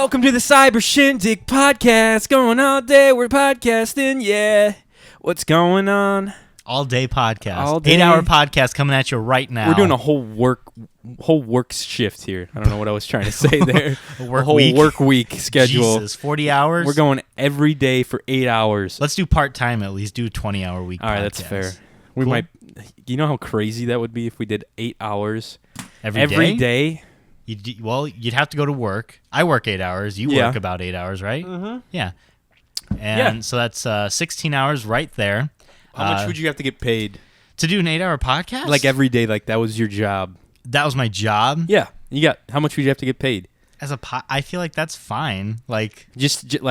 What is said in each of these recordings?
Welcome to the cybershindigpodcast. Going all day, we're podcasting, yeah. What's going on? All day podcast. All day. 8-hour podcast coming at you right now. We're doing a whole work shift here. I don't know what I was trying to say there. a whole week? work week schedule. Jesus, 40 hours? We're going every day for 8 hours. Let's do part-time at least. Do a 20-hour week All right, podcast. that's fair. We might. You know how crazy that would be if we did 8 hours Every day? You'd have to go to work. I work 8 hours. You work about 8 hours, right? Mm-hmm. Yeah. And so that's 16 hours right there. How much would you have to get paid? To do an 8-hour podcast? Like every day, like that was your job. That was my job? Yeah. You got, how much would you have to get paid? I feel like that's fine. Like just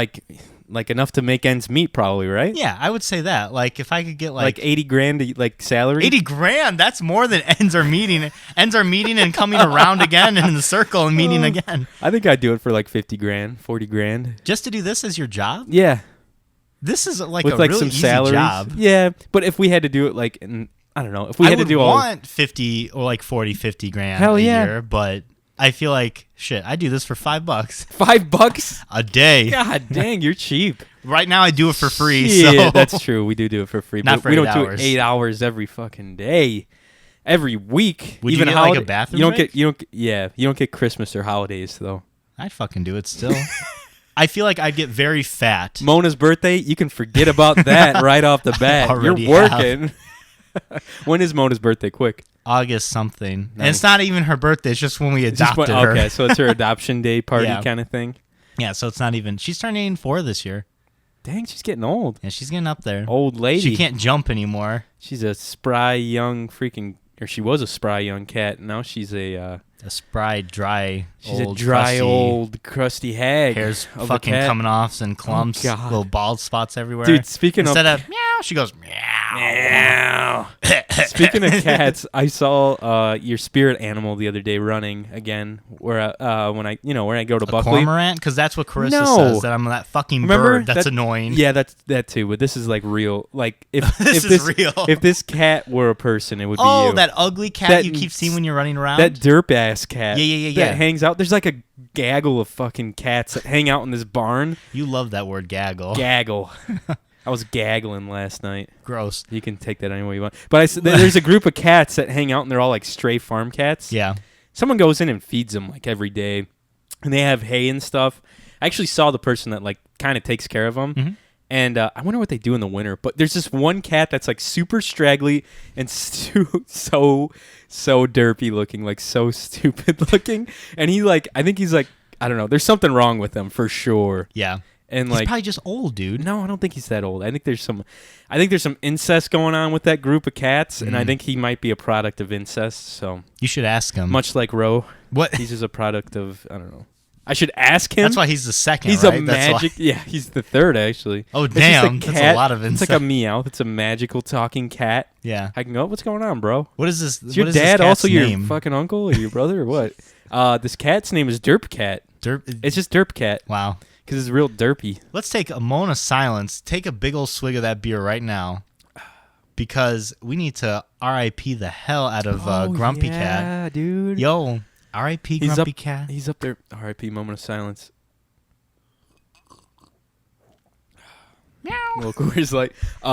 like enough to make ends meet, probably, right? Yeah, I would say that. Like if I could get like 80 grand like salary. 80 grand. That's more than ends are meeting. Ends are meeting and coming around again and in the circle and meeting again. I think I'd do it for like 50 grand, 40 grand. Just to do this as your job? Yeah. This is like with a like really some easy salaries. job. Yeah, but if we had to do it like I don't know, if we had to do all, I would want 50 or like 40, 50 grand a year, but I feel like shit. I do this for $5. $5 a day. God dang, you're cheap. Right now, I do it for free. Yeah, so that's true. We do it for free, not but for we 8 don't hours. do it 8 hours every fucking day, every week. Would even you get like a bathroom You don't break? get you don't get Christmas or holidays though. I'd fucking do it still. I feel like I'd get very fat. Mona's birthday, you can forget about that right off the bat. Already You're working. When is Mona's birthday? Quick. August something. Nice. And it's not even her birthday. It's just when we adopted her. Okay, so it's her adoption day party Yeah. kind of thing. Yeah, so it's not even. She's turning 4 this year. Dang, she's getting old. Yeah, she's getting up there. Old lady. She can't jump anymore. She's a spry young freaking, or she was a spry young cat. Now she's a spry, dry, she's old, a dry, crusty, old, crusty hag. Hair's of a fucking cat. coming off and clumps, God. little bald spots everywhere. Dude, speaking Instead of meow, she goes meow. Meow. Speaking of cats, I saw your spirit animal the other day running again. Where when I go to A Buckley. cormorant, because that's what Carissa No. says, that I'm that fucking Remember? bird. That's annoying. Yeah, that's that too. But this is like real. Like if This if is real. If this cat were a person, it would be Oh, you. that ugly cat That- you keep seeing when you're running around. That derp ass cat. Yeah. That hangs out. There's like a gaggle of fucking cats that hang out in this barn. You love that word, gaggle. Gaggle. I was gaggling last night. Gross. You can take that any way you want. But there's a group of cats that hang out, and they're all like stray farm cats. Yeah. Someone goes in and feeds them like every day, and they have hay and stuff. I actually saw the person that like kind of takes care of them. Mm-hmm. And I wonder what they do in the winter. But there's this one cat that's like super straggly and so derpy looking, like so stupid looking. And I think he's like, I don't know. There's something wrong with him for sure. Yeah. And He's like, probably just old, dude. no, I don't think he's that old. I think there's some incest going on with that group of cats, and I think he might be a product of incest. So You should ask him. much like Ro, What? he's just a product of, I don't know. I should ask him. That's why he's the second, He's right? a magic. Yeah, he's the third actually. Oh, It's just damn. That's a lot of It's incest. like a meow. It's a magical talking cat. Yeah. I can go, what's going on, bro? What is this? Is your what is this dad cat's also name? your fucking uncle or your brother or what? This cat's name is Derp Cat. It's just Derp Cat Wow. because it's real derpy. Let's take a moment of silence. Take a big old swig of that beer right now, because we need to R.I.P. the hell out of Grumpy Cat. Yeah, dude. Yo, R.I.P. Grumpy Cat. He's up there. R.I.P. Moment of silence. Meow. Little Coors Light.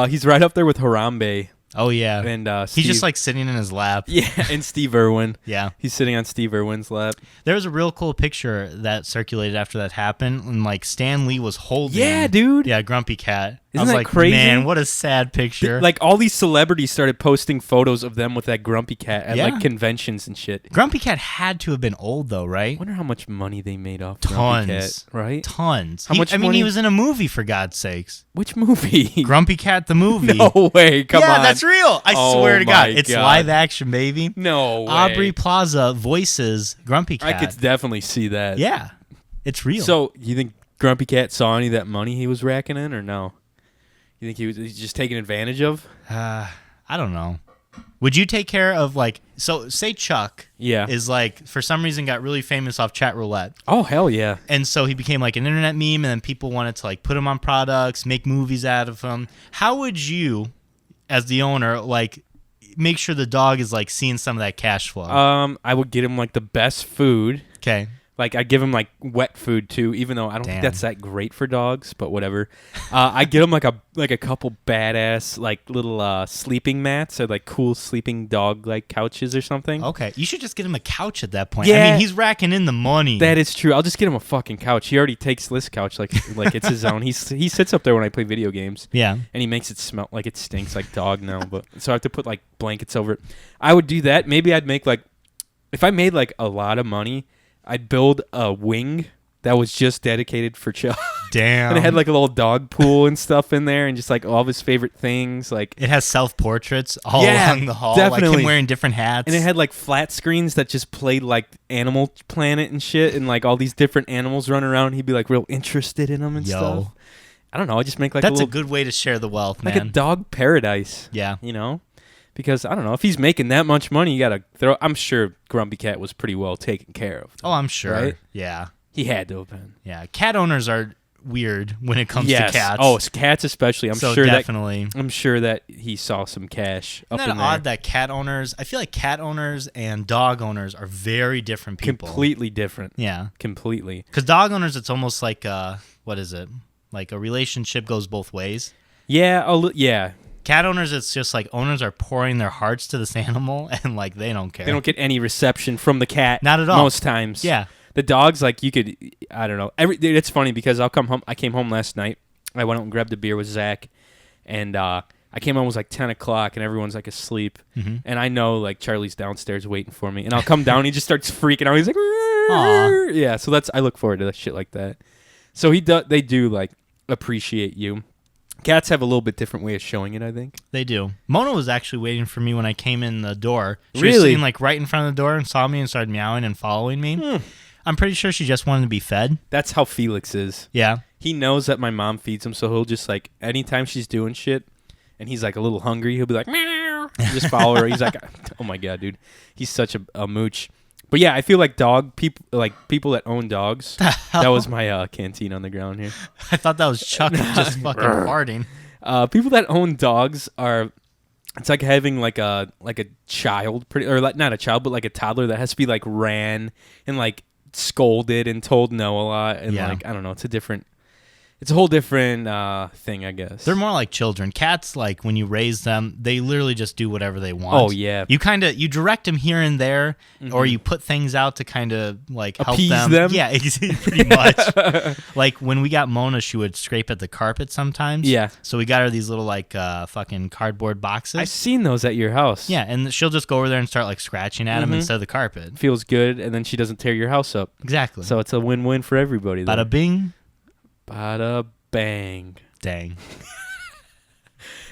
He's right up there with Harambe Oh yeah. and He's Steve. just like sitting in his lap. yeah, and Steve Irwin. Yeah. He's sitting on Steve Irwin's lap. There was a real cool picture that circulated after that happened, and like Stan Lee was holding. Yeah, dude. Yeah, Grumpy Cat. I Isn't was that like, crazy? man, what a sad picture. Like all these celebrities started posting photos of them with that Grumpy Cat at Yeah. like conventions and shit. Grumpy Cat had to have been old though, I right? wonder how much money they made off Grumpy Cat, Tons. right? Tons. How much I mean, money? he was in a movie, for God's sakes. Which movie? Grumpy Cat the movie. No way. Come yeah, on. that's real. I Oh swear to God. my It's God. live action, baby. No way. Aubrey Plaza voices Grumpy Cat. I could definitely see that. Yeah. It's real. So, you think Grumpy Cat saw any of that money he was racking in or no? You think he's just taking advantage of? I don't know. Would you take care of like, so say Chuck Yeah. is like, for some reason got really famous off chat roulette. Oh, hell yeah. And so he became like an internet meme, and then people wanted to like put him on products, make movies out of him. How would you, as the owner, like make sure the dog is like seeing some of that cash flow? I would get him like the best food. Okay. Like, I give him, like, wet food, too, even though I don't think that's that great for dogs, but whatever. I get him, like a couple badass, like, little sleeping mats or, like, cool sleeping dog, like, couches or something. Okay. You should just get him a couch at that point. Yeah. I mean, he's racking in the money. That is true. I'll just get him a fucking couch. He already takes this couch like it's his own. He sits up there when I play video games. Yeah. And he makes it smell like it stinks like dog now. But so I have to put, like, blankets over it. I would do that. Maybe I'd make, like, if I made, like, a lot of money, I'd build a wing that was just dedicated for Chuck. Damn. And it had, like, a little dog pool and stuff in there and just, like, all of his favorite things. Like, it has self-portraits all along the hall. Definitely. Like him wearing different hats. And it had, like, flat screens that just played, like, Animal Planet and shit. And, like, all these different animals running around. He'd be, like, real interested in them and stuff. I don't know. I just make, like, That's a good way to share the wealth, man. Like a dog paradise. Yeah. You know? Because, I don't know, if he's making that much money, you got to throw... I'm sure Grumpy Cat was pretty well taken care of. Oh, I'm sure. Right? Yeah. He had to have been. Yeah. Cat owners are weird when it comes to cats. Oh, cats especially. I'm sure that he saw some cash up Isn't in that there. odd that cat owners... I feel like cat owners and dog owners are very different people. Completely different. Yeah. Completely. Because dog owners, it's almost like... what is it? Like a relationship goes both ways. Yeah. Yeah. Cat owners, it's just like owners are pouring their hearts to this animal and like they don't care. They don't get any reception from the cat. Not at all. Most times. Yeah. The dogs, like, you could, I don't know. It's funny because I came home last night. I went out and grabbed a beer with Zach. And I came home, it was like 10 o'clock and everyone's like asleep. Mm-hmm. And I know, like, Charlie's downstairs waiting for me. And I'll come down and he just starts freaking out. He's like, Aww. Yeah, so I look forward to that shit like that. So they do, like, appreciate you. Cats have a little bit different way of showing it, I think. They do. Mona was actually waiting for me when I came in the door. She really? was sitting like right in front of the door and saw me and started meowing and following me. I'm pretty sure she just wanted to be fed. That's how Felix is. Yeah. He knows that my mom feeds him, so he'll just, like, anytime she's doing shit and he's, like, a little hungry, he'll be like, meow. Just follow her. He's like, oh my God, dude. He's such a mooch. But yeah, I feel like people that own dogs. That was my canteen on the ground here. I thought that was Chuck just fucking farting. People that own dogs are. It's like having like a child, or like not a child, but like a toddler that has to be like ran and like scolded and told no a lot, and like I don't know. It's a whole different thing, I guess. They're more like children. Cats, like when you raise them, they literally just do whatever they want. Oh yeah. You direct them here and there, or you put things out to kind of like help appease them. Yeah, pretty much. Like when we got Mona, she would scrape at the carpet sometimes. Yeah. So we got her these little like fucking cardboard boxes. I've seen those at your house. Yeah, and she'll just go over there and start like scratching at them instead of the carpet. Feels good, and then she doesn't tear your house up. Exactly. So it's a win-win for everybody. Bada bing. Bada bang. Dang.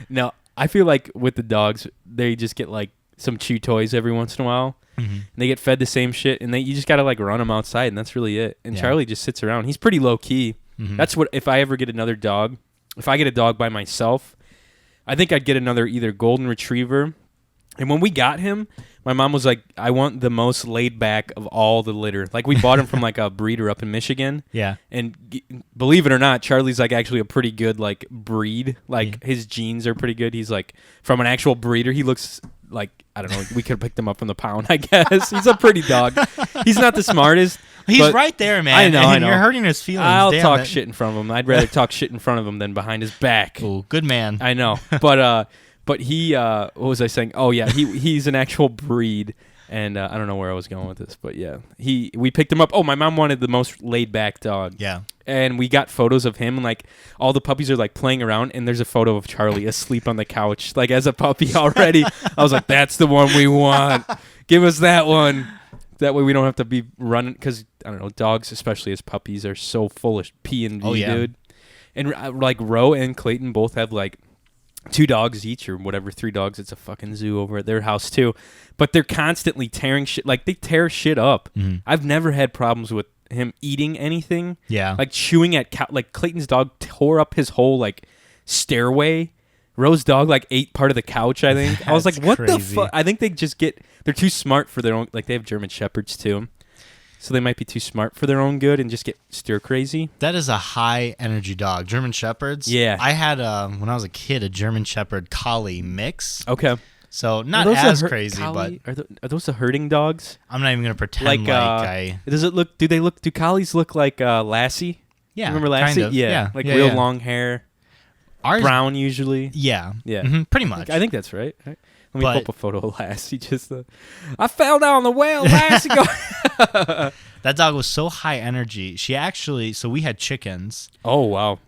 Now, I feel like with the dogs, they just get like some chew toys every once in a while. Mm-hmm. And they get fed the same shit, and you just got to like run them outside, and that's really it. And Charlie just sits around. He's pretty low key. Mm-hmm. That's what, if I ever get another dog, if I get a dog by myself, I think I'd get another either golden retriever. And when we got him, my mom was like, I want the most laid back of all the litter. Like, we bought him from like a breeder up in Michigan. Yeah. And believe it or not, Charlie's like actually a pretty good like breed. Like his genes are pretty good. He's like from an actual breeder. He looks like, I don't know, we could have picked him up from the pound, I guess. He's a pretty dog. He's not the smartest. He's right there, man. I know. You're hurting his feelings. I'll talk shit in front of him. I'd rather talk shit in front of him than behind his back. Oh, good man. I know. But he, what was I saying? Oh yeah, he's an actual breed, and I don't know where I was going with this, but yeah, we picked him up. Oh, my mom wanted the most laid back dog. Yeah. And we got photos of him, and like all the puppies are like playing around, and there's a photo of Charlie asleep on the couch, like as a puppy already. I was like, that's the one we want. Give us that one. That way we don't have to be running, because I don't know, dogs, especially as puppies, are so full of pee and D, dude. And like Ro and Clayton both have like 2 dogs each or whatever, 3 dogs. It's a fucking zoo over at their house too. But they're constantly tearing shit. Like, they tear shit up. Mm-hmm. I've never had problems with him eating anything. Yeah. Like chewing at like Clayton's dog tore up his whole like stairway. Ro's dog like ate part of the couch, I think. I was like, what the fuck? I think they're too smart for their own, like they have German Shepherds too. So they might be too smart for their own good and just get stir crazy. That is a high energy dog. German Shepherds. Yeah. I had when I was a kid a German Shepherd Collie mix. Okay. So not as crazy, collie, but are those the herding dogs? I'm not even gonna pretend Does it look? Do collies look like Lassie? Yeah, remember Lassie? Kind of. Yeah, real long hair. Ours, brown usually. Yeah, yeah, pretty much. I think that's right. Let me pull up a photo of Lassie. I fell down the well, Lassie. That dog was so high energy. She actually, so we had chickens. Oh wow.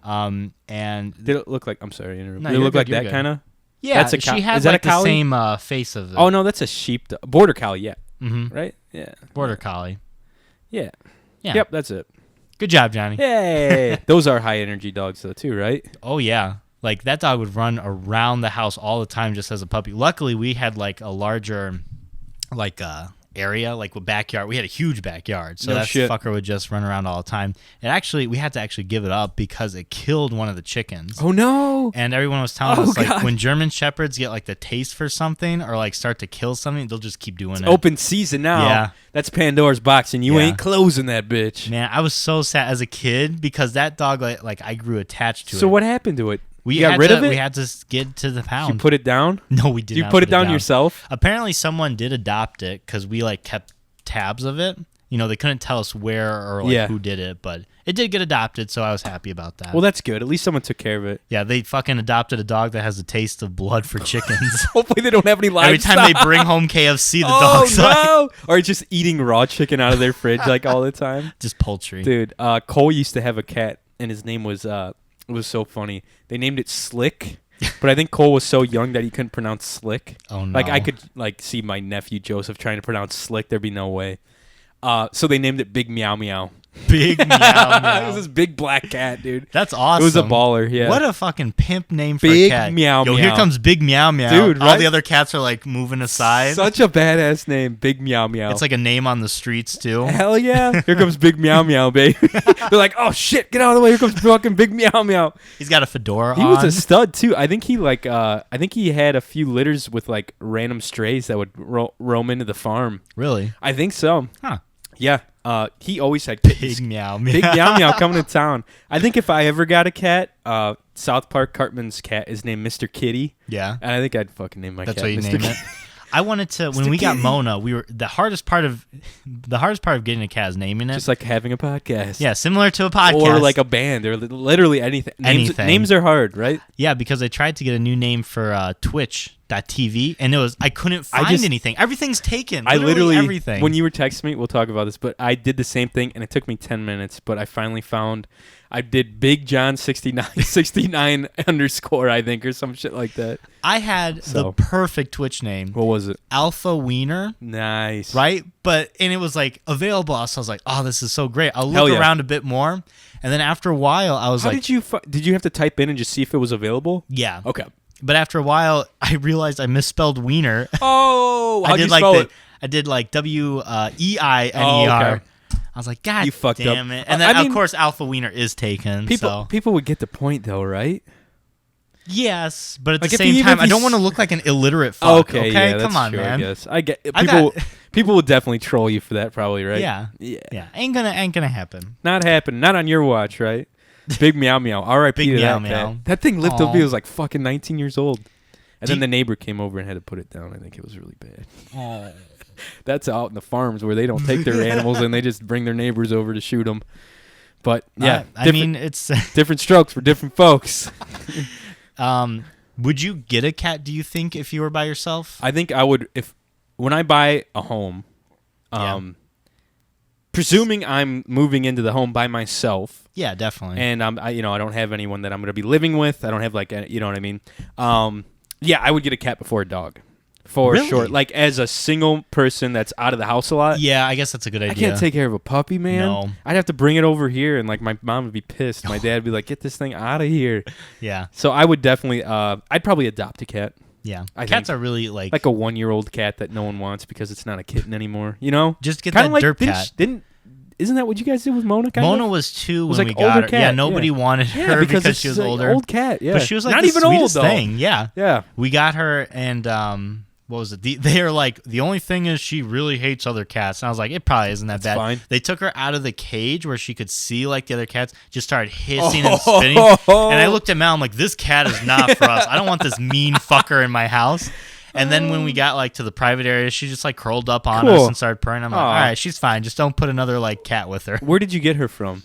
And did it look like? I'm sorry, did it look like that kind of? Yeah, that's she had like the same face of it. Oh no, that's a sheep border collie. Yeah, right. Yeah, border collie. Yeah. Yep, that's it. Good job, Johnny. Yay! Those are high energy dogs though too, right? Oh yeah. Like that dog would run around the house all the time just as a puppy. Luckily, we had like a larger area, like a backyard. We had a huge backyard, so that fucker would just run around all the time. And we had to actually give it up because it killed one of the chickens. Oh no! And everyone was telling us like when German Shepherds get like the taste for something or like start to kill something, they'll just keep doing it. Open season now. Yeah, that's Pandora's box, and you ain't closing that bitch. Man, I was so sad as a kid because that dog like I grew attached to it. So what happened to it? We got rid of it? We had to get to the pound. You put it down? No, we did not. You put it down yourself? Apparently someone did adopt it because we like kept tabs of it. You know, they couldn't tell us where or like who did it, but it did get adopted, so I was happy about that. Well, that's good. At least someone took care of it. Yeah, they fucking adopted a dog that has the taste of blood for chickens. Hopefully they don't have any livestock. Every time they bring home KFC, the dog's like... Or just eating raw chicken out of their fridge like all the time. Just poultry. Dude, Cole used to have a cat, and his name was... it was so funny. They named it Slick, but I think Cole was so young that he couldn't pronounce Slick. Oh, no. Like, I could see my nephew Joseph trying to pronounce Slick. There'd be no way. So they named it Big Meow Meow. Big Meow Meow. It was this big black cat, dude. That's awesome. It was a baller, yeah. What a fucking pimp name for a cat. Big Meow Meow. Yo, here comes Big Meow Meow. Dude, right? All the other cats are like moving aside. Such a badass name, Big Meow Meow. It's like a name on the streets, too. Hell yeah. Here comes Big Meow Meow, baby. They're like, oh shit, get out of the way. Here comes fucking Big Meow Meow. He's got a fedora on. He was a stud, too. I think he had a few litters with like random strays that would roam into the farm. Really? I think so. Huh. Yeah. He always had kittens. Big Meow Meow. Big Meow Meow coming to town. I think if I ever got a cat, South Park Cartman's cat is named Mr. Kitty. Yeah. And I think I'd fucking name my cat That's what you Mr. name Kitty. it. I wanted to when we got Mona, the hardest part of getting a cat is naming it. Just like having a podcast. Yeah, similar to a podcast. Or like a band or literally anything. Names are hard, right? Yeah, because I tried to get a new name for Twitch.tv and I couldn't find anything. Everything's taken. Literally everything. When you were texting me, we'll talk about this, but I did the same thing and it took me 10 minutes, but I finally found I did Big John 69 _ I think, or some shit like that. I had the perfect Twitch name. What was it? Alpha Wiener. Nice. Right? And it was like available. So I was like, oh, this is so great. I'll look around a bit more. And then after a while, I was How did you have to type in and just see if it was available? Yeah. Okay. But after a while, I realized I misspelled Wiener. Oh, how'd you spell it? I did like WEINER. Okay. I was like, God you fucked damn up. it. And then, of course, Alpha Wiener is taken. People would get the point, though, right? Yes, but at the same time, I don't want to look like an illiterate fuck. Okay, yeah, that's come on, true, man. I guess. I get people would definitely troll you for that, probably, right? Yeah. Ain't gonna happen. Not happen. Not on your watch, right? Big Meow Meow. R.I.P. Big to Meow that Meow. cat. That thing lived till he was like fucking 19 years old, and then the neighbor came over and had to put it down. I think it was really bad. Oh. That's out in the farms where they don't take their animals and they just bring their neighbors over to shoot them. But yeah, I mean, it's different strokes for different folks. Would you get a cat, do you think, if you were by yourself? I think I would when I buy a home, presuming I'm moving into the home by myself. Yeah, definitely. And I don't have anyone that I'm going to be living with. I don't have you know what I mean? Yeah, I would get a cat before a dog. For sure. Like, as a single person that's out of the house a lot. Yeah, I guess that's a good idea. I can't take care of a puppy, man. No. I'd have to bring it over here, and, like, my mom would be pissed. My dad would be like, get this thing out of here. Yeah. So I would definitely, I'd probably adopt a cat. Yeah. Cats are really, like a 1-year-old cat that no one wants because it's not a kitten anymore, you know? Just get that derp cat. Isn't that what you guys did with Mona? Mona was 2 when we got her. Cat. Yeah, nobody wanted her because she was older. Old cat, yeah. But she was like not the even sweetest old, though. thing. Yeah. Yeah. We got her, and what was it? They are like, the only thing is she really hates other cats. And I was like, it probably isn't that bad. Fine. They took her out of the cage where she could see like the other cats, just started hissing and spitting. And I looked at Mel, I'm like, this cat is not for us. I don't want this mean fucker in my house. And then when we got like to the private area, she just like curled up on us and started purring. I'm like, all right, she's fine. Just don't put another like cat with her. Where did you get her from?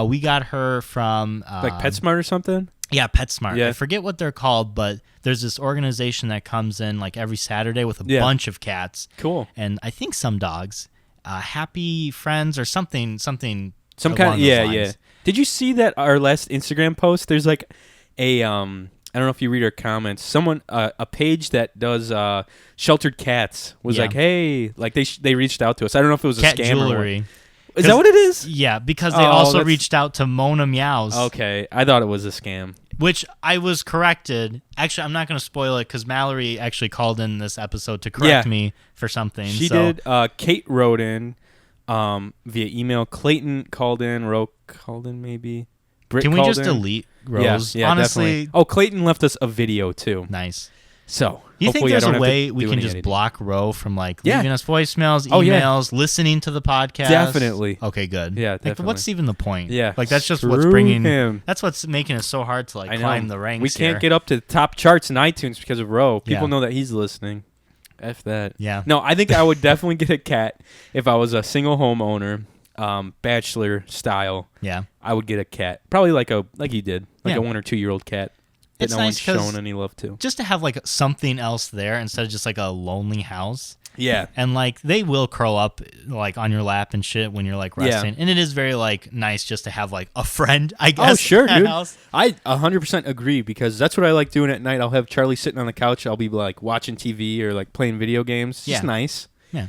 We got her from like PetSmart or something. Yeah, PetSmart. Yeah. I forget what they're called, but there's this organization that comes in like every Saturday with a bunch of cats. Cool. And I think some dogs, Happy Friends or something. Some kind of yeah. Did you see that our last Instagram post? There's like a I don't know if you read our comments. Someone a page that does sheltered cats was like, hey, like they reached out to us. I don't know if it was cat a scam jewelry. or what. Is that what it is? Yeah, because they also reached out to Mona Meows. Okay, I thought it was a scam. Which I was corrected. Actually, I'm not going to spoil it because Mallory actually called in this episode to correct me for something. She did. Kate wrote in via email. Clayton called in. Ro called in maybe. Britt Can we called just in. delete Rose? Yeah, honestly. Definitely. Oh, Clayton left us a video too. Nice. So, you think there's a way we can just block Ro from like leaving us voicemails, emails, listening to the podcast? Definitely. Okay, good. Yeah, definitely. Like, what's even the point? Yeah, like that's just Screw what's bringing him. That's what's making it so hard to like climb the ranks. We can't get up to the top charts in iTunes because of Ro. People know that he's listening. F that. Yeah. No, I think I would definitely get a cat if I was a single homeowner, bachelor style. Yeah. I would get a cat, probably like you did, like a 1 or 2 year old cat. It's no nice one's shown any love to. Just to have like something else there instead of just like a lonely house. Yeah. And like they will curl up like on your lap and shit when you're like resting. And it is very like nice just to have like a friend, I guess. Oh, sure, dude. House. I 100% agree because that's what I like doing at night. I'll have Charlie sitting on the couch. I'll be like watching TV or like playing video games. It's just nice. Yeah.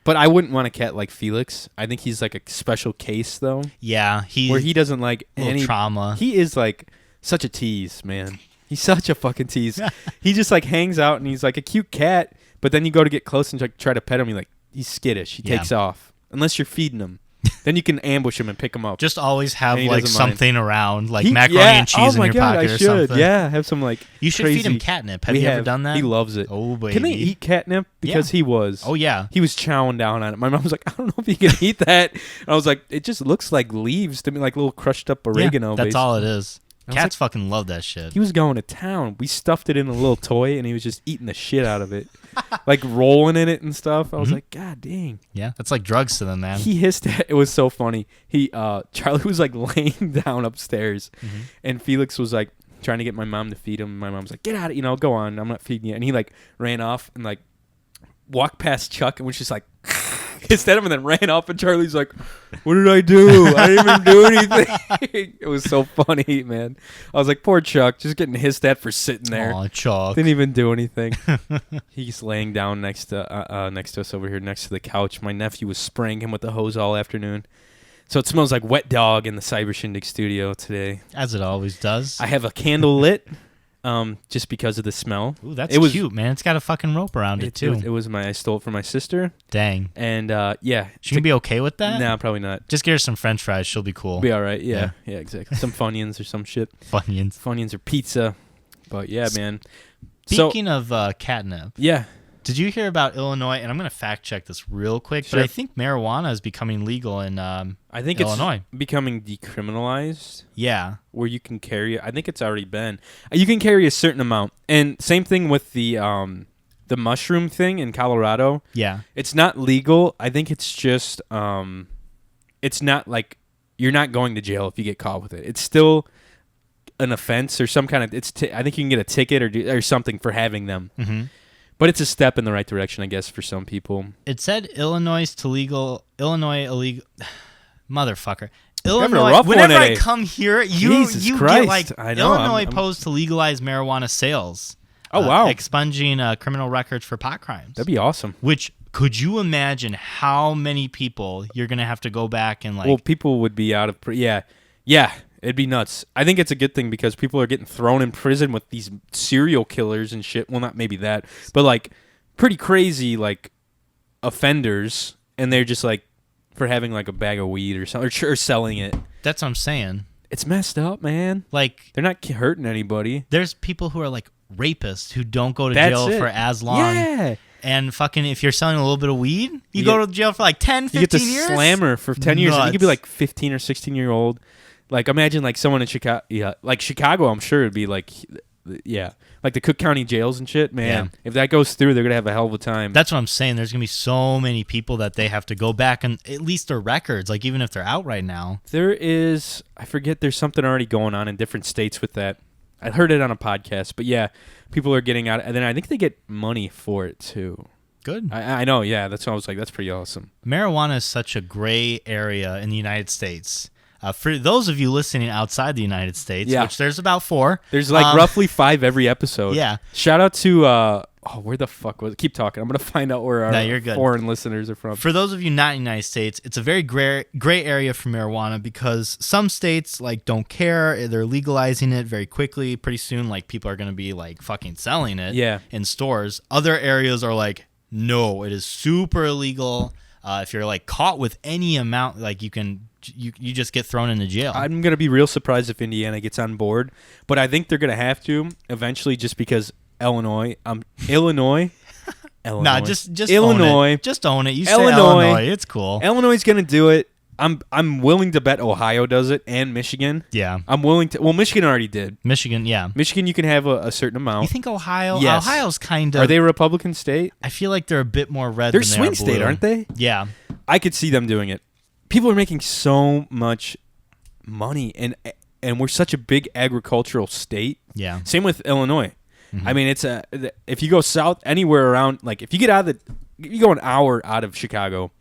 But I wouldn't want a cat like Felix. I think he's like a special case though. Yeah. Where he doesn't like any trauma. He is like such a tease, man. He's such a fucking tease. He just like hangs out and he's like a cute cat, but then you go to get close and like try to pet him, he's skittish. He takes off. Unless you're feeding him. Then you can ambush him and pick him up. Just always have like something around, like macaroni and cheese in your pocket or something. Yeah, have some like you should feed him catnip. Have you ever done that? He loves it. Oh, baby. Can they eat catnip? Because he was. Oh, yeah. He was chowing down on it. My mom was like, I don't know if you can eat that. And I was like, it just looks like leaves to me, like little crushed up oregano. That's all it is. Cats fucking love that shit. He was going to town. We stuffed it in a little toy, and he was just eating the shit out of it. Like rolling in it and stuff. I was like, God dang. Yeah, that's like drugs to them, man. He hissed at it. Was so funny. Charlie was like laying down upstairs, and Felix was like trying to get my mom to feed him. My mom's like, get out of go on. I'm not feeding you. And he like ran off and like walked past Chuck and was just like hissed at him and then ran off, and Charlie's like, what did I do? I didn't even do anything. It was so funny, man. I was like, poor Chuck, just getting hissed at for sitting there. Aw, Chuck. Didn't even do anything. He's laying down next to us over here, next to the couch. My nephew was spraying him with the hose all afternoon. So it smells like wet dog in the Cyber Shindig studio today. As it always does. I have a candle lit. Just because of the smell. Ooh, that's cute, man. It's got a fucking rope around it too. I stole it from my sister. Dang. And yeah. She can be okay with that? Nah, probably not. Just get her some French fries. She'll be cool. Be all right. Yeah, exactly. Some Funyuns or some shit. Funyuns or pizza. But yeah, man. Speaking of catnip. Yeah. Did you hear about Illinois? And I'm going to fact check this real quick, but I think marijuana is becoming legal in Illinois. It's becoming decriminalized. Yeah. Where you can carry it. I think it's already been. You can carry a certain amount. And same thing with the mushroom thing in Colorado. Yeah. It's not legal. I think it's just it's not like you're not going to jail if you get caught with it. It's still an offense or some kind of I think you can get a ticket or something for having them. Mm-hmm. But it's a step in the right direction, I guess, for some people. It said Illinois illegal. Motherfucker. Illinois. Whenever I come here, you Christ. get like I know, Illinois posed to legalize marijuana sales. Oh, wow. Expunging criminal records for pot crimes. That'd be awesome. Which, could you imagine how many people you're going to have to go back and like... Well, people would be out of... Yeah. It'd be nuts. I think it's a good thing because people are getting thrown in prison with these serial killers and shit. Well, not maybe that, but like pretty crazy like offenders, and they're just like for having like a bag of weed or something or selling it. That's what I'm saying. It's messed up, man. Like they're not hurting anybody. There's people who are like rapists who don't go to jail for as long. Yeah. And fucking, if you're selling a little bit of weed, you go to jail for like 10, 15 years. You get the slammer for 10 years. And you could be like 15 or 16-year-old. Like, imagine, like, someone in Chicago. Yeah, like, Chicago, I'm sure it'd be, like, yeah. like the Cook County jails and shit, man. If that goes through, they're gonna have a hell of a time. That's what I'm saying. There's gonna be so many people that they have to go back and at least their records, like even if they're out right now. There is, I forget. There's something already going on in different states with that. I heard it on a podcast, but yeah, people are getting out, and then I think they get money for it too. Good. I know. Yeah, that's what I was like. That's pretty awesome. Marijuana is such a gray area in the United States. For those of you listening outside the United States, which there's about 4. There's like roughly 5 every episode. Yeah. Shout out to, where the fuck was it? Keep talking. I'm going to find out where our foreign listeners are from. For those of you not in the United States, it's a very gray area for marijuana because some states like don't care. They're legalizing it very quickly. Pretty soon, like people are going to be like fucking selling it in stores. Other areas are like, no, it is super illegal. If you're like caught with any amount, like you just get thrown into jail. I'm going to be real surprised if Indiana gets on board, but I think they're going to have to eventually just because Illinois. Nah, just Illinois. Own it. Just own it. You say Illinois. It's cool. Illinois is going to do it. I'm willing to bet Ohio does it and Michigan. Yeah. I'm willing to. Well, Michigan already did. Michigan, yeah. Michigan, you can have a certain amount. You think Ohio? Yes. Ohio's kind of. Are they a Republican state? I feel like they're a bit more red. They're than swing they are blue. state, aren't they? Yeah. I could see them doing it. People are making so much money, and we're such a big agricultural state. Yeah. Same with Illinois. Mm-hmm. I mean, if you go south anywhere around, like if you get you go an hour out of Chicago,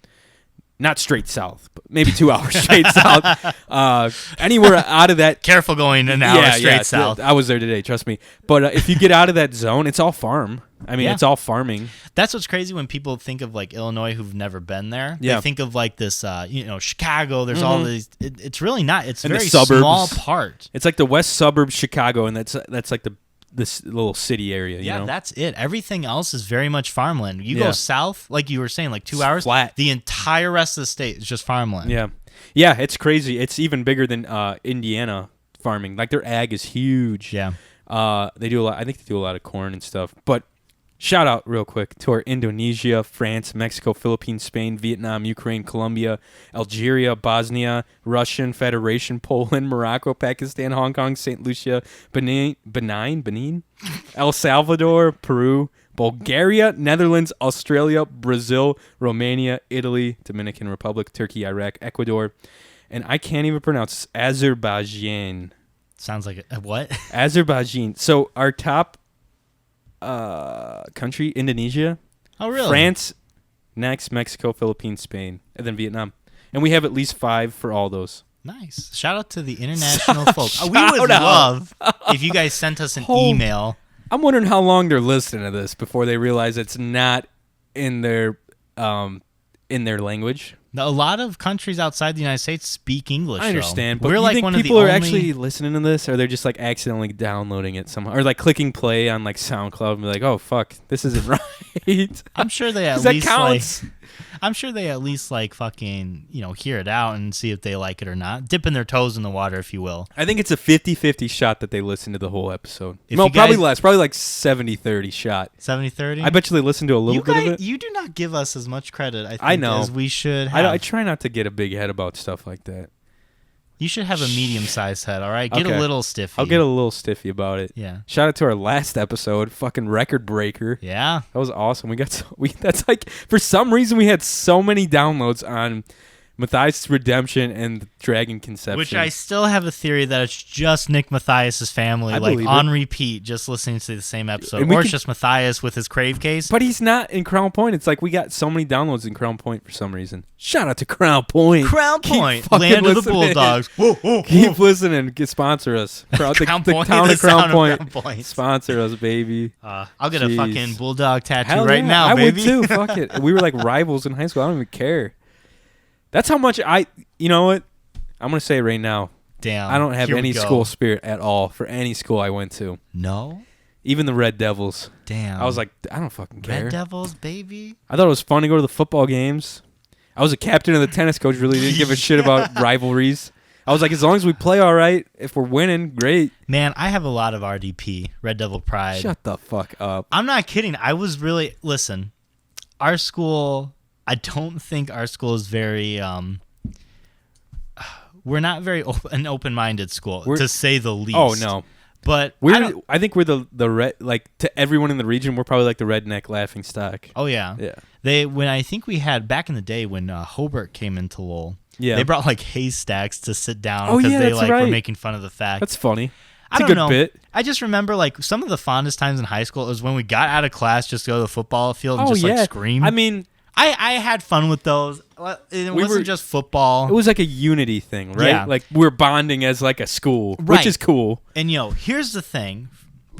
not straight south, but maybe 2 hours straight south. Anywhere out of that. Careful going an hour straight south. I was there today, trust me. But if you get out of that zone, it's all farm. I mean, it's all farming. That's what's crazy when people think of like Illinois who've never been there. Yeah. They think of like this, Chicago. There's all these. It's really not. It's a very suburbs. Small part. It's like the west suburbs, Chicago, and that's like this little city area. You know? That's it. Everything else is very much farmland. You go south, like you were saying, like 2 hours. Flat. The entire rest of the state is just farmland. Yeah, it's crazy. It's even bigger than Indiana farming. Like their ag is huge. Yeah. They do a lot. I think they do a lot of corn and stuff. But shout out real quick to our Indonesia, France, Mexico, Philippines, Spain, Vietnam, Ukraine, Colombia, Algeria, Bosnia, Russian Federation, Poland, Morocco, Pakistan, Hong Kong, St. Lucia, Benin, El Salvador, Peru, Bulgaria, Netherlands, Australia, Brazil, Romania, Italy, Dominican Republic, Turkey, Iraq, Ecuador, and I can't even pronounce Azerbaijan. Sounds like a what? Azerbaijan. So our top country, Indonesia. Oh, really? France, next, Mexico, Philippines, Spain, and then Vietnam. And we have at least 5 for all those. Nice. Shout out to the international folks. We would love if you guys sent us an email. I'm wondering how long they're listening to this before they realize it's not in their language. A lot of countries outside the United States speak English. I understand, but we're you like think one people of the only... actually listening to this, or they're just like accidentally downloading it somehow, or like clicking play on like SoundCloud and be like, "Oh fuck, this isn't right." I'm sure they at least counts. I'm sure they at least like fucking hear it out and see if they like it or not, dipping their toes in the water, if you will. I think it's a 50-50 shot that they listen to the whole episode. Probably less, probably like 70-30 shot. 70-30. I bet you they listen to a little bit of it. You do not give us as much credit, I know, as we should have. I try not to get a big head about stuff like that. You should have a medium-sized head, all right? Get a little stiffy. I'll get a little stiffy about it. Yeah. Shout out to our last episode, fucking record breaker. Yeah. That was awesome. That's like, for some reason we had so many downloads on Matthias' Redemption and Dragon Conception. Which I still have a theory that it's just Nick Matthias' family, like on repeat, just listening to the same episode. Or it's just Matthias with his Crave case. But he's not in Crown Point. It's like we got so many downloads in Crown Point for some reason. Shout out to Crown Point. Crown Point, land of the Bulldogs. Keep listening. Sponsor us. Crown the town of Crown Point. Sponsor us, baby. I'll get a fucking bulldog tattoo now, baby. I would too. Fuck it. We were like rivals in high school. I don't even care. That's how much you know what? I'm going to say it right now. Damn. I don't have any school spirit at all for any school I went to. No? Even the Red Devils. Damn. I was like, I don't fucking care. Red Devils, baby. I thought it was fun to go to the football games. I was a captain of the tennis coach, really didn't give a shit about rivalries. I was like, as long as we play all right, if we're winning, great. Man, I have a lot of RDP, Red Devil Pride. Shut the fuck up. I'm not kidding. I was really... Listen, our school... I don't think our school is very... we're not very an open-minded school, to say the least. Oh, no. But I think we're the red, like to everyone in the region, we're probably like the redneck laughing stock. Oh yeah. When I think we had back in the day when Hobart came into Lowell. Yeah. They brought like haystacks to sit down because they were making fun of the fact. That's funny. It's a good bit. I just remember like some of the fondest times in high school was when we got out of class just to go to the football field and like scream. I mean, I had fun with those. It wasn't just football. It was like a unity thing, right? Yeah. Like we're bonding as like a school, which is cool. And here's the thing.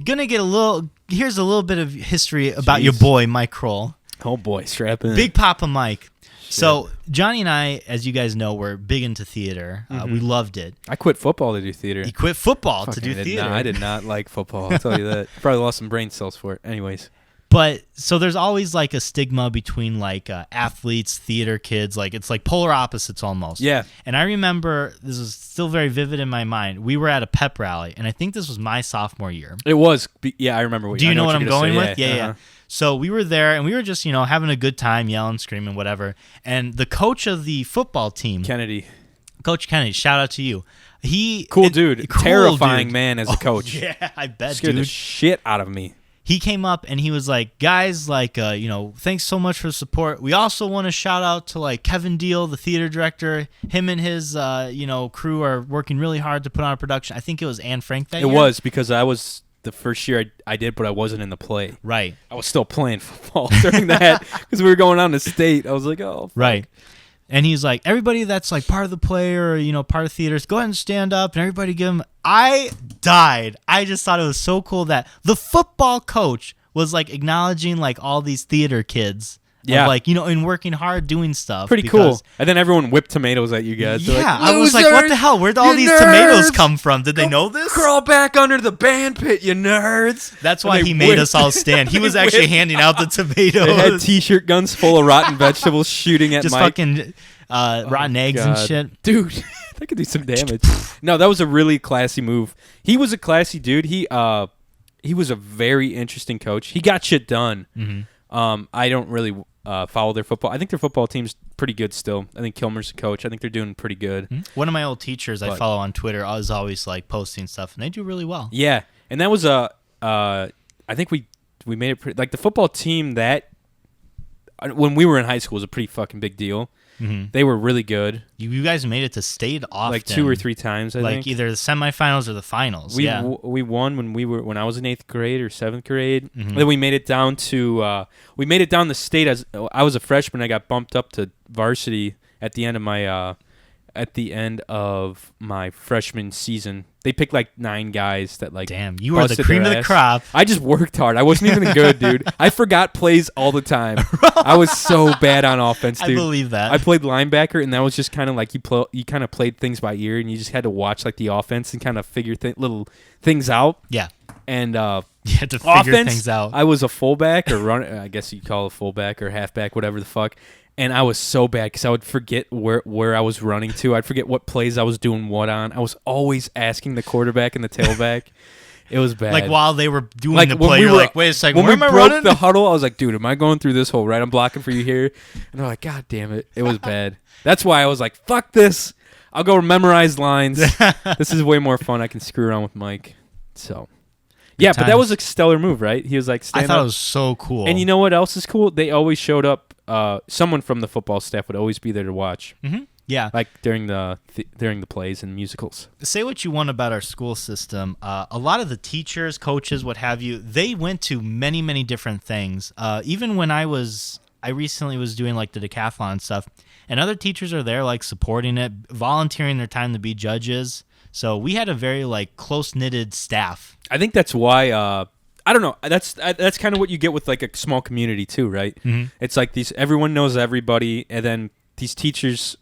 Here's a little bit of history about your boy, Mike Kroll. Oh boy, strap in. Big Papa Mike. So Johnny and I, as you guys know, were big into theater. We loved it. I quit football to do theater. He quit football to do theater. I did not like football. I'll tell you that. Probably lost some brain cells for it. Anyways. But so there's always like a stigma between like athletes, theater kids. Like it's like polar opposites almost. Yeah. And I remember, this is still very vivid in my mind. We were at a pep rally, and I think this was my sophomore year. It was. Yeah, I remember. Do you know what I'm going with? Yeah. So we were there, and we were just, having a good time, yelling, screaming, whatever. And the coach of the football team, Coach Kennedy, shout out to you. Cool dude, terrifying man as a coach. Yeah, I bet, scared the shit out of me. He came up and he was like, guys, like, thanks so much for the support. We also want to shout out to like Kevin Deal, the theater director. Him and his, crew are working really hard to put on a production. I think it was Anne Frank that year. It was, because I was the first year I did, but I wasn't in the play. Right. I was still playing football during that because we were going on to state. I was like, oh, fuck. Right. And he's like, everybody that's like part of the play or, part of theaters, go ahead and stand up, and everybody give him. I died. I just thought it was so cool that the football coach was like acknowledging like all these theater kids. Yeah. Like, and working hard doing stuff. Pretty cool. And then everyone whipped tomatoes at you guys. Yeah. Like, I was like, what the hell? Where'd all these tomatoes come from? Did they know this? Crawl back under the band pit, you nerds. That's why he made us all stand. He was actually handing out the tomatoes. They had t-shirt guns full of rotten vegetables shooting at just Mike. Fucking rotten eggs and shit. Dude, that could do some damage. No, that was a really classy move. He was a classy dude. He was a very interesting coach. He got shit done. Mm-hmm. I don't really follow their football. I think their football team's pretty good still. I think Kilmer's the coach. I think they're doing pretty good. Mm-hmm. One of my old teachers I follow on Twitter is always like posting stuff, and they do really well. Yeah, and that was I think we made it pretty, like the football team that when we were in high school was a pretty fucking big deal. Mm-hmm. They were really good. You guys made it to state often, like 2 or 3 times. I think like either the semifinals or the finals. We won when I was in 8th grade or 7th grade. Mm-hmm. Then we made it down to the state. As I was a freshman, I got bumped up to varsity at the end of my freshman season. They picked like 9 guys that like. Damn, you were the cream of the crop. I just worked hard. I wasn't even good, dude. I forgot plays all the time. I was so bad on offense, dude. I believe that. I played linebacker, and that was just kind of like you kind of played things by ear, and you just had to watch like the offense and kind of figure little things out. Yeah. And you had to figure things out. I was a fullback or runner. I guess you'd call it a fullback or halfback, whatever the fuck. And I was so bad because I would forget where I was running to. I'd forget what plays I was doing what on. I was always asking the quarterback and the tailback. It was bad. Like while they were doing the play, you're like, wait a second, where am I running? When we broke the huddle, I was like, dude, am I going through this hole right? I'm blocking for you here. And they're like, God damn it. It was bad. That's why I was like, fuck this. I'll go memorize lines. This is way more fun. I can screw around with Mike. So... Yeah, but that was a stellar move, right? He was like, stand up. I thought it was so cool. And you know what else is cool? They always showed up. Someone from the football staff would always be there to watch. Mm-hmm. Yeah. Like during the plays and musicals. Say what you want about our school system. A lot of the teachers, coaches, what have you, they went to many, many different things. Even when I recently was doing like the decathlon stuff, and other teachers are there like supporting it, volunteering their time to be judges. So we had a very like close-knitted staff. I think that's why I don't know. That's kind of what you get with like a small community too, right? Mm-hmm. It's like everyone knows everybody, and then these teachers,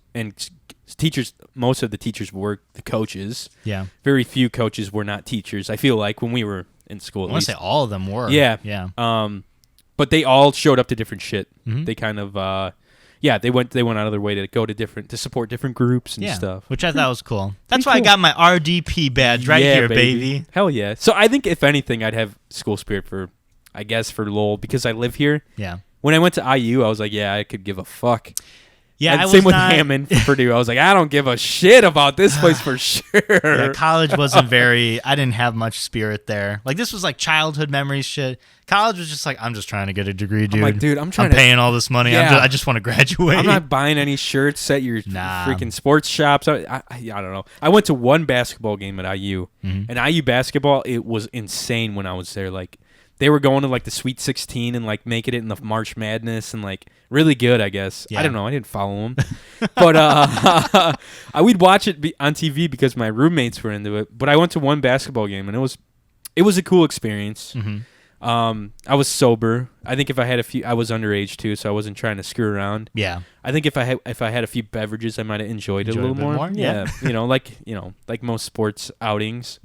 most of the teachers were the coaches. Yeah. Very few coaches were not teachers. I feel like when we were in school. I want to say all of them were. Yeah. Yeah. But they all showed up to different shit. Mm-hmm. They kind of they went out of their way to support different groups and stuff. Which I thought was cool. That's why I got my RDP badge right here, baby. Hell yeah. So I think if anything, I'd have school spirit for Lowell because I live here. Yeah. When I went to IU, I was like, yeah, I could give a fuck. Yeah, and same with Hammond for Purdue. I was like, I don't give a shit about this place for sure. Yeah, college wasn't very. I didn't have much spirit there. Like this was like childhood memories shit. College was just like, I'm just trying to get a degree, dude. I'm like, dude, I'm paying all this money. Yeah. I just want to graduate. I'm not buying any shirts at your freaking sports shops. I don't know. I went to one basketball game at IU, and IU basketball, it was insane when I was there. Like, they were going to like the Sweet 16 and like making it in the March Madness and like really good, I guess. Yeah. I don't know. I didn't follow them. But we'd watch it on TV because my roommates were into it. But I went to one basketball game and it was a cool experience. I was sober. I think if I had I was underage too, so I wasn't trying to screw around. Yeah. I think if I had a few beverages, I might have enjoyed it a little more. Yeah. like most sports outings.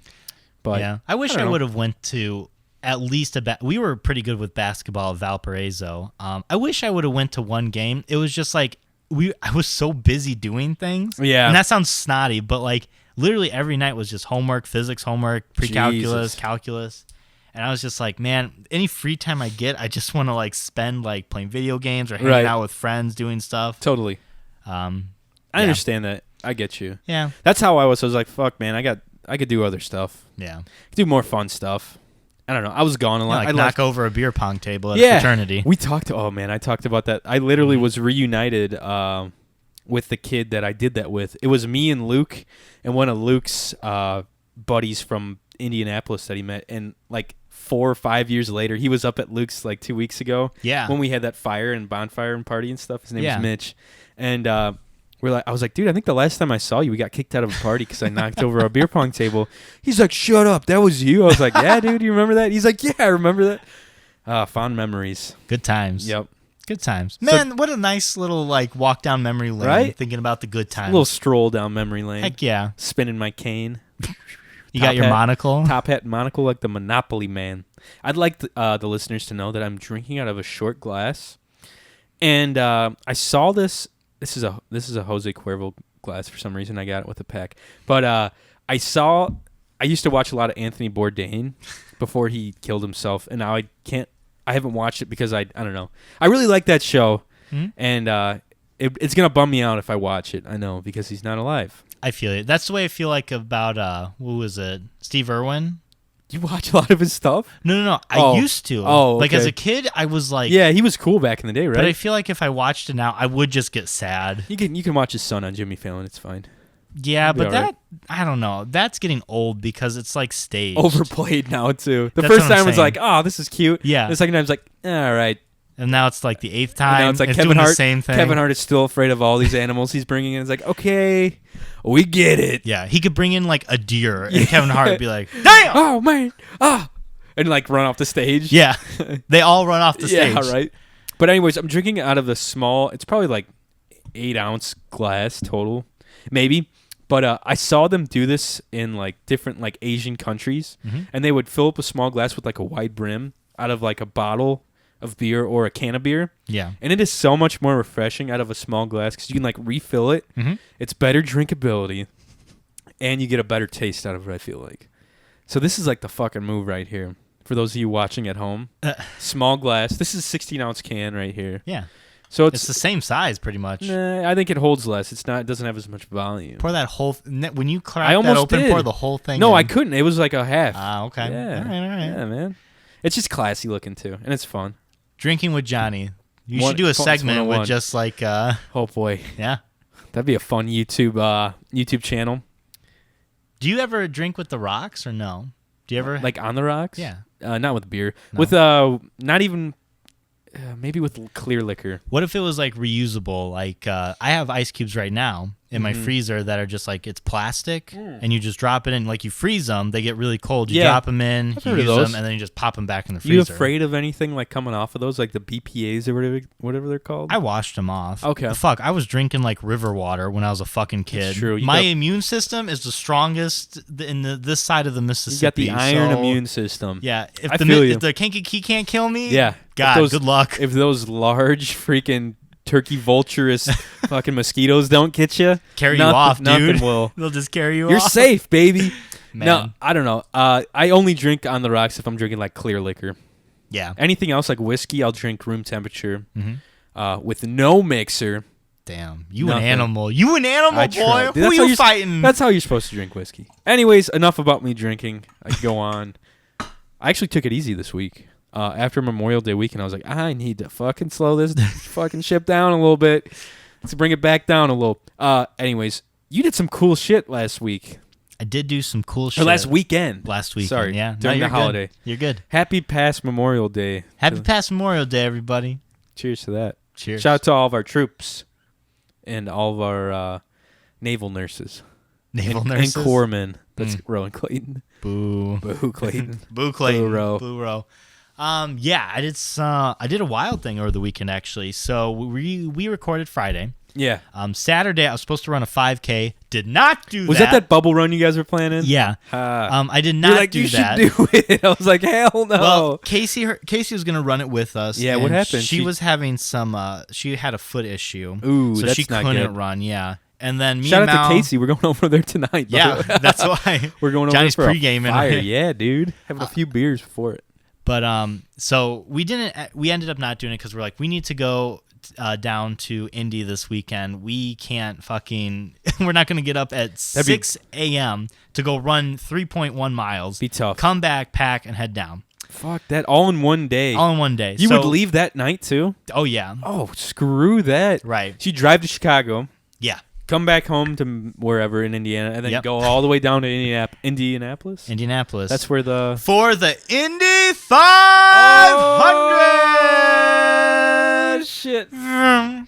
But yeah, I wish I would have went to at least we were pretty good with basketball at Valparaiso. I wish I would have went to one game. It was just like I was so busy doing things. Yeah. And that sounds snotty, but like literally every night was just homework, physics homework, pre-calculus, calculus. And I was just like, man, any free time I get, I just want to like spend like playing video games or hanging out with friends, doing stuff. Totally. I understand that. I get you. Yeah. That's how I was. I was like, fuck, man, I could do other stuff. Yeah. I could do more fun stuff. I don't know. I was gone a lot. Like knock over a beer pong table at a fraternity. We talked. Oh man, I talked about that. I literally was reunited with the kid that I did that with. It was me and Luke and one of Luke's buddies from Indianapolis that he met. And like 4 or 5 years later, he was up at Luke's like 2 weeks ago. Yeah. When we had that fire and bonfire and party and stuff. His name was Mitch, and I was like, dude, I think the last time I saw you, we got kicked out of a party because I knocked over a beer pong table. He's like, shut up, that was you. I was like, yeah, dude, you remember that? He's like, yeah, I remember that. Fond memories. Good times. Yep. Good times. Man, what a nice little like walk down memory lane. Right? Thinking about the good times. A little stroll down memory lane. Heck yeah. Spinning my cane. You got your monocle? Top hat monocle like the Monopoly man. I'd like the listeners to know that I'm drinking out of a short glass. And I saw this. This is a Jose Cuervo glass for some reason. I got it with a pack. But I used to watch a lot of Anthony Bourdain before he killed himself, and now I haven't watched it because I don't know. I really like that show, and it's gonna bum me out if I watch it. I know, because he's not alive. I feel it. That's the way I feel like about what was it? Steve Irwin. You watch a lot of his stuff? No. I used to. Oh, like as a kid, I was like, yeah, he was cool back in the day, right? But I feel like if I watched it now, I would just get sad. You can watch his son on Jimmy Fallon. It's fine. Yeah, but that I don't know. That's getting old because it's like staged, overplayed now too. The first time was like, oh, this is cute. Yeah. The second time was like, all right. And now it's like the 8th time. And now it's like Kevin Hart, the same thing. Kevin Hart is still afraid of all these animals he's bringing in. It's like, okay, we get it. Yeah, he could bring in like a deer, and Kevin Hart would be like, damn, oh man, and like run off the stage. Yeah, they all run off the stage. Yeah, right. But anyways, I'm drinking out of a small. It's probably like 8-ounce glass total, maybe. But I saw them do this in like different like Asian countries, and they would fill up a small glass with like a wide brim out of like a bottle of beer or a can of beer. Yeah. And it is so much more refreshing out of a small glass because you can like refill it. It's better drinkability, and you get a better taste out of it, I feel like. So this is like the fucking move right here. For those of you watching at home, small glass. This is a 16-ounce can right here. Yeah. So it's the same size pretty much. Nah, I think it holds less. It doesn't have as much volume. Pour that whole when you crack that open, pour the whole thing. No, in. I couldn't. It was like a half. Ah, okay. Yeah. All right. Yeah, man. It's just classy looking too, and it's fun. Drinking with Johnny. You should do a segment with just like oh boy. Yeah. That'd be a fun YouTube channel. Do you ever drink with the rocks or no? Do you ever like on the rocks? Yeah. Not with beer. No. With not even maybe with clear liquor. What if it was like reusable? Like I have ice cubes right now in my freezer that are just like it's plastic, and you just drop it in. Like you freeze them, they get really cold. You drop them in, you use them, and then you just pop them back in the freezer. You afraid of anything like coming off of those, like the BPAs or whatever they're called? I washed them off. Okay. Fuck, I was drinking like river water when I was a fucking kid. That's true. My immune system is the strongest in this side of the Mississippi. You got the iron immune system. Yeah. If if the kankakee can't kill me, yeah. God, good luck. If those large freaking turkey vulturous fucking mosquitoes don't get you, carry you off, dude. Nothing will. They'll just carry you off. You're safe, baby. Man. No, I don't know. I only drink on the rocks if I'm drinking like clear liquor. Yeah. Anything else like whiskey, I'll drink room temperature with no mixer. Damn, you an animal. You an animal, boy. Dude, who are you fighting? That's how you're supposed to drink whiskey. Anyways, enough about me drinking. I go on. I actually took it easy this week. After Memorial Day weekend, I was like, I need to fucking slow this fucking ship down a little bit. Let's bring it back down a little. Anyways, you did some cool shit last week. I did do some cool shit. Or last weekend. Sorry. Yeah. During the holiday. You're good. Happy past Memorial Day. Happy past Memorial Day, everybody. Cheers to that. Cheers. Shout out to all of our troops and all of our naval nurses. Nurses? And corpsmen. That's Rowan Clayton. Boo. Boo Clayton. Boo Clayton. Boo Row. Yeah, I did a wild thing over the weekend, actually. So we recorded Friday. Yeah. Saturday, I was supposed to run a 5K. Did not do that. Was that bubble run you guys were planning? Yeah. I did not do that. You should do it. I was like, hell no. Well, Casey was going to run it with us. Yeah, what happened? She was having some, she had a foot issue. Ooh, so that's she not couldn't good. run, yeah. And then me Shout and out to Casey. We're going over there tonight. Yeah, that's why. We're going over Johnny's there for pre-gaming. a fire. Yeah, dude. Having a few beers before it. But so we ended up not doing it because we're like, we need to go down to Indy this weekend. We can't we're not going to get up at 6 a.m. to go run 3.1 miles. Be tough. Come back, pack, and head down. Fuck that. All in one day. All in one day. You would leave that night too? Oh, yeah. Oh, screw that. Right. So you drive to Chicago. Yeah. Come back home to wherever in Indiana, and then go all the way down to Indianapolis. Indianapolis. That's where for the Indy 500. Oh, shit. That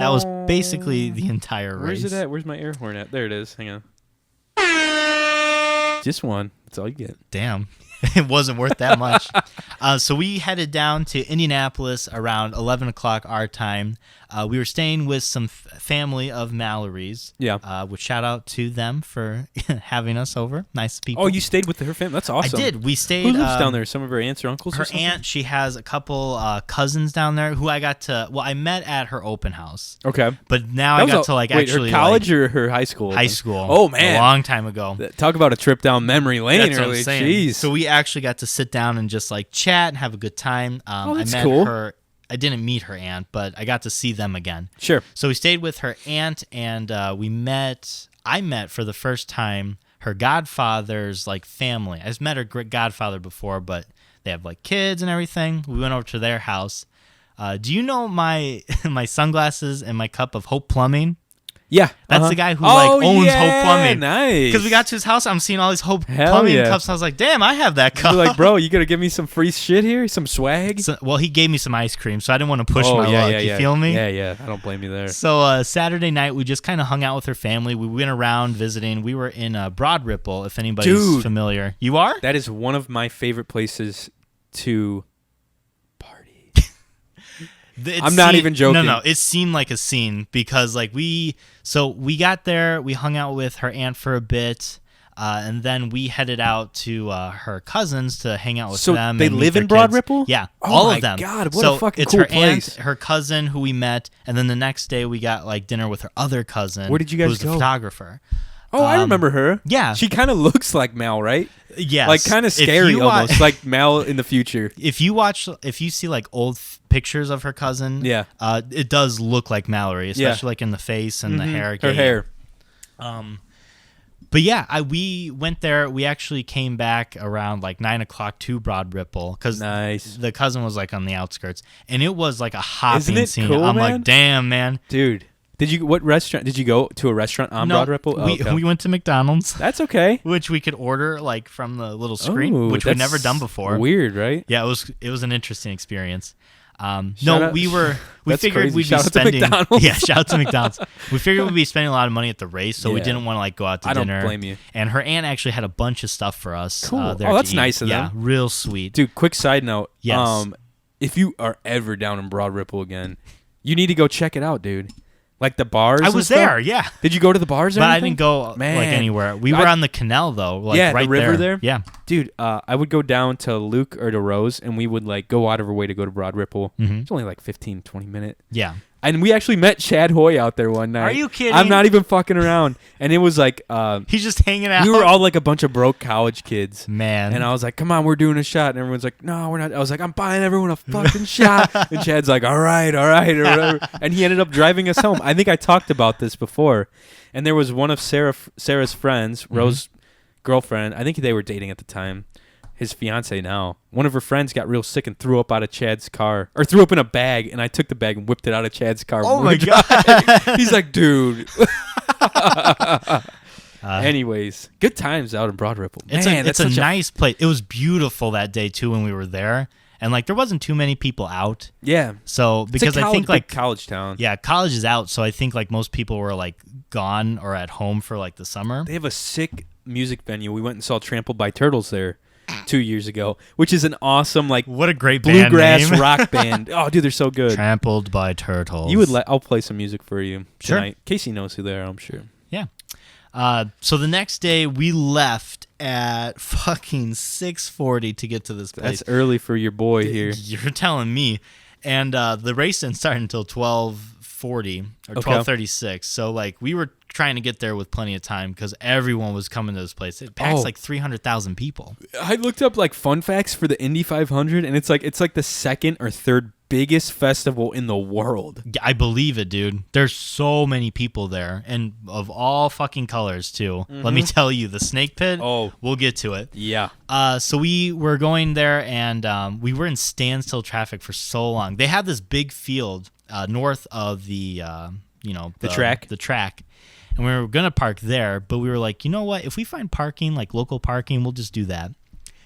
was basically the entire race. Where's it at? Where's my air horn at? There it is. Hang on. Just one. That's all you get. Damn. It wasn't worth that much. So we headed down to Indianapolis around 11 o'clock our time. We were staying with some family of Mallory's. Yeah. Which shout out to them for having us over. Nice people. Oh, you stayed with her family? That's awesome. I did. We stayed. Who lives down there? Some of her aunts or uncles? Her or something? aunt. She has a couple cousins down there who I got to. Well, I met at her open house. Okay. But now I got to actually. Her college or her high school? High school. Oh man, a long time ago. Talk about a trip down memory lane. That's really. What I'm saying. Jeez. So we actually got to sit down and just chat and have a good time. That's I met cool. her. I didn't meet her aunt, but I got to see them again. Sure. So we stayed with her aunt, and I met for the first time her godfather's family. I just met her godfather before, but they have kids and everything. We went over to their house. Do you know my my sunglasses and my cup of Hope Plumbing? Yeah, that's the guy who owns Hope Plumbing. Nice. Because we got to his house, I'm seeing all these Hope Plumbing cups. And I was like, damn, I have that cup. You're like, bro, you gotta give me some free shit here, some swag. So, well, he gave me some ice cream, so I didn't want to push my luck. You feel me? Yeah. I don't blame you there. So Saturday night, we just kind of hung out with her family. We went around visiting. We were in Broad Ripple, if anybody's familiar. You are? That is one of my favorite places to party. I'm not even joking. No, it seemed like a scene because we got there, we hung out with her aunt for a bit, and then we headed out to her cousins to hang out with them. So they live in Broad Ripple? Yeah, oh all of them. God, what a fucking cool her place. Aunt, her cousin who we met, and then the next day we got dinner with her other cousin. Where did you guys who's go? The photographer. Oh, I remember her. Yeah. She kind of looks like Mal, right? Yes. Kind of scary almost, like Mal in the future. If you see old pictures of her cousin, it does look like Mallory, especially in the face and the hair. Her hair. But yeah, we went there. We actually came back around 9 o'clock to Broad Ripple because the cousin was on the outskirts, and it was a hopping scene. Cool, I'm man? like, damn, man, dude. What restaurant did you go to? A restaurant on Broad Ripple? We went to McDonald's. That's okay. Which we could order from the little screen, which we'd never done before. Weird, right? Yeah, it was an interesting experience. We figured crazy. we'd Shout be spending. Out to McDonald's. Yeah, shout out to McDonald's. We figured we'd be spending a lot of money at the race, so we didn't want to go out to dinner. I don't blame you. And her aunt actually had a bunch of stuff for us. Cool. There that's to nice of them. Yeah, real sweet. Dude, quick side note. Yes. If you are ever down in Broad Ripple again, you need to go check it out, dude. The bars. I was there, yeah. Did you go to the bars? Or but anything? I didn't go anywhere. We were on the canal though. Right the river there. Yeah, dude. I would go down to Luke or to Rose, and we would go out of our way to go to Broad Ripple. Mm-hmm. It's only 15, 20 minutes. Yeah. And we actually met Chad Hoy out there one night. Are you kidding? I'm not even fucking around. And it was like... he's just hanging out. We were all like a bunch of broke college kids. Man. And I was like, come on, we're doing a shot. And everyone's like, no, we're not. I was like, I'm buying everyone a fucking shot. And Chad's like, all right, or whatever. And he ended up driving us home. I think I talked about this before. And there was one of Sarah's friends, Rose's girlfriend. I think they were dating at the time. His fiance now. One of her friends got real sick and threw up out of Chad's car. Or threw up in a bag. And I took the bag and whipped it out of Chad's car. Oh, my God. He's like, dude. Anyways, good times out in Broad Ripple. Man, it's a nice place. It was beautiful that day, too, when we were there. And, like, there wasn't too many people out. Yeah. So, because I think, like... college town. Yeah, college is out. So, I think, like, most people were, like, gone or at home for, like, the summer. They have a sick music venue. We went and saw Trampled by Turtles there 2 years ago, which is an awesome, like... What a great bluegrass band rock band. Oh, dude, they're so good. Trampled by Turtles. You would I'll play some music for you tonight. Sure. Casey knows who they are, I'm sure. Yeah. So the next day we left at fucking 6:40 to get to this place. That's early for your boy here. You're telling me. And the race didn't start until 12:40 or 12:36. So like we were trying to get there with plenty of time because everyone was coming to this place. It packs like 300,000 people. I looked up like fun facts for the Indy 500, and it's like the second or third biggest festival in the world. I believe it, dude. There's so many people there, and of all fucking colors too. Let me tell you, the Snake Pit. Oh, we'll get to it. Yeah. So we were going there, and we were in standstill traffic for so long. They had this big field north of the track. And we were gonna park there, but we were like, you know what? If we find parking, like local parking, we'll just do that.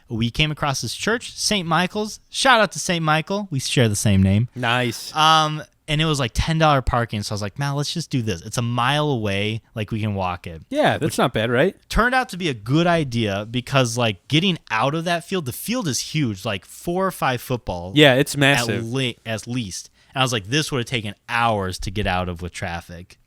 We came across this church, St. Michael's. Shout out to St. Michael. We share the same name. Nice. And it was like $10 parking. So I was like, man, let's just do this. It's a mile away. Like we can walk it. Yeah, that's not bad, right? Turned out to be a good idea because like getting out of that field, the field is huge, like 4 or 5 footballs. Yeah, it's massive. At least. And I was like, this would have taken hours to get out of with traffic.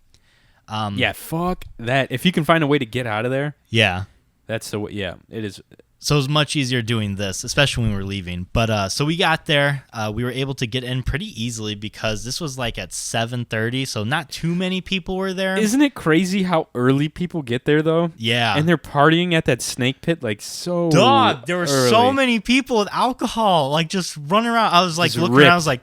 Yeah, fuck that. If you can find a way to get out of there. Yeah. That's the way. Yeah, it is. So it was much easier doing this, especially when we were leaving. But so we got there. We were able to get in pretty easily because this was like at 7:30, so not too many people were there. Isn't it crazy how early people get there, though? Yeah. And they're partying at that Snake Pit like so Dog, there were early. So many people with alcohol, like just running around. I was like just looking ripped. around, I was like,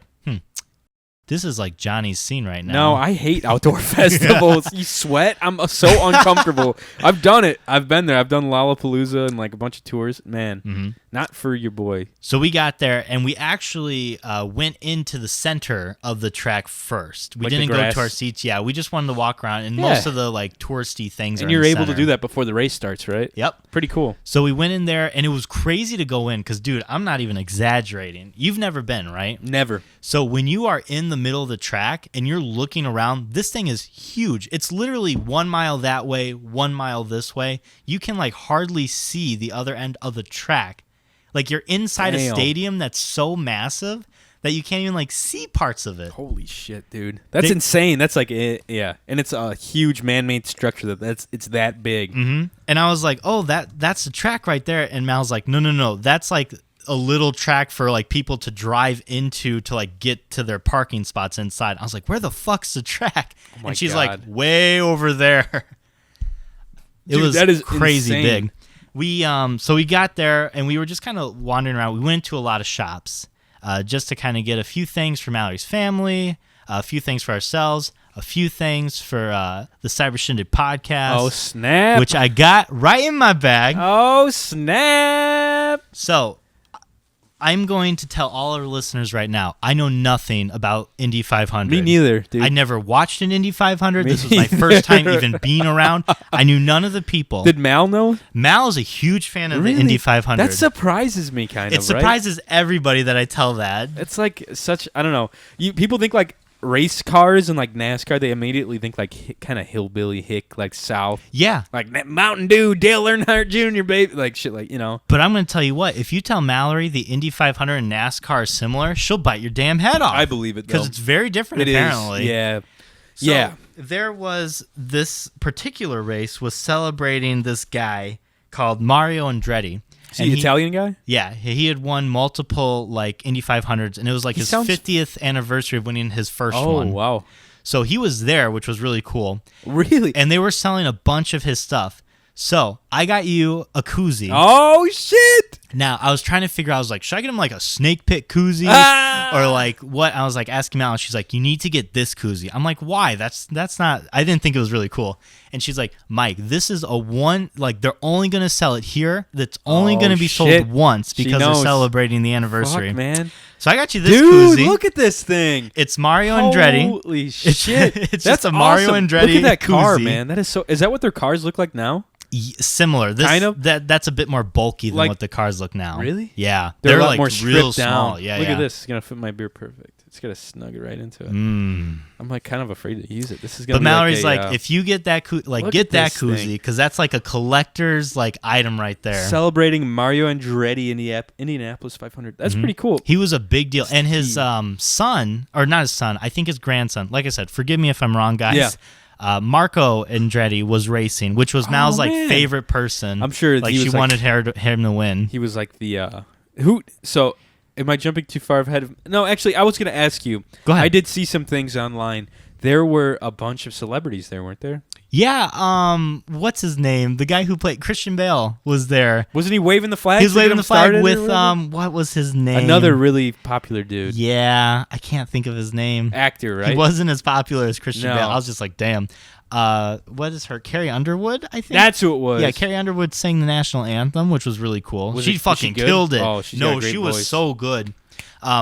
this is like Johnny's scene right now. No, I hate outdoor festivals. You sweat? I'm so uncomfortable. I've done it. I've been there. I've done Lollapalooza and like a bunch of tours. Man, not for your boy. So we got there and we actually went into the center of the track first. We didn't go to our seats. Yeah, we just wanted to walk around and most of the like touristy things. And you're able to do that before the race starts, right? Yep. Pretty cool. So we went in there and it was crazy to go in because, dude, I'm not even exaggerating. You've never been, right? Never. So when you are in the middle of the track and you're looking around, this thing is huge. It's literally 1 mile that way, 1 mile this way. You can like hardly see the other end of the track. Like you're inside a stadium that's so massive that you can't even like see parts of it. Holy shit, dude. That's insane. That's like it. Yeah. And it's a huge man-made structure it's that big. Mm-hmm. And I was like, oh, that's the track right there. And Mal's like, no. That's like a little track for like people to drive into to like get to their parking spots inside. I was like, where the fuck's the track? Oh and she's God. like, way over there. That is crazy insane. big. We so we got there and we were just kind of wandering around. We went to a lot of shops just to kind of get a few things for Mallory's family, a few things for ourselves, a few things for the Cyber Shindig podcast. Oh, snap. Which I got right in my bag. Oh, snap. So I'm going to tell all our listeners right now, I know nothing about Indy 500. Me neither, dude. I never watched an Indy 500. This was my first time even being around. I knew none of the people. Did Mal know? Mal is a huge fan of the Indy 500. That surprises me kind of, It surprises everybody that I tell that. It's like such, I don't know. People think like race cars and like NASCAR, they immediately think like kind of hillbilly hick, like South. Yeah. Like Mountain Dew, Dale Earnhardt Jr., baby. Like shit, like, you know. But I'm going to tell you what, if you tell Mallory the Indy 500 and NASCAR are similar, she'll bite your damn head off. I believe it, though. Because it's very different, apparently. Yeah. So yeah. There was this particular race was celebrating this guy called Mario Andretti. Is he Italian guy? Yeah, he had won multiple like Indy 500s, and it was like his 50th anniversary of winning his first one. Oh, wow. So he was there, which was really cool. Really? And they were selling a bunch of his stuff. So I got you a koozie. Oh, shit. Now, I was trying to figure out, I was like, should I get him like a snake pit koozie? Or like what? I was like asking Mal, and she's like, you need to get this koozie. I'm like, why? That's not, I didn't think it was really cool. And she's like, Mike, this is a one, like they're only going to sell it here. That's only going to be sold once because they're celebrating the anniversary. Fuck, man. So I got you this koozie. Dude, look at this thing. It's Mario Andretti. Holy shit. It's just a Mario Andretti Look at that car, koozie. man. That is so, is that what their cars look like now? Similar. This, kind of. That's a bit more bulky than what the cars look now. Really? Yeah. They're a lot like more real stripped down. small. Yeah, look at this. It's going to fit my beer perfect. It's going to snug it right into it. I'm like kind of afraid to use it. This is going to be Mallory's like, if you get that get that koozie because that's like a collector's like item right there. Celebrating Mario Andretti Indianapolis 500. That's pretty cool. He was a big deal. And his son, or not his son, I think his grandson. Like I said, forgive me if I'm wrong, guys. Yeah. Marco Andretti was racing, which was Mal's like favorite person. I'm sure like she wanted him to win. He was like the who. So, am I jumping too far ahead of? No, actually, I was going to ask you. Go ahead. I did see some things online. There were a bunch of celebrities there, weren't there? Yeah. What's his name? The guy who played Christian Bale was there. Wasn't he waving the flag? He was waving the flag with what was his name? Another really popular dude. Yeah, I can't think of his name. Actor, right? He wasn't as popular as Christian No. Bale. I was just like, damn. What is her? Carrie Underwood, I think. That's who it was. Yeah, Carrie Underwood sang the national anthem, which was really cool. She fucking killed it. Oh, got a great she voice. was so good.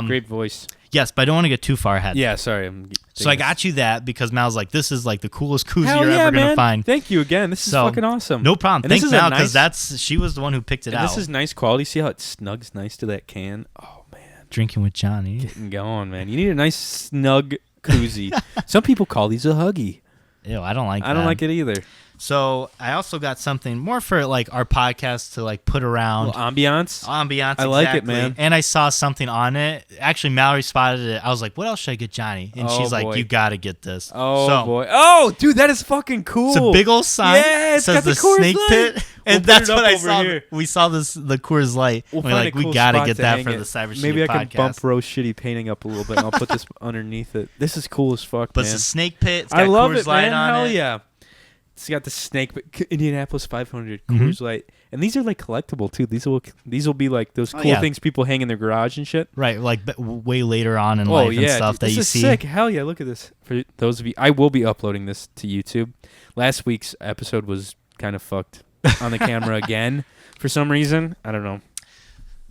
Great voice. Yes, but I don't want to get too far ahead. Yeah, sorry. So I got you that because Mal's like, this is like the coolest koozie Hell you're ever gonna find. Thank you again. This is fucking awesome. No problem. And Thanks, Mal, because she was the one who picked it out. This is nice quality. See how it snugs nice to that can? Oh man. Drinking with Johnny. Getting going, man. You need a nice snug koozie. Some people call these a huggy. Ew, I don't like that. I don't like it either. So I also got something more for like our podcast to like put around. Ambiance. I like it, man. And I saw something on it. Actually, Mallory spotted it. I was like, what else should I get Johnny? And she's like, you got to get this. Oh, boy. Oh, dude, that is fucking cool. It's a big old sign. Yeah, it says the Coors Snake Light. Pit. And that's what I saw. Here. We saw the Coors Light. We're like, we got to get that for the Cyber Shindig Maybe I podcast. can bump Rose Shitty painting up a little bit and I'll put this underneath it. This is cool as fuck, but man. it's a Snake Pit. It's got I love Coors it, Light man. on Hell it. yeah. It's got the Snake Pit, Indianapolis 500, Coors Light. And these are like collectible too. These will be like those cool things people hang in their garage and shit. Right, like way later on in life and stuff that you see. This is sick. Hell yeah, look at this. For those of you, I will be uploading this to YouTube. Last week's episode was kind of fucked on the camera again for some reason. I don't know.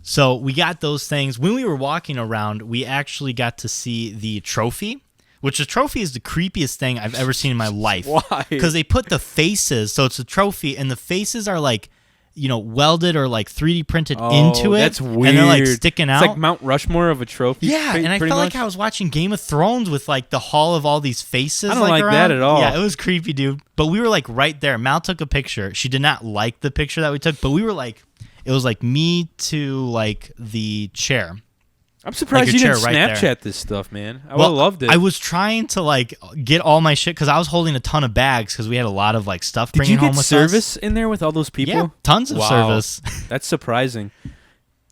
So we got those things. When we were walking around, we actually got to see the trophy. Which the trophy is the creepiest thing I've ever seen in my life. Why? Because they put the faces, so it's a trophy, and the faces are like, welded or like 3D printed into it. That's weird. And they're like sticking out. It's like Mount Rushmore of a trophy. Yeah, and I felt like I was watching Game of Thrones with like the hall of all these faces. I don't like around. that at all. Yeah, it was creepy, dude. But we were like right there. Mal took a picture. She did not like the picture that we took, but we were like, it was like me to like the chair. I'm surprised you didn't Snapchat this stuff, man. I would have loved it. I was trying to like get all my shit because I was holding a ton of bags because we had a lot of like stuff bringing home with us. Did you get service in there with all those people? Yeah, tons of service. That's surprising.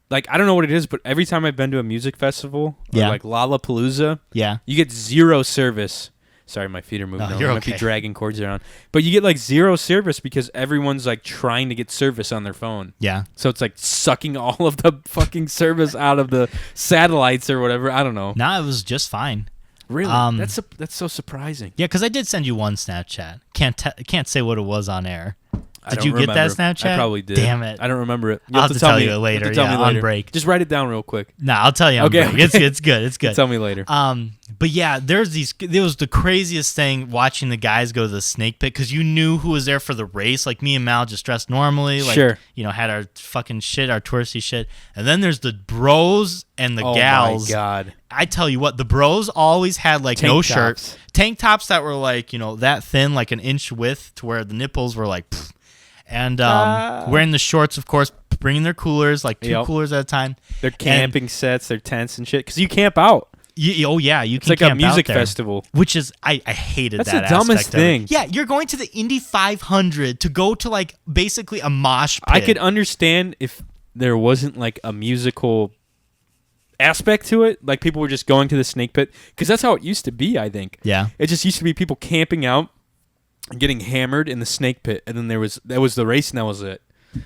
Like, I don't know what it is, but every time I've been to a music festival, or like Lollapalooza, you get zero service. Sorry, my feet are moving. I might be dragging cords around. But you get like zero service because everyone's like trying to get service on their phone. Yeah. So it's like sucking all of the fucking service out of the satellites or whatever. I don't know. No, it was just fine. Really? That's so surprising. Yeah, because I did send you one Snapchat. Can't say what it was on air. Did you get that Snapchat? I probably did. Damn it. I don't remember it. I'll have to tell you it later. Yeah, on break. Just write it down real quick. No, I'll tell you on break. It's good. It's good. Tell me later. But yeah, there was the craziest thing watching the guys go to the Snake Pit because you knew who was there for the race. Like me and Mal just dressed normally. Like, had our fucking shit, our touristy shit. And then there's the bros and the gals. Oh my God. I tell you what, the bros always had like no shirts. Tank tops that were like, that thin, like an inch width to where the nipples were like, pfft. And wearing the shorts, of course, bringing their coolers, like two coolers at a time. Their camping sets, their tents and shit. Because you camp out. You can it's like a music festival. Which is, I hated that. That's the dumbest thing. Yeah, you're going to the Indy 500 to go to like basically a mosh pit. I could understand if there wasn't like a musical aspect to it. Like people were just going to the snake pit because that's how it used to be. I think. Yeah. It just used to be people camping out, and getting hammered in the snake pit, and then that was the race, and that was it.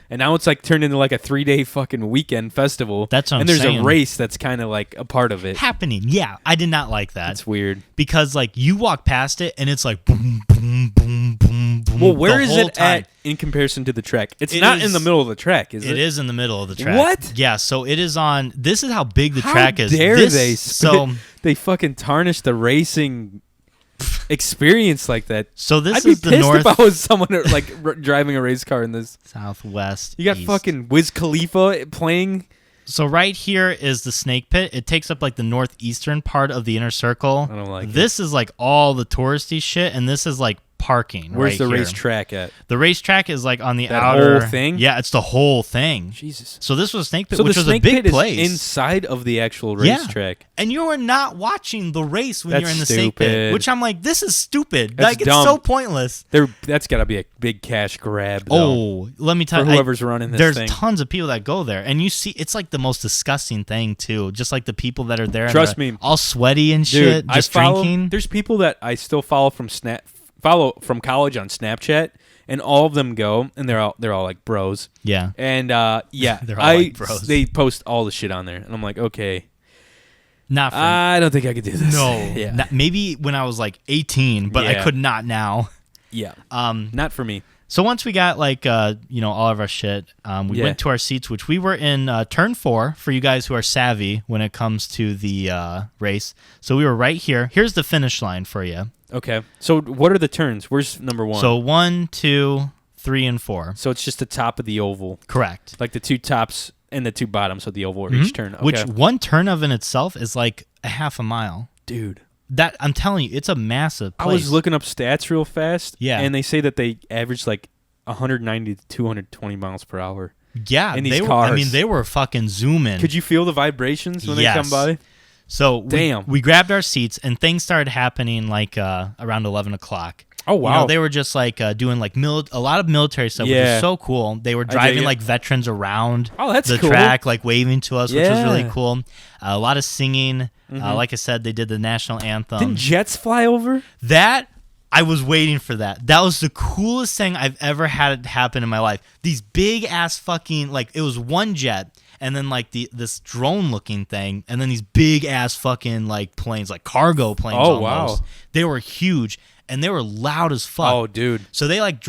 And now it's like turned into like a 3-day fucking weekend festival. That's what I'm saying. And there's a race that's kind of like a part of it. Happening. Yeah. I did not like that. It's weird. Because like you walk past it and it's like boom, boom, boom, boom, boom. Well, where is it at in comparison to the track? It's not in the middle of the track, is it? It is in the middle of the track. What? Yeah, so it is on, this is how big the track is. How dare they? So they fucking tarnish the racing experience like that. So this I'd be is the pissed north. if I was someone like driving a race car in this. Southwest. You got east. fucking Wiz Khalifa playing. So right here is the snake pit. It takes up like the northeastern part of the inner circle. I don't like it. This is like all the touristy shit, and this is like parking. Where's the here. racetrack at? The racetrack is like on the that outer whole thing. Yeah, it's the whole thing. Jesus. So this was snake pit, So which the was snake a big pit place is inside of the actual racetrack. And you are not watching the race when That's you're in the snake pit, stupid. which I'm like, this is stupid. That's like, it's dumb. so pointless. That's got to be a big cash grab. Though, Oh, let me tell for you, whoever's running this there's thing. tons of people that go there, and you see, it's like the most disgusting thing too. Just like the people that are there, and Trust they're me. all sweaty and Dude, shit, just drinking. There's people that I still follow from college on Snapchat, and all of them go, and they're all like bros. Yeah, And yeah, They're all like bros. They post all the shit on there, and I'm like, okay, not for I don't think I could do this. no. yeah, Maybe when I was like 18, but I Yeah. could not now. yeah, Um, not for me. So once we got like all of our shit, we went to our seats, which we were in turn 4 for you guys who are savvy when it comes to the race. So we were right here. Here's the finish line for you. Okay, so what are the turns? Where's number 1? So 1, 2, 3, and 4. So it's just the top of the oval, Correct. like the two tops and the two bottoms of the oval are each turn. Okay. Which one turn of in itself is like a half a mile. Dude, That I'm telling you, it's a massive place. I was looking up stats real fast. Yeah. And they say that they average like 190 to 220 miles per hour. Yeah, in these they cars. were. I mean, they were fucking zooming. Could you feel the vibrations when they come by? So Damn. we grabbed our seats, and things started happening like around 11 o'clock. Oh, wow. You know, they were just like doing like a lot of military stuff, which Yeah. is so cool. They were dig driving it. like veterans around Oh, that's the cool. track, like waving to us, which was really Yeah. cool. A lot of singing. Like I said, they did the national anthem. Didn't jets fly over? That, I was waiting for that. That was the coolest thing I've ever had happen in my life. These big ass fucking, like, it was one jet, and then like this drone looking thing, and then these big ass fucking like planes, like cargo planes. Oh, almost. wow. They were huge, and they were loud as fuck. Oh, dude. So they like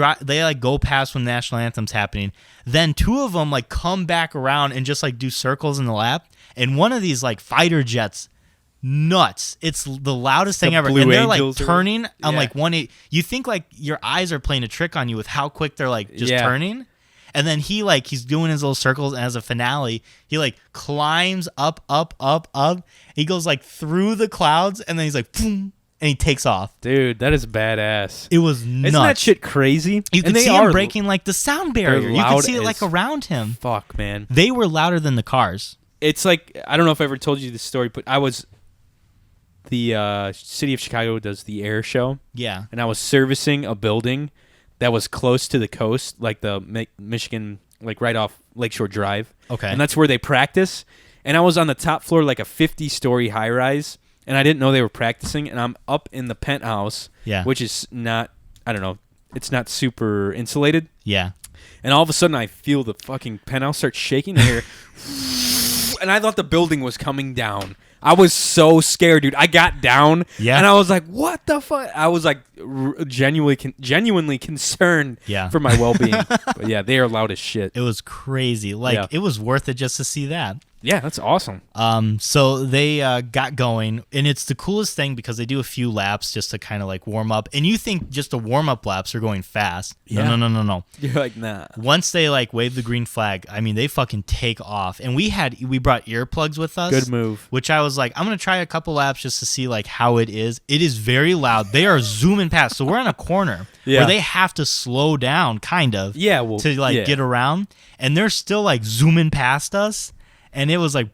go past when the national anthem's happening. Then two of them like come back around and just like do circles in the lap. And one of these like fighter jets, nuts. It's the loudest thing ever. Blue And they're Angels like or- turning on Yeah. like 180. You think like your eyes are playing a trick on you with how quick they're like just Yeah. turning. And then he's doing his little circles, and as a finale, he like climbs up. He goes like through the clouds, and then he's like, boom, and he takes off. Dude, that is badass. It was nuts. Isn't that shit crazy? You could And they see are him breaking like the sound barrier. You loud could see it like as around him. Fuck, man. They were louder than the cars. It's like, I don't know if I ever told you this story, but the city of Chicago does the air show. Yeah. And I was servicing a building that was close to the coast, like the Michigan, like right off Lakeshore Drive. Okay. And that's where they practice. And I was on the top floor, like a 50-story high-rise, and I didn't know they were practicing. And I'm up in the penthouse, Yeah. which is not, I don't know, it's not super insulated. Yeah. And all of a sudden, I feel the fucking penthouse start shaking. I hear, and I thought the building was coming down. I was so scared, dude. I got down, Yeah. and I was like, "What the fuck?" I was like, genuinely concerned Yeah. for my well-being. But yeah, they are loud as shit. It was crazy. Like, Yeah. it was worth it just to see that. Yeah, that's awesome. So they got going, and it's the coolest thing because they do a few laps just to kind of like warm up. And you think just the warm-up laps are going fast. Yeah. No. You're like, nah. Once they like wave the green flag, I mean, they fucking take off. And we brought earplugs with us. Good move. Which I was like, I'm going to try a couple laps just to see like how it is. It is very loud. They are zooming past. So we're in a corner Yeah. where they have to slow down kind of Yeah, well, to like yeah. get around. And they're still like zooming past us. And it was like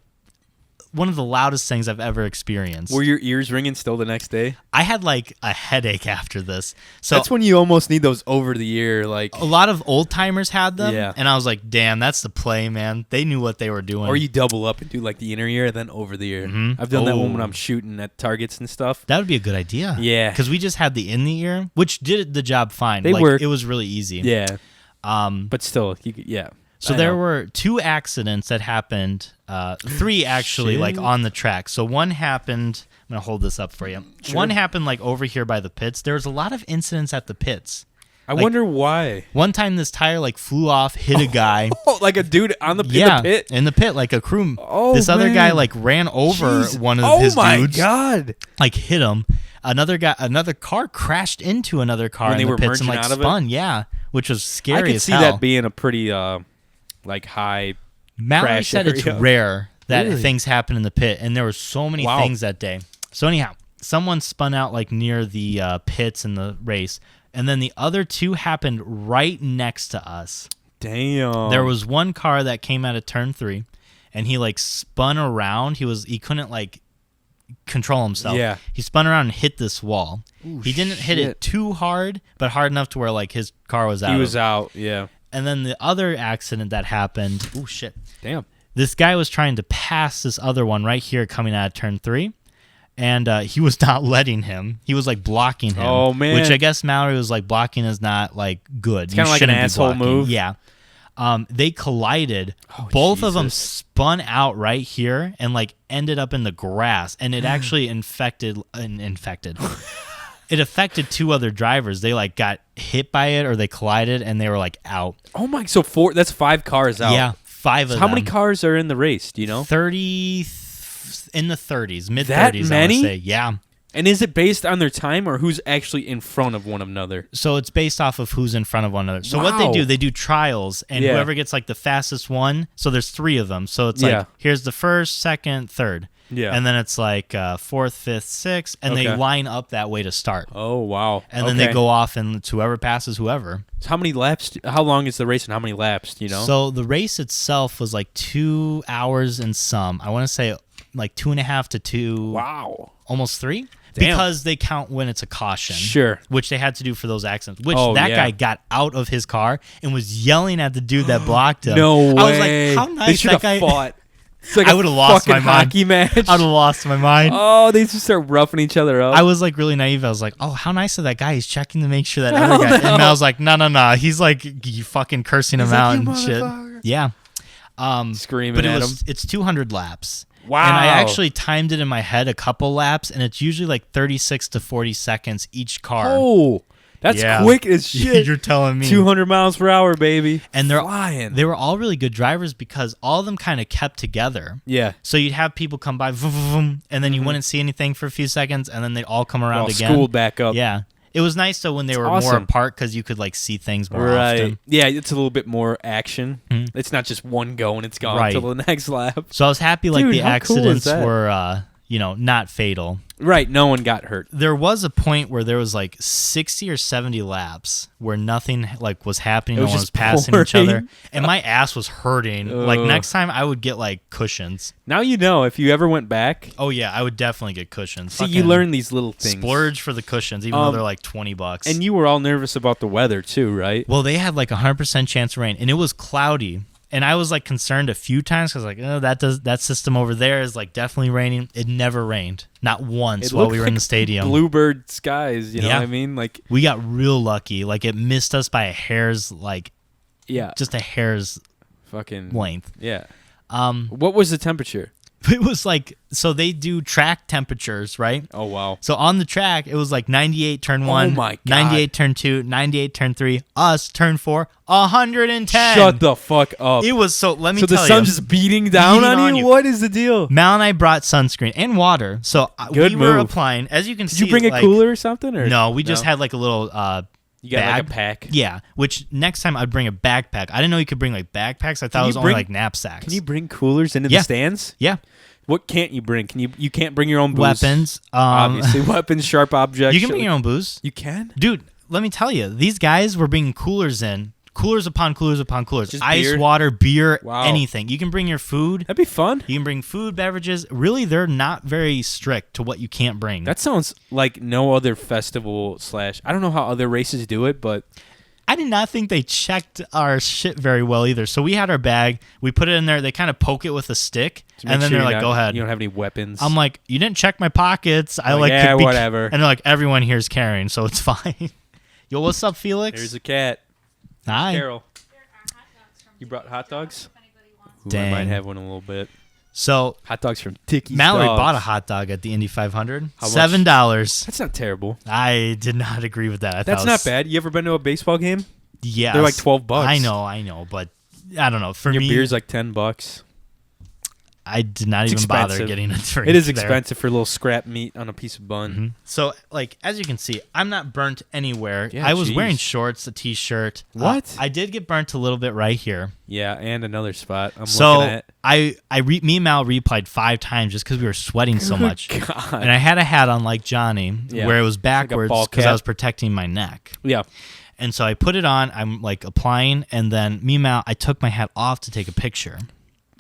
one of the loudest things I've ever experienced. Were your ears ringing still the next day? I had like a headache after this. So that's when you almost need those over the ear. Like a lot of old timers had them. Yeah. And I was like, damn, that's the play, man. They knew what they were doing. Or you double up and do like the inner ear, then over the ear. Mm-hmm. I've done that one when I'm shooting at targets and stuff. That would be a good idea. Yeah. Because we just had the in the ear, which did the job fine. They work. It was really easy. Yeah. But still, yeah. So there were 2 accidents that happened, 3 actually, like on the track. So one happened, I'm going to hold this up for you. Sure. One happened like over here by the pits. There was a lot of incidents at the pits. I wonder why. One time this tire like flew off, hit a guy. Like a dude on the pit? In the pit, like a crew. This other guy like ran over one of his dudes. Oh my God. Like hit him. Another car crashed into another car in the pits and like spun. Yeah, which was scary as hell. I could see that being a pretty like high Mallory said area. It's rare that things happen in the pit, and there were so many things that day. So anyhow, someone spun out like near the pits in the race, and then the other 2 happened right next to us. Damn. There was one car that came out of turn 3, and he like spun around. He couldn't like control himself. Yeah. He spun around and hit this wall. Ooh, he didn't hit it too hard, but hard enough to where like his car was out. He was out, yeah. And then the other accident that happened, oh shit. Damn. This guy was trying to pass this other one right here coming out of turn 3. And he was not letting him. He was like blocking him. Oh, man. Which I guess Mallory was like, blocking is not like good. It's kind of like an asshole move. Yeah. They collided. Both of them spun out right here and like ended up in the grass. And it actually infected. It affected 2 other drivers. They like got hit by it or they collided and they were like out. Oh my! So that's 5 cars out. Yeah, 5 of them. How many cars are in the race? Do you know? 30 in the 30s, mid 30s. That many? I would say. Yeah. And is it based on their time or who's actually in front of one another? So it's based off of who's in front of one another. So what they do trials, and whoever gets like the fastest one. So there's 3 of them. So it's like here's the first, second, third. Yeah. And then it's like 4th, 5th, 6th, and they line up that way to start. Oh, wow. And then they go off, and it's whoever passes whoever. So how many laps? How long is the race, and how many laps? Do you know? So the race itself was like 2 hours and some. I want to say like 2.5 to 2. Wow. Almost 3. Damn. Because they count when it's a caution. Sure. Which they had to do for those accidents. Which guy got out of his car and was yelling at the dude that blocked him. No way. I was like, how nice they should that have guy fought. It's like I would have lost my hockey mind. Match. I would have lost my mind. Oh, they just start roughing each other up. I was like really naive. I was like, oh, how nice of that guy. He's checking to make sure that other guy. No. And I was like, no. He's like you fucking cursing him out and shit. Yeah. Screaming at him. It's 200 laps. Wow. And I actually timed it in my head a couple laps, and it's usually like 36 to 40 seconds each car. Oh, that's quick as shit. You're telling me. 200 miles per hour, baby. And they're flying. They were all really good drivers because all of them kind of kept together. Yeah. So you'd have people come by, and then you wouldn't see anything for a few seconds, and then they'd all come around again. Schooled back up. Yeah. It was nice though when they were more apart because you could like see things more often. Yeah, it's a little bit more action. Mm-hmm. It's not just one go and it's gone until the next lap. So I was happy like the accidents were not fatal. Right, no one got hurt. There was a point where there was like 60 or 70 laps where nothing like was happening. No one was passing each other, and my ass was hurting. Like next time, I would get like cushions. Now you know if you ever went back. Oh yeah, I would definitely get cushions. See, you learn these little things. Splurge for the cushions, even though they're like $20. And you were all nervous about the weather too, right? Well, they had like 100% chance of rain, and it was cloudy. And I was like concerned a few times because like, oh, that system over there is like definitely raining. It never rained, not once while we were in the stadium. Bluebird skies, you know what I mean? Like we got real lucky. Like it missed us by a hair's just a hair's fucking length. Yeah. What was the temperature? It was like, so they do track temperatures, right? Oh, wow. So on the track, it was like 98 turn 1, 98 turn 2, 98 turn 3, us turn 4, 110. Shut the fuck up. It was so, let me tell you. So the sun's just beating down on you? What is the deal? Mal and I brought sunscreen and water. So we were applying, as you can see. Did you bring a cooler or something? Or? No, we just had like a little you got like a pack? Yeah, which next time I'd bring a backpack. I didn't know you could bring like backpacks. I thought it was only like knapsacks. Can you bring coolers into the stands? Yeah. What can't you bring? You can't bring your own booze. Weapons. Obviously, weapons, sharp objects. You can bring your own booze. You can? Dude, let me tell you, these guys were bringing coolers in, coolers upon coolers upon coolers. Just ice, beer? water, beer, Wow. anything. You can bring your food. That'd be fun. You can bring food, beverages. Really, they're not very strict to what you can't bring. That sounds like no other festival / I don't know how other races do it, but I did not think they checked our shit very well either. So we had our bag. We put it in there. They kind of poke it with a stick, and then they're like, "Go ahead." You don't have any weapons. I'm like, "You didn't check my pockets." I like, yeah, whatever. And they're like, "Everyone here is carrying, so it's fine." Yo, what's up, Felix? There's a cat. Hi. Carol. You brought hot dogs? Ooh, Dang. I might have one in a little bit. So Hot dogs from Ticky's Mallory Dogs. bought a hot dog at the Indy 500. How much? $7. That's not terrible. I did not agree with that. I That's thought not bad. You ever been to a baseball game? Yeah, They're like $12. I know, but I don't know. For Your me, beer's like $10. I did not It's even bother expensive. getting a drink. It is there. expensive for a little scrap meat on a piece of bun. Mm-hmm. So, like, as you can see, I'm not burnt anywhere. Yeah, I was geez. wearing shorts, a t-shirt. What? I did get burnt a little bit right here. Yeah, and another spot I'm So looking at. me and Mal replied 5 times just because we were sweating so much. God. And I had a hat on like Johnny, Yeah. where it was Like a backwards ball because cap. I was protecting my neck. Yeah. And so I put it on. I'm like applying, and then me and Mal, I took my hat off to take a picture.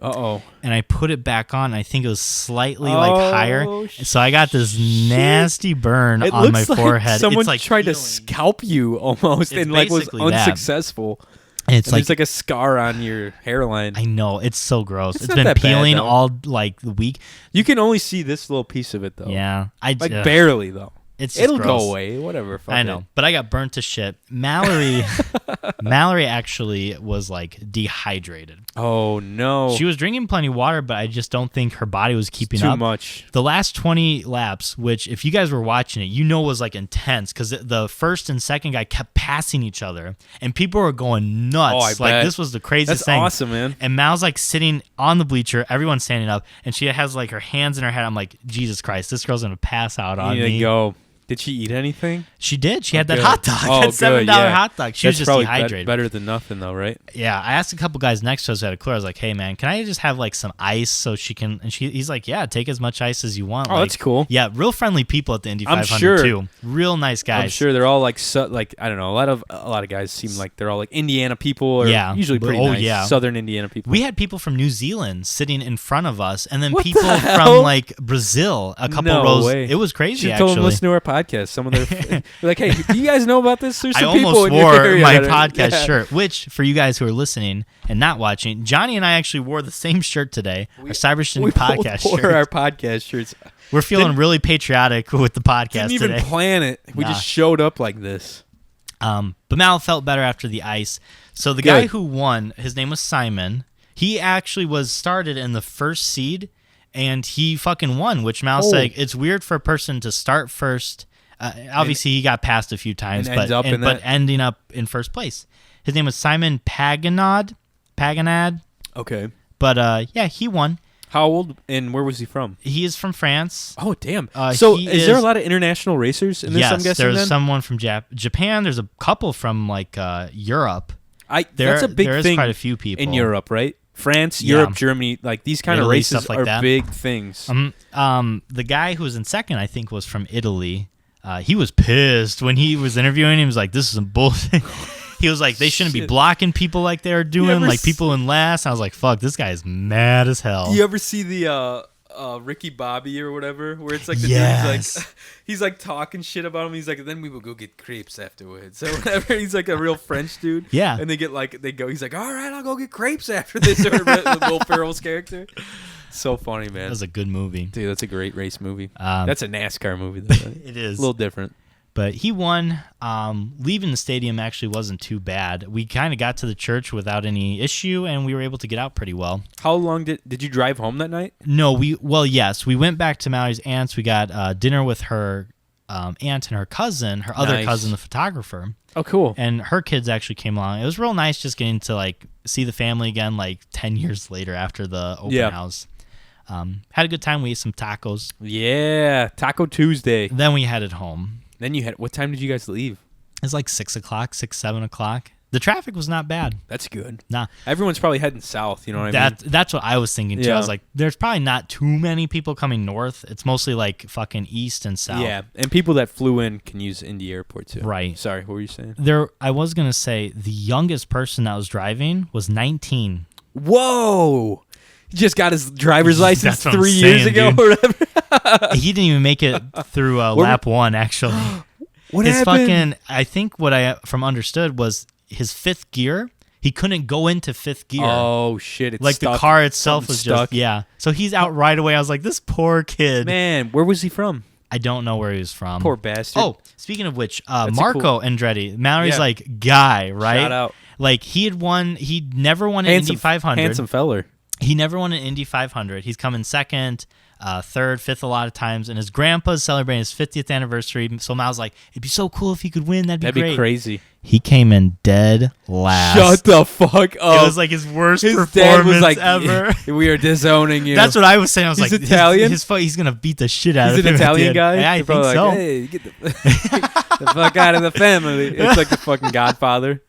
Uh-oh. And I put it back on. And I think it was slightly like higher. Oh, And so I got this nasty burn It on my looks like forehead. someone it's like tried to peeling. scalp you almost It's and like was basically that. unsuccessful. And it's And like, there's like a scar on your hairline. I know, it's so gross. It's It's not been that bad, peeling though. all like the week. You can only see this little piece of it though. Yeah, Like ugh, barely though. It's just It'll gross. go away. Whatever. Fuck I know, it. but I got burnt to shit. Mallory actually was like dehydrated. Oh no. She was drinking plenty of water, but I just don't think her body was keeping Too up. much. The last 20 laps, which if you guys were watching it, you know was like intense because the first and second guy kept passing each other, and people were going nuts. Oh, I like bet. this was the craziest That's thing. awesome, man. And Mal's like sitting on the bleacher, everyone's standing up, and she has like her hands in her head. I'm like, Jesus Christ, this girl's gonna pass out on You need me. to go. Did she eat anything? She did. She had that good. hot dog. Oh, that $7 good, yeah. hot dog. She That's was just probably dehydrated. better than nothing, though, right? Yeah, I asked a couple guys next to us at a cooler. I was like, "Hey, man, can I just have like some ice so she can?" And he's like, "Yeah, take as much ice as you want." Oh, like, that's cool. Yeah, real friendly people at the Indy I'm 500 sure. too. Real nice guys. I'm sure they're all like, I don't know. A lot of guys seem like they're all like Indiana people, or Yeah. usually pretty Oh, nice. yeah. Southern Indiana people. We had people from New Zealand sitting in front of us, and then What people the from hell? like Brazil, a couple No rows. way. It was crazy. Should told them Actually, listen to our podcast. Some of their they're like, hey, do you guys know about this? There's I some people almost in your wore area my that are- podcast yeah. shirt, which for you guys who are listening and not watching, Johnny and I actually wore the same shirt today. Our Cyber Shindig podcast wore shirt. our podcast shirts. We're feeling really patriotic with the podcast Didn't even today. plan it. We Nah. just showed up like this. But Mal felt better after the ice. So the Good. guy who won, his name was Simon. He actually was started in the first seed, and he fucking won. Which Mal's Oh. saying it's weird for a person to start first. Obviously, he got passed a few times, and ends up in but that? ending up in first place. His name was Simon Paganad. Okay. But yeah, he won. How old and where was he from? He is from France. Oh, damn. So he is there a is- lot of international racers in this, Yes, I'm guessing, there's then? someone from Japan. There's a couple from like Europe. That's a big there is thing quite a few people in Europe, right? France, Yeah. Europe, Germany, like these kind of Italy, races stuff like are that. big things. The guy who was in second, I think, was from Italy. He was pissed when he was interviewing him. He was like, "This is some bullshit." He was like, "They shouldn't be Shit. blocking people like they're doing, ever like people in last." I was like, "Fuck, this guy is mad as hell." You ever see the Ricky Bobby or whatever, where it's like the Yes. dude's like he's like talking shit about him. He's like, then we will go get crepes afterwards. So whatever. He's like a real French dude. Yeah. And they go. He's like, all right, I'll go get crepes after this. Or Will Ferrell's character. So funny, man. That was a good movie. Dude, that's a great race movie. Um, That's a NASCAR movie, though. Right? It is. A little different. But he won. Leaving the stadium actually wasn't too bad. We kind of got to the church without any issue, and we were able to get out pretty well. How long did you drive home that night? No, yes, we went back to Mallory's aunt's. We got dinner with her aunt and her cousin, her other Nice. cousin, the photographer, Oh, cool. and her kids actually came along. It was real nice just getting to like see the family again, like 10 years later after the open house. Had a good time. We ate some tacos. Yeah, Taco Tuesday. Then we headed home. Then what time did you guys leave? It's like 6 o'clock, 7 o'clock. The traffic was not bad. That's good. Nah. Everyone's probably heading south, you know what I mean? That's what I was thinking, too. I was like, there's probably not too many people coming north. It's mostly, like, fucking east and south. Yeah, and people that flew in can use Indy Airport, too. Right. Sorry, what were you saying? I was going to say the youngest person that was driving was 19. Whoa! He just got his driver's license 3 years years ago or whatever. He didn't even make it through lap 1, actually. What happened? I think what I from understood was his fifth gear. He couldn't go into fifth gear. Oh shit! It's like stuck. the car itself was stuck. just So he's out right away. I was like, this poor kid. Man, where was he from? I don't know where he was from. Poor bastard. Oh, speaking of which, Marco Andretti, Mallory's like guy, right? Shout out. Like he'd never won an Indy 500. Handsome feller. He never won an Indy 500. He's come in second, third, fifth a lot of times, and his grandpa's celebrating his 50th anniversary. So Mal's like, it'd be so cool if he could win. That'd be great. That'd be crazy. He came in dead last. Shut the fuck up. It was like his worst performance dad was like, ever. We are disowning you. That's what I was saying. I was he's like, Italian? He's going to beat the shit out of him. He's an Italian guy? Yeah, I think so. Like, hey, get the fuck out of the family. It's like the fucking Godfather.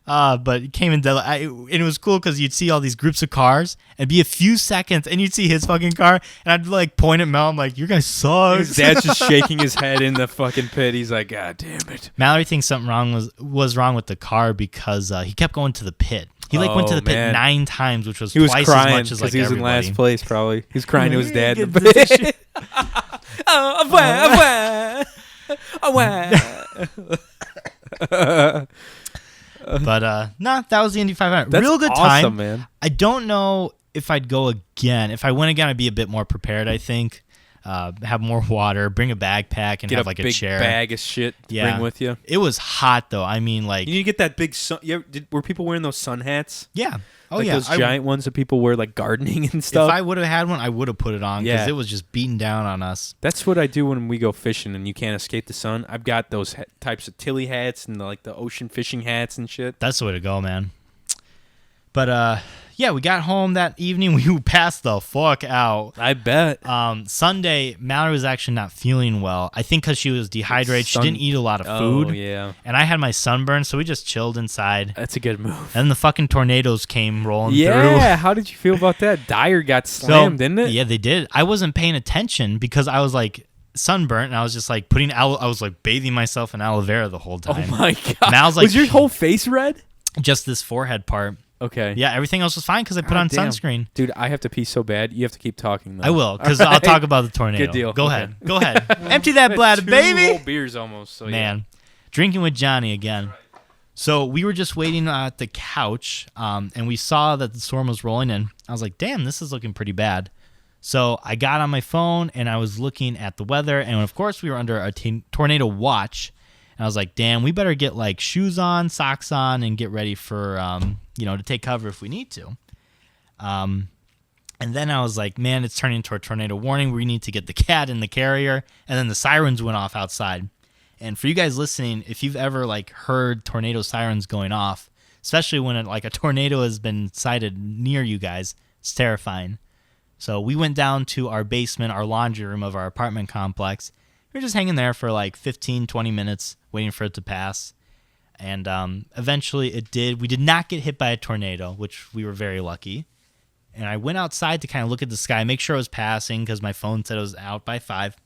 But it came in dead. And it was cool because you'd see all these groups of cars and be a few seconds, and you'd see his fucking car, and I'd like point at Mel. I'm like, "Your guy sucks." His dad's just shaking his head in the fucking pit. He's like, "God damn it!" Mallory thinks something was wrong with the car because he kept going to the pit. He went to the pit 9 times, which was twice as much as like he was everybody. in last place. Probably he was crying to his dad. But that was the Indy 500. That's real good awesome, time, man. I don't know if I'd go again. If I went again, I'd be a bit more prepared. I think have more water, bring a backpack, and have like a chair, bag of shit to bring with you. It was hot though. I mean, like you need to get that big sun. Were people wearing those sun hats? Yeah. Oh like yeah, those giant ones that people wear like gardening and stuff. If I would have had one, I would have put it on because it was just beating down on us. That's what I do when we go fishing and you can't escape the sun. I've got those types of Tilly hats and the ocean fishing hats and shit. That's the way to go, man. But yeah, we got home that evening. We passed the fuck out. I bet. Sunday, Mallory was actually not feeling well. I think because she was dehydrated. She didn't eat a lot of food. Oh, yeah. And I had my sunburn, so we just chilled inside. That's a good move. And the fucking tornadoes came rolling through. Yeah, how did you feel about that? Dyer got slammed, didn't it? Yeah, they did. I wasn't paying attention because I was like sunburnt, and I was just like I was like bathing myself in aloe vera the whole time. Oh my God. Mal's like, was your whole face red? Just this forehead part. Okay. Yeah, everything else was fine because I put on sunscreen. Dude, I have to pee so bad. You have to keep talking, though. I will, because I'll talk about the tornado. Good deal. Go ahead. Go ahead. Empty that bladder, baby. 2 whole beers almost. So Man. Drinking with Johnny again. So we were just waiting at the couch, and we saw that the storm was rolling in. I was like, damn, this is looking pretty bad. So I got on my phone, and I was looking at the weather, and of course we were under a tornado watch. And I was like, damn, we better get like shoes on, socks on, and get ready for, to take cover if we need to. And then I was like, man, it's turning into a tornado warning. We need to get the cat in the carrier. And then the sirens went off outside. And for you guys listening, if you've ever like heard tornado sirens going off, especially when a tornado has been sighted near you guys, it's terrifying. So we went down to our basement, our laundry room of our apartment complex. We were just hanging there for like 15, 20 minutes, waiting for it to pass. And eventually it did. We did not get hit by a tornado, which we were very lucky. And I went outside to kind of look at the sky, make sure it was passing because my phone said it was out by 5.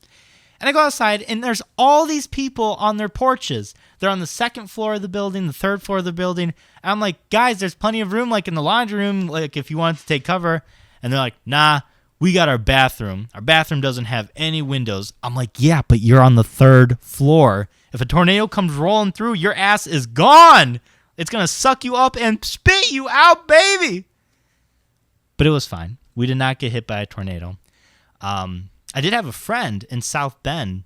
And I go outside, and there's all these people on their porches. They're on the 2nd floor of the building, the 3rd floor of the building. And I'm like, guys, there's plenty of room, like in the laundry room, like if you want to take cover. And they're like, nah. We got our bathroom. Our bathroom doesn't have any windows. I'm like, yeah, but you're on the 3rd floor. If a tornado comes rolling through, your ass is gone. It's going to suck you up and spit you out, baby. But it was fine. We did not get hit by a tornado. I did have a friend in South Bend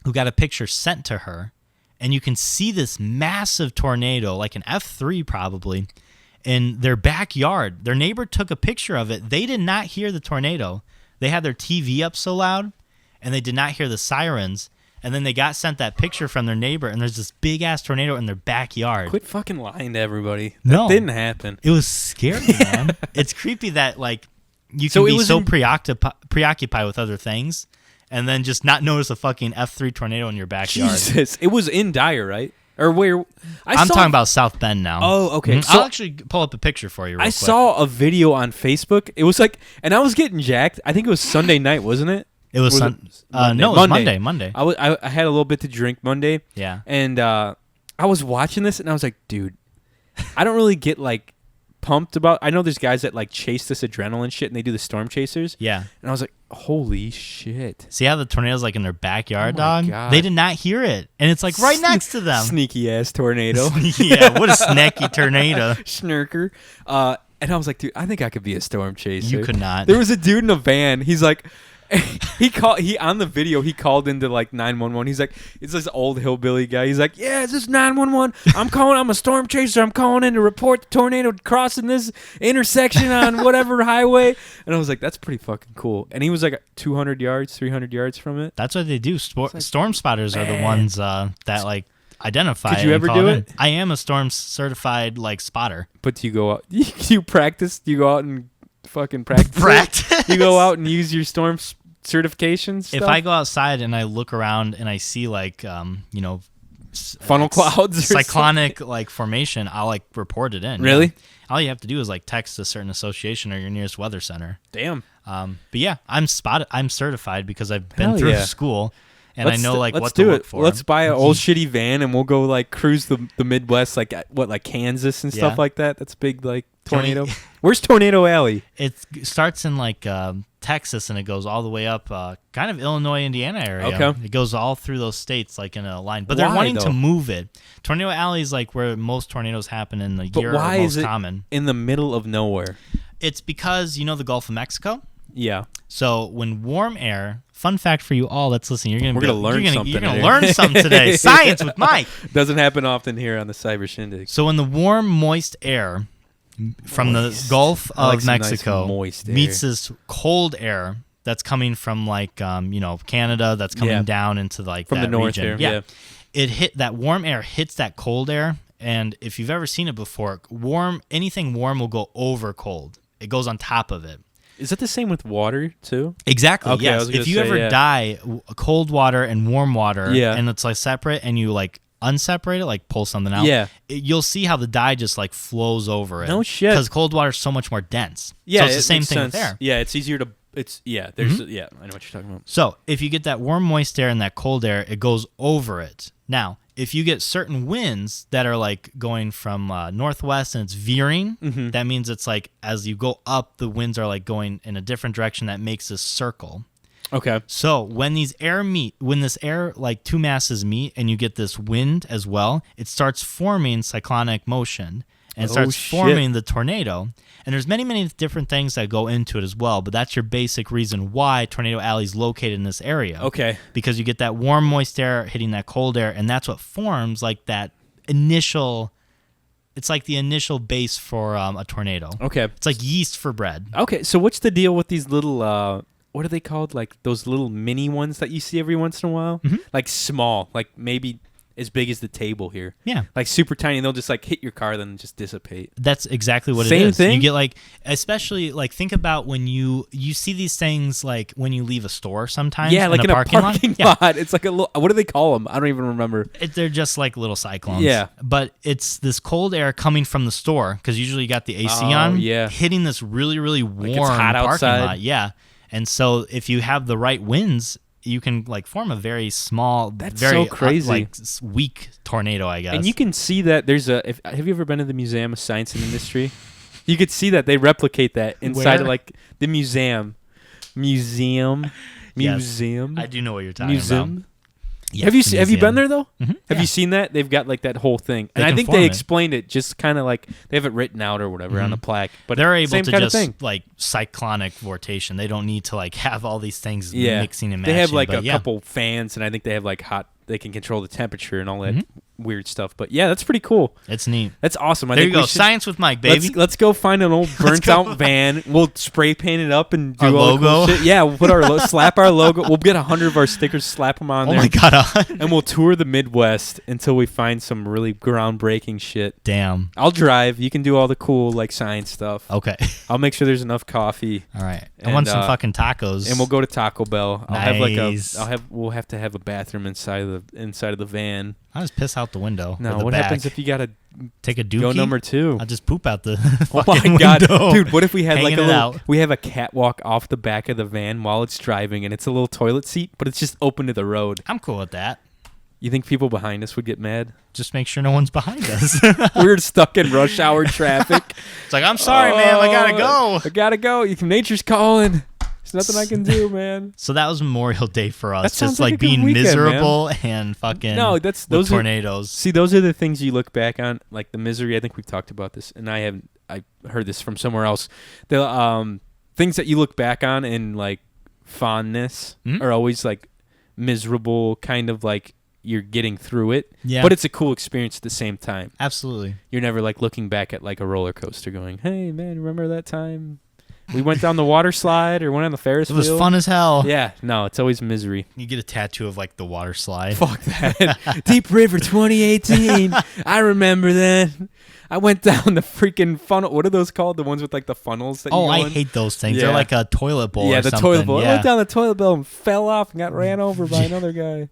who got a picture sent to her, and you can see this massive tornado, like an F3 probably, in their backyard. Their neighbor took a picture of it. They did not hear the tornado. They had their TV up so loud, and they did not hear the sirens. And then they got sent that picture from their neighbor, and there's this big-ass tornado in their backyard. Quit fucking lying to everybody. No. That didn't happen. It was scary, man. It's creepy that, like, you can be so preoccupied with other things, and then just not notice a fucking F3 tornado in your backyard. Jesus. It was in Dyer, right? Or where? I'm talking about South Bend now. Oh, okay. Mm-hmm. I'll actually pull up a picture for you real quick. Saw a video on Facebook. It was like, and I was getting jacked. I think it was Sunday night, wasn't it? It was Monday. No, it was Monday. I had a little bit to drink Monday. Yeah. And I was watching this, and I was like, dude, I don't really get like pumped about. I know there's guys that like chase this adrenaline shit, and they do the storm chasers. Yeah. And I was like, holy shit. See how the tornado's like in their backyard, dog? God. They did not hear it, and it's like right next to them. Sneaky ass tornado. Yeah, what a snacky tornado. Snurker. And I was like, dude, I think I could be a storm chaser. You could not. There was a dude in a van. He's like, he on the video, he called into like 911. He's like, it's this old hillbilly guy. He's like, yeah, is this 911? I'm a storm chaser. I'm calling in to report the tornado crossing this intersection on whatever highway. And I was like, that's pretty fucking cool. And he was like 200 yards, 300 yards from it. That's what they do. Storm spotters are the ones that like identify. Could you ever do it? I am a storm certified like spotter. But do you go out? You practice? Do you go out and fucking practice? Practice. You go out and use your storm certification stuff? If I go outside and I look around and I see like funnel clouds, cyclonic like formation, I'll like report it in. Really? Yeah. All you have to do is like text a certain association or your nearest weather center. Damn. But yeah, I'm certified because I've been through school. And I know like what to look for. Let's buy an old shitty van and we'll go like cruise the Midwest, like like Kansas and stuff like that. That's big like tornado. Where's Tornado Alley? It starts in like Texas and it goes all the way up, kind of Illinois, Indiana area. Okay. It goes all through those states like in a line, but they're wanting to move it. Tornado Alley is like where most tornadoes happen in the year. Why most is it common in the middle of nowhere? It's because you know the Gulf of Mexico. Yeah. So when warm air, fun fact for you all that's listening, you're gonna learn something. You're gonna learn something today. Science with Mike. Doesn't happen often here on the Cyber Shindig. So when the warm, moist air from the Gulf of Mexico meets this cold air that's coming from like Canada, that's coming down into like from that the north region. there. Yeah. That warm air hits that cold air, and if you've ever seen it before, anything warm will go over cold. It goes on top of it. Is that the same with water too? Exactly. Okay, yes. If you ever dye cold water and warm water, and it's like separate, and you like unseparate it, like pull something out, you'll see how the dye just like flows over it. No shit. Because cold water is so much more dense. Yeah, so it's the same thing with air. Yeah, it's easier to. There's I know what you're talking about. So if you get that warm, moist air and that cold air, it goes over it. Now, if you get certain winds that are like going from northwest and it's veering, that means it's like as you go up, the winds are like going in a different direction. That makes this circle. Okay. So when these air meet, when this air like two masses meet, and you get this wind as well, it starts forming cyclonic motion and it starts forming the tornado. And there's many, many different things that go into it as well, but that's your basic reason why Tornado Alley is located in this area. Okay. Because you get that warm, moist air hitting that cold air, and that's what forms like that initial. It's like the initial base for a tornado. Okay. It's like yeast for bread. Okay, so what's the deal with these little, what are they called? Like those little mini ones that you see every once in a while? Like small, like maybe as big as the table here. Yeah. Like super tiny, and they'll just like hit your car, then just dissipate. That's exactly what it is. Same thing? You get like, especially like think about when you see these things like when you leave a store sometimes. Yeah, like in a parking lot. Yeah. It's like a little, what do they call them? I don't even remember. They're just like little cyclones. Yeah. But it's this cold air coming from the store, because usually you got the AC on, hitting this really, really warm like it's hot parking outside. lot. Yeah. And so if you have the right winds, you can like form a very small, very so crazy, like weak tornado, I guess. And you can see that there's have you ever been to the Museum of Science and Industry? You could see that they replicate that inside of like the museum. Yes, I do know what you're talking about. Yeah, have you been there though? Have you seen that? They've got like that whole thing, and I think they explained it just kind of like they have it written out or whatever on the plaque. But they're able to just like cyclonic vortation. They don't need to like have all these things mixing and matching. They have like a couple fans, and I think they have like hot. They can control the temperature and all that weird stuff. But yeah, that's pretty cool. It's neat. That's awesome. There you go. Science with Mike, baby. Let's go find an old burnt out van. We'll spray paint it up and do our all logo. The cool shit. Yeah, we'll put slap our logo. We'll get 100 of our stickers, slap them on there. Oh my god! And we'll tour the Midwest until we find some really groundbreaking shit. Damn. I'll drive. You can do all the cool like science stuff. Okay. I'll make sure there's enough coffee. All right. I want some fucking tacos. And we'll go to Taco Bell. Nice. We'll have to have a bathroom inside of the van. I just piss out the window. No, what happens if you gotta take a dookie? Go number 2. I'll just poop out the oh my god, window. dude! What if we had like a little? We have a catwalk off the back of the van while it's driving, and it's a little toilet seat, but it's just open to the road. I'm cool with that. You think people behind us would get mad? Just make sure no one's behind us. We're stuck in rush hour traffic. It's like, I'm sorry, man. I gotta go. I gotta go. Nature's calling. There's nothing I can do, man. So that was Memorial Day for us. Just like being weekend, miserable man. And fucking those tornadoes. See, those are the things you look back on, like the misery. I think we've talked about this, and I heard this from somewhere else. The things that you look back on and like fondness are always like miserable, kind of like you're getting through it. Yeah. But it's a cool experience at the same time. Absolutely. You're never like looking back at like a roller coaster going, hey, man, remember that time we went down the water slide or went on the Ferris wheel? It was fun as hell. Yeah. No, it's always misery. You get a tattoo of like the water slide. Fuck that. Deep River 2018. I remember that. I went down the freaking funnel. What are those called? The ones with like the funnels that you go in? I hate those things. Yeah. They're like a toilet bowl or something. Yeah, the toilet bowl. I went down the toilet bowl and fell off and got ran over by another guy.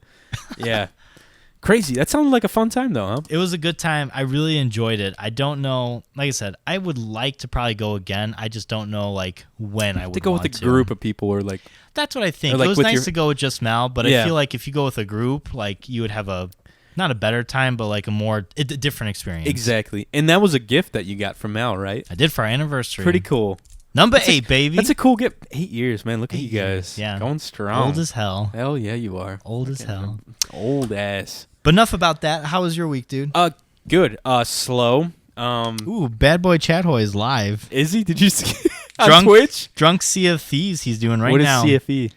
Yeah. Crazy. That sounded like a fun time, though, huh? It was a good time. I really enjoyed it. I don't know. Like I said, I would like to probably go again. I just don't know like when I would. To go with a group of people or like. That's what I think. Like it was nice to go with just Mel, but I feel like if you go with a group, like you would have not a better time, but like a different experience. Exactly. And that was a gift that you got from Mel, right? I did for our anniversary. Pretty cool. Number 8, baby. That's a cool gift. 8 years, man. Look at you guys. Yeah. Going strong. Old as hell. Hell yeah, you are. Old as hell. Old ass. But enough about that. How was your week, dude? Good. Slow. Ooh, Bad Boy Chadhoy is live. Is he? Did you see on Twitch? Drunk Sea of Thieves he's doing right now. What is CFE?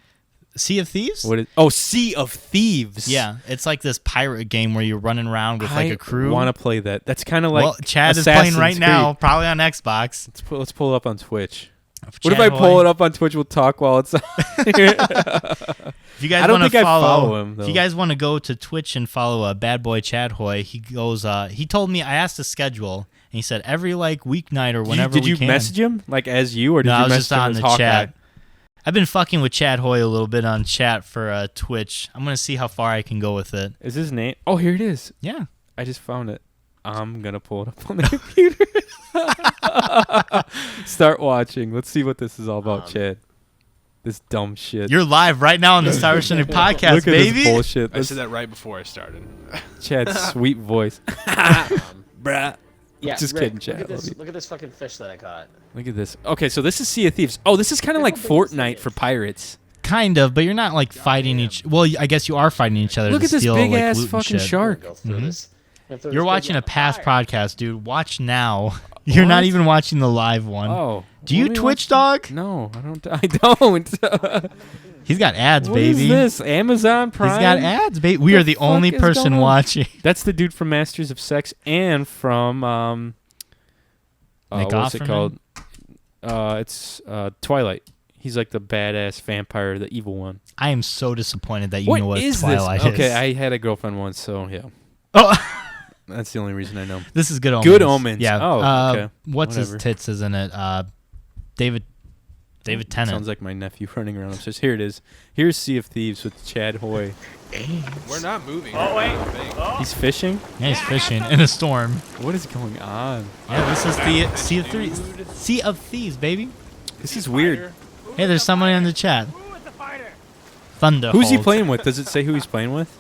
Sea of Thieves? What is? Sea of Thieves. Yeah, it's like this pirate game where you're running around with like a crew. I want to play that. That's kind of like Chad is playing right now, probably on Xbox. Let's pull it up on Twitch. What if I pull it up on Twitch? We'll talk while it's on here. If you guys want to follow him, if you guys want to go to Twitch and follow Bad Boy Chadhoy, he goes. He told me, I asked the schedule, and he said every like weeknight or whenever. Did you message him like as you, or did you I was message just on him as the Hawkeye? chat. I've been fucking with Chadhoy a little bit on chat for Twitch. I'm gonna see how far I can go with it. Is his name? Oh, here it is. Yeah, I just found it. I'm gonna pull it up on the computer. Start watching. Let's see what this is all about, Chad. This dumb shit. You're live right now on the Cyber Shindig podcast, Look at baby. This bullshit. I said that right before I started. Chad's sweet voice. Bruh. Yeah, just Rick, kidding, Chad. Look at this fucking fish that I caught. Look at this. Okay, so this is Sea of Thieves. Oh, this is kind of like Fortnite for pirates. Kind of, but you're not like fighting each. Well, I guess you are fighting each other. Look to at this steal, big like, ass loot and fucking shit. shark. You're watching a past podcast, dude. Watch now. You're not even watching the live one. Oh. Do you Twitch, dog? No, I don't. I don't. He's got ads, what baby. What is this? Amazon Prime? He's got ads, baby. We are the only person watching. That's the dude from Masters of Sex and from what's it called? It's Twilight. He's like the badass vampire, the evil one. I am so disappointed that you know what Twilight is. is. Okay, I had a girlfriend once, so yeah. Oh. That's the only reason I know. This is Good Omens. Good Omens. Yeah. Oh, okay. What's his tits, isn't it? David Tennant. Sounds like my nephew running around upstairs. Here it is. Here's Sea of Thieves with Chadhoy. We're not moving. Oh, wait. Oh. He's fishing? Yeah, he's fishing in a storm. What is going on? Yeah, this is the Sea of Thieves, baby. This is weird. Hey, there's someone in the chat. Thunder. Who's he playing with? Does it say who he's playing with?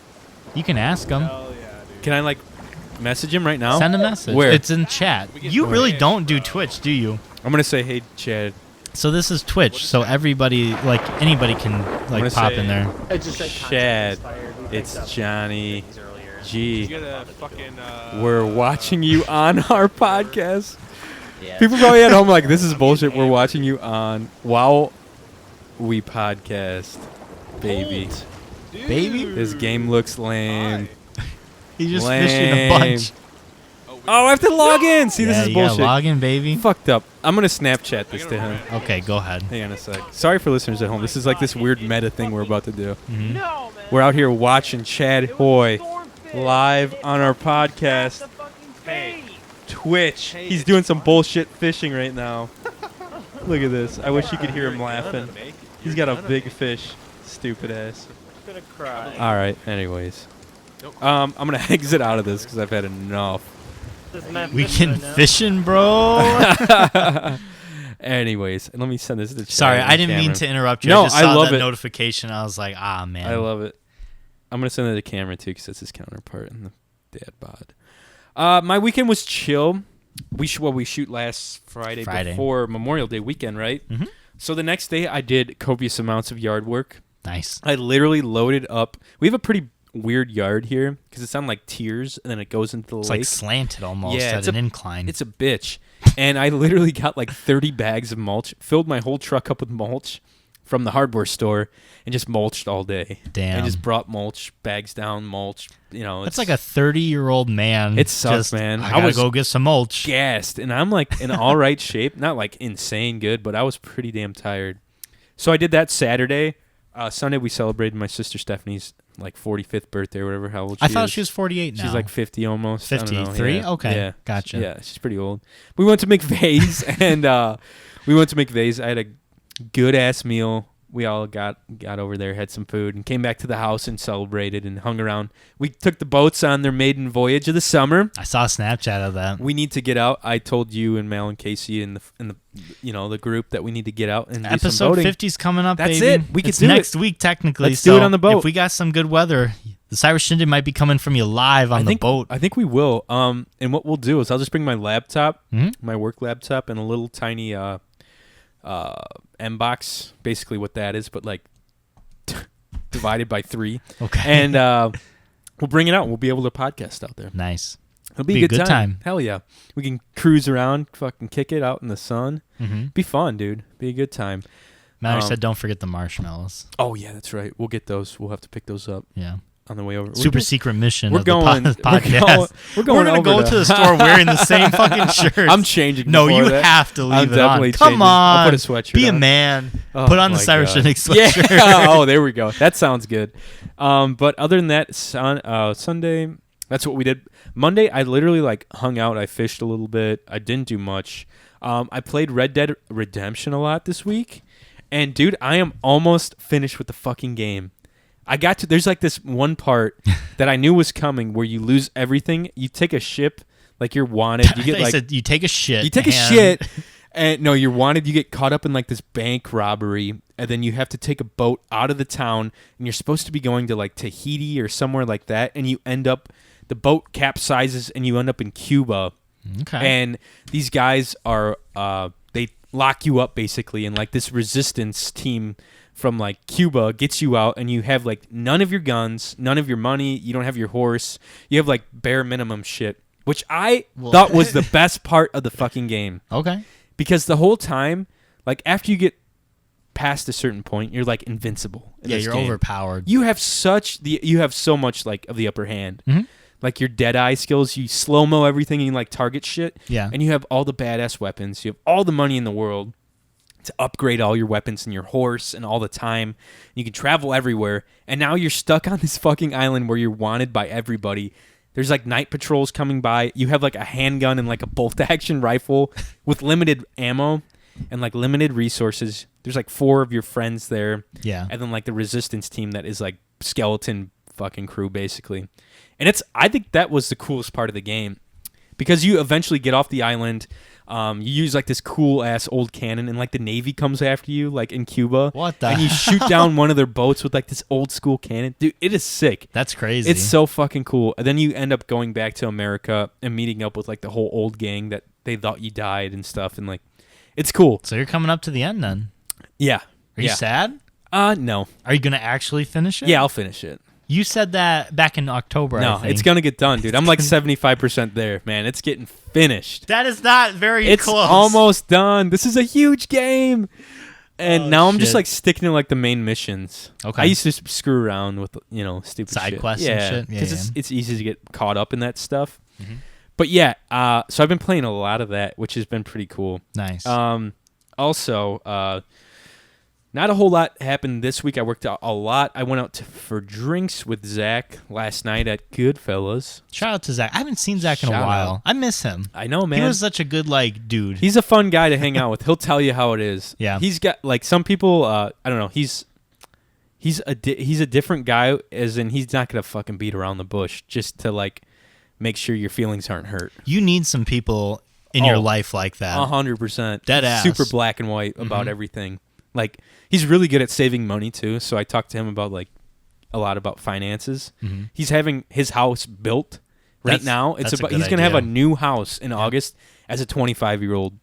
You can ask him. Can I like message him right now? Send a message. Where? It's in chat. You really don't do Twitch, do you? I'm gonna say, hey, Chad. So this is Twitch, so everybody, like anybody can like pop in there. Chad, it's Johnny G. We're watching you on our podcast. Yeah. People probably at home like, this is bullshit. We're watching you on while we podcast, baby. Baby? This game looks lame. He's just fishing a bunch. Oh, I have to log in. See, this is bullshit. Log in, baby. Fucked up. I'm going to Snapchat this to him. Okay, go ahead. Hang on a sec. Sorry for listeners at home. This is like this weird meta thing we're about to do. Mm-hmm. No, man. We're out here watching Chadhoy live on our podcast. Hey. Twitch. He's doing some bullshit fishing right now. Look at this. I wish you could hear him laughing. He's got a big fish. Stupid ass. I'm gonna cry. All right. Anyways. Nope. I'm gonna exit out of this because I've had enough. Weekend fishing, bro. Anyways, let me send this to the chat. Sorry, I didn't mean to interrupt you. No, I just saw love that it. notification. I was like, man. I love it. I'm gonna send it to Cameron too because that's his counterpart in the dad bod. My weekend was chill. We shoot last Friday before Memorial Day weekend, right? Mm-hmm. So the next day I did copious amounts of yard work. Nice. I literally loaded up. We have a pretty weird yard here because it's on like tiers and then it goes into the lake. It's like slanted almost at an incline. It's a bitch. And I literally got like 30 bags of mulch, filled my whole truck up with mulch from the hardware store, and just mulched all day. Damn. I just brought mulch, bags down, mulch. You know, that's like a 30-year-old man. It sucks, man. I was go get some mulch. Gassed, and I'm like in all right shape. Not like insane good, but I was pretty damn tired. So I did that Saturday. Sunday we celebrated my sister Stephanie's like 45th birthday or whatever. How old she is. I thought she was 48 now. She's like 50 almost. 53? Yeah. Okay. Yeah. Gotcha. Yeah, she's pretty old. We went to McVeigh's and I had a good ass meal. We all got over there, had some food, and came back to the house and celebrated and hung around. We took the boats on their maiden voyage of the summer. I saw a Snapchat of that. We need to get out. I told you and Mal and Casey in the the group that we need to get out and do some Episode boating. 50's coming up. That's baby. it. We it's could do next week technically. Let's do it on the boat. If we got some good weather, the Cyber Shindig might be coming from you live on the boat. I think we will. And what we'll do is I'll just bring my laptop, Mm-hmm. my work laptop, and a little tiny M-box. Basically, what that is, but like divided by 3. Okay. And we'll bring it out. We'll be able to podcast out there. Nice. It'll be a good time. Hell yeah. We can cruise around, fucking kick it out in the sun. Mm-hmm. Be fun, dude. Be a good time. Mallory said don't forget the marshmallows. Oh, yeah, that's right. We'll get those. We'll have to pick those up. Yeah. On the way over. Secret mission. We're going. Podcast. We're going to go to the store wearing the same fucking shirts. I'm changing. No, you that. have to leave I'm it definitely on. Come changing. on. I'll put a sweatshirt Be on. a man. Oh, Put on the my Cyber God. Shindig sweatshirt. Yeah. Oh, there we go. That sounds good. But other than that, Sunday, that's what we did. Monday, I literally like hung out. I fished a little bit. I didn't do much. I played Red Dead Redemption a lot this week. And, dude, I am almost finished with the fucking game. There's like this one part that I knew was coming where you lose everything. You take a ship, like you're wanted. You get like you take a shit. You take a shit, and no, you're wanted. You get caught up in like this bank robbery, and then you have to take a boat out of the town, and you're supposed to be going to like Tahiti or somewhere like that, and you end up, the boat capsizes, and you end up in Cuba. Okay. And these guys are, they lock you up basically, and like this resistance team from like Cuba gets you out, and you have like none of your guns, none of your money, you don't have your horse, you have like bare minimum shit, which I thought was the best part of the fucking game. Okay. Because the whole time, like after you get past a certain point, you're like invincible. Yeah, you're overpowered. You have so much like of the upper hand. Mm-hmm. Like your dead eye skills, you slow mo everything, and you like target shit. Yeah. And you have all the badass weapons. You have all the money in the world to upgrade all your weapons and your horse and all the time. You can travel everywhere. And now you're stuck on this fucking island where you're wanted by everybody. There's like night patrols coming by. You have like a handgun and like a bolt action rifle with limited ammo and like limited resources. There's like 4 of your friends there. Yeah. And then like the resistance team that is like skeleton fucking crew basically. And I think that was the coolest part of the game because you eventually get off the island. You use like this cool ass old cannon, and like the Navy comes after you, like in Cuba. What the? And you shoot down one of their boats with like this old school cannon. Dude, it is sick. That's crazy. It's so fucking cool. And then you end up going back to America and meeting up with like the whole old gang that they thought you died and stuff. And like, it's cool. So you're coming up to the end then? Yeah. Are you sad? No. Are you gonna actually finish it? Yeah, I'll finish it. You said that back in October. No, I think. it's gonna get done, dude. I'm like 75% there, man. It's getting finished. That is not very It's close. almost done. This is a huge game. And now I'm just shit. like sticking to like the main missions. Okay. I used to screw around with, stupid Side shit. quests and shit? Yeah, Because yeah. it's easy to get caught up in that stuff. Mhm. But yeah, so I've been playing a lot of that, which has been pretty cool. Nice. Also, not a whole lot happened this week. I worked out a lot. I went out for drinks with Zach last night at Goodfellas. Shout out to Zach. I haven't seen Zach in a Shout while. out. I miss him. I know, man. He was such a good dude. He's a fun guy to hang out with. He'll tell you how it is. Yeah. He's got like some people. I don't know. he's a different guy, as in he's not gonna fucking beat around the bush just to like make sure your feelings aren't hurt. You need some people in your life like that. 100%. Dead ass. Super black and white about everything. Like, he's really good at saving money too. So I talked to him about like a lot about finances. He's having his house built right now. He's gonna have a new house in August as a 25-year-old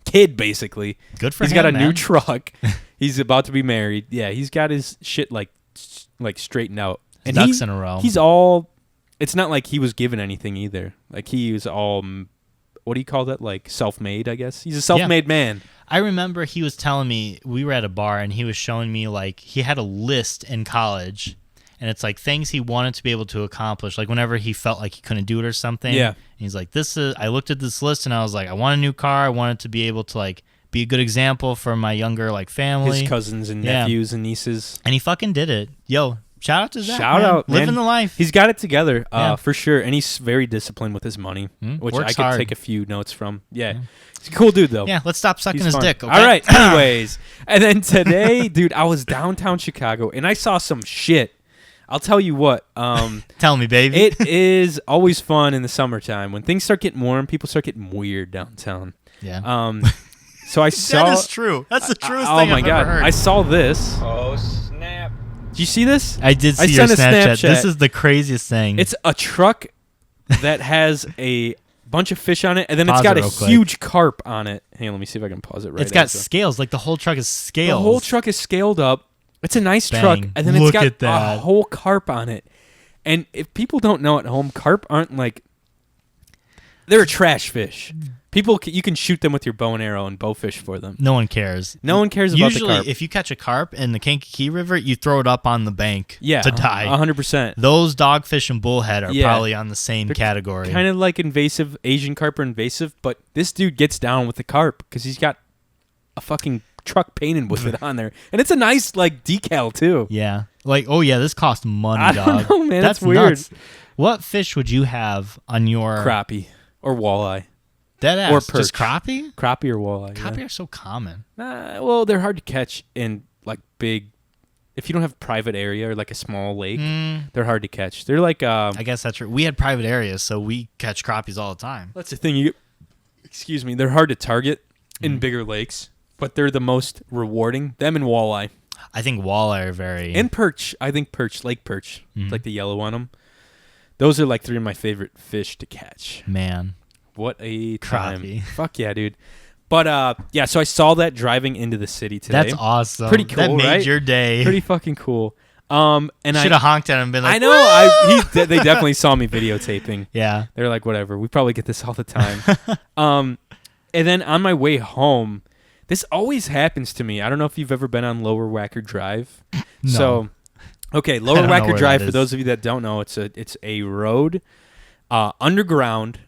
kid, basically. Good for him. He's got a man. new truck. He's about to be married. Yeah, he's got his shit like straightened out. And ducks in a row. He's all. It's not like he was given anything either. Like, he was all, what do you call that? Like, self-made, I guess. He's a self-made man. I remember he was telling me, we were at a bar, and he was showing me, like, he had a list in college, and it's, like, things he wanted to be able to accomplish, like, whenever he felt like he couldn't do it or something. Yeah. And he's like, I looked at this list, and I was like, I want a new car. I wanted to be able to, like, be a good example for my younger, like, family. His cousins and nephews and nieces. And he fucking did it. Yo. Shout out to Zach. Shout out, man. Living the life. He's got it together, for sure. And he's very disciplined with his money, which Works I could hard. take a few notes from. Yeah. He's a cool dude, though. Yeah, let's stop sucking He's his fun. dick, okay? All right, anyways. And then today, dude, I was downtown Chicago, and I saw some shit. I'll tell you what. Tell me, baby. It is always fun in the summertime. When things start getting warm, people start getting weird downtown. Yeah. So I saw... That is true. That's the truest oh thing my I've God. ever heard. I saw this. Oh, snap. Did you see this? I did see your sent a Snapchat. This is the craziest thing. It's a truck that has a bunch of fish on it, and then Pause it's got it a real quick. huge carp on it. Hang on, let me see if I can pause it right It's got after. scales. Like the whole truck is scales. The whole truck is scaled up. It's a nice Bang. truck, and then Look it's at got that. a whole carp on it. And if people don't know at home, carp aren't like... They're a trash fish. You can shoot them with your bow and arrow and bow fish for them. No one cares. No one cares about the carp. Usually, if you catch a carp in the Kankakee River, you throw it up on the bank to die. 100%. Those dogfish and bullhead are probably on the same They're category. Kind of like invasive. Asian carp are invasive, but this dude gets down with the carp because he's got a fucking truck painted with it on there. And it's a nice, like, decal, too. Yeah. Like, oh, yeah, this costs money, I dog. don't know, man. That's weird. nuts. What fish would you have on your... Crappie or walleye. Dead ass. Or perch. Just crappie? Crappie or walleye. Crappie are so common. Well, they're hard to catch in, like, big... If you don't have a private area or, like, a small lake, they're hard to catch. They're like... I guess that's true. We had private areas, so we catch crappies all the time. That's the thing. Excuse me. They're hard to target in bigger lakes, but they're the most rewarding. Them and walleye. I think walleye are very... And perch. I think perch, lake perch, like the yellow on them. Those are like 3 of my favorite fish to catch. Man. What a time. Crappie. Fuck yeah, dude. But, yeah, so I saw that driving into the city today. That's awesome. Pretty cool, That made right? your day. Pretty fucking cool. And should have honked at him and been like, I know. They definitely saw me videotaping. Yeah. They're like, whatever. We probably get this all the time. And then on my way home, this always happens to me. I don't know if you've ever been on Lower Wacker Drive. No. So, okay, Lower don't know Wacker where Drive, that for is. those of you that don't know, it's a road underground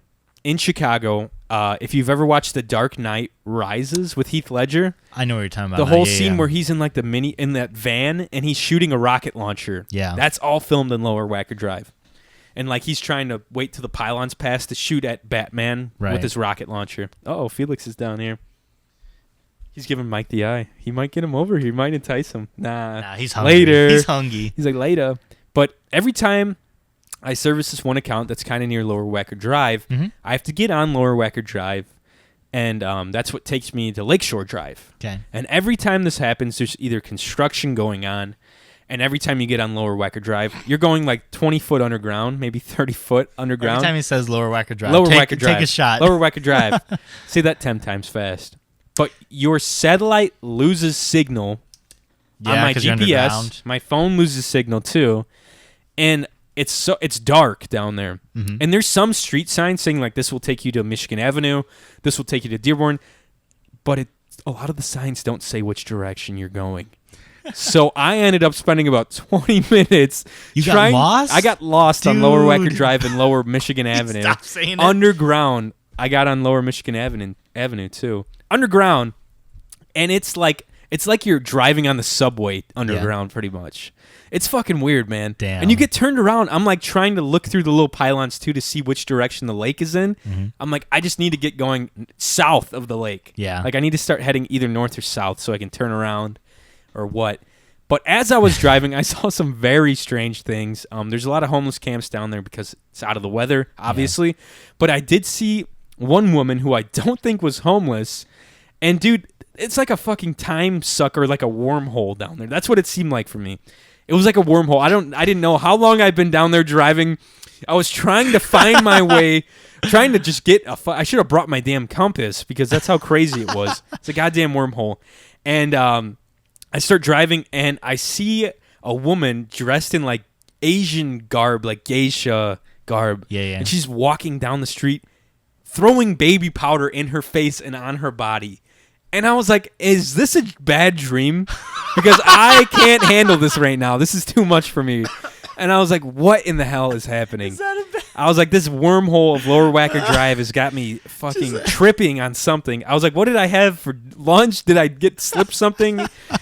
in Chicago. If you've ever watched The Dark Knight Rises with Heath Ledger, I know what you're talking about. the whole scene yeah. where he's in like in that van and he's shooting a rocket launcher. Yeah. That's all filmed in Lower Wacker Drive. And like he's trying to wait till the pylons pass to shoot at Batman with his rocket launcher. Oh, Felix is down here. He's giving Mike the eye. He might get him over here. He might entice him. Nah, he's hungry. Later. He's hungry. He's like, later. But every time I service this one account that's kind of near Lower Wacker Drive, I have to get on Lower Wacker Drive, and that's what takes me to Lakeshore Drive. Okay. And every time this happens, there's either construction going on, and every time you get on Lower Wacker Drive, you're going like 20 foot underground, maybe 30 foot underground. Every time he says Lower Wacker Drive, Wacker Drive. Take a shot. Lower Wacker Drive. Say that 10 times fast. But your satellite loses signal on my 'cause you're GPS. underground. My phone loses signal too, and it's dark down there. And there's some street signs saying like this will take you to Michigan Avenue, this will take you to Dearborn, but a lot of the signs don't say which direction you're going. So I ended up spending about 20 minutes. You got lost? I got lost on Lower Wacker Dude. Drive and Lower Michigan Avenue. Stop saying it. Underground. I got on Lower Michigan Avenue too. Underground, and it's like you're driving on the subway underground, pretty much. It's fucking weird, man. Damn. And you get turned around. I'm like trying to look through the little pylons too to see which direction the lake is in. I'm like, I just need to get going south of the lake. Yeah. Like I need to start heading either north or south so I can turn around, or what. But as I was driving, I saw some very strange things. There's a lot of homeless camps down there because it's out of the weather, obviously. Yeah. But I did see one woman who I don't think was homeless. And, dude, it's like a fucking time sucker, like a wormhole down there. That's what it seemed like for me. It was like a wormhole. I didn't know how long I'd been down there driving. I was trying to find my way, trying to just get I should have brought my damn compass because that's how crazy it was. It's a goddamn wormhole. And I start driving, and I see a woman dressed in, like, Asian garb, like geisha garb. Yeah. And she's walking down the street, throwing baby powder in her face and on her body. And I was like, is this a bad dream? Because I can't handle this right now. This is too much for me. And I was like, what in the hell is happening? I was like, this wormhole of Lower Wacker Drive has got me fucking tripping on something. I was like, what did I have for lunch? Did I slip something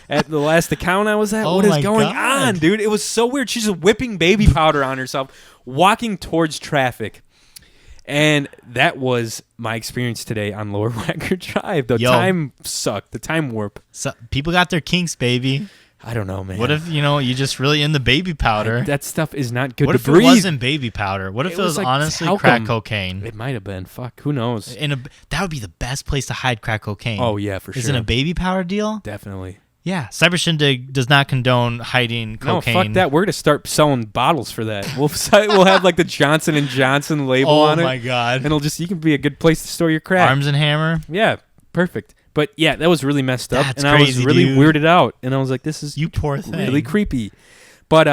at the last account I was at? What is going on, dude? It was so weird. She's whipping baby powder on herself, walking towards traffic. And that was my experience today on Lower Wacker Drive. The time sucked. The time warp. So, people got their kinks, baby. I don't know, man. What if, you just really in the baby powder? That stuff is not good to breathe. What if it wasn't baby powder? What if it was like honestly crack cocaine? It might have been. Fuck, who knows? That would be the best place to hide crack cocaine. Oh, yeah, for sure. Is it a baby powder deal? Definitely. Yeah. Cybershindig does not condone hiding cocaine. No, fuck that. We're going to start selling bottles for that. We'll have like the Johnson & Johnson label on it. Oh, my God. And you can be a good place to store your crack. Arms and Hammer? Yeah, perfect. But yeah, that was really messed up. That's and I was crazy, really dude. weirded out. And I was like, this is you poor thing. Really creepy. But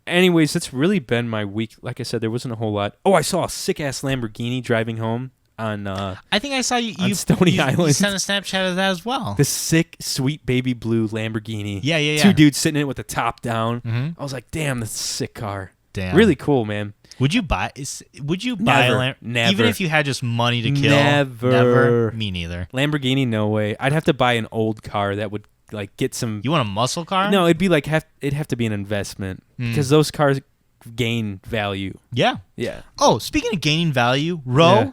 anyways, that's really been my week. Like I said, there wasn't a whole lot. Oh, I saw a sick-ass Lamborghini driving home on I think I saw you Stony Island. You sent a Snapchat of that as well. This sick, sweet baby blue Lamborghini. Yeah. Two dudes sitting in it with the top down. Mm-hmm. I was like, damn, that's a sick car. Damn. Really cool, man. Would you buy a Never. even if you had just money to kill? Never. Me neither. Lamborghini, no way. I'd have to buy an old car that would like get some. You want a muscle car? No, it'd be like it'd have to be an investment because those cars gain value. Yeah. Yeah. Oh, speaking of gaining value, Ro,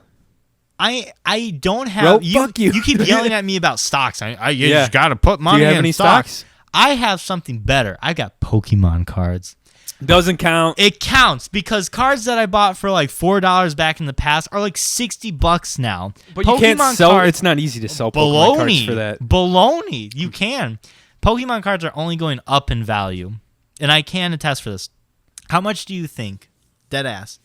yeah. I don't have. Ro, fuck you. You keep yelling at me about stocks. You just got to put money Do you have in any stocks. I have something better. I got Pokemon cards. Doesn't count. It counts because cards that I bought for like $4 back in the past are like $60 now. But you can't sell. It's not easy to sell Pokemon cards for that. Baloney. You can. Pokemon cards are only going up in value, and I can attest for this. How much do you think, deadass,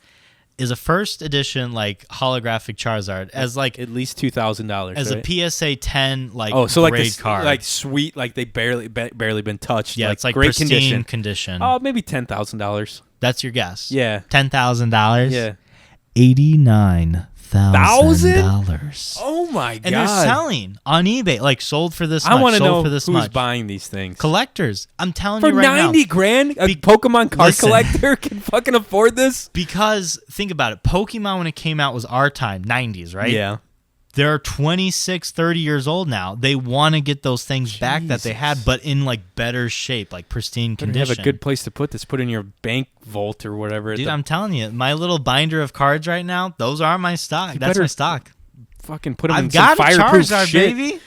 is a first edition like holographic Charizard as like at least $2,000 as a PSA 10 like grade card, like sweet, like they barely been touched. Yeah, like it's like great pristine condition. Oh, maybe $10,000. That's your guess. Yeah, $10,000. Yeah, $89,000. Oh my god! And they're selling on eBay, like sold for this much. I want to know for this who's much. buying these things. Collectors. I'm telling for you right now. For $90,000, a Pokemon card collector can fucking afford this. Because think about it, Pokemon when it came out was our time, 90s, right? Yeah. They're 26, 30 years old now. They want to get those things back that they had, but in like better shape, like pristine condition. Have a good place to put this. Put in your bank vault or whatever. Dude, I'm telling you, my little binder of cards right now, those are my stock. That's my stock. Fucking put them in some fireproof Charizard, shit. Baby.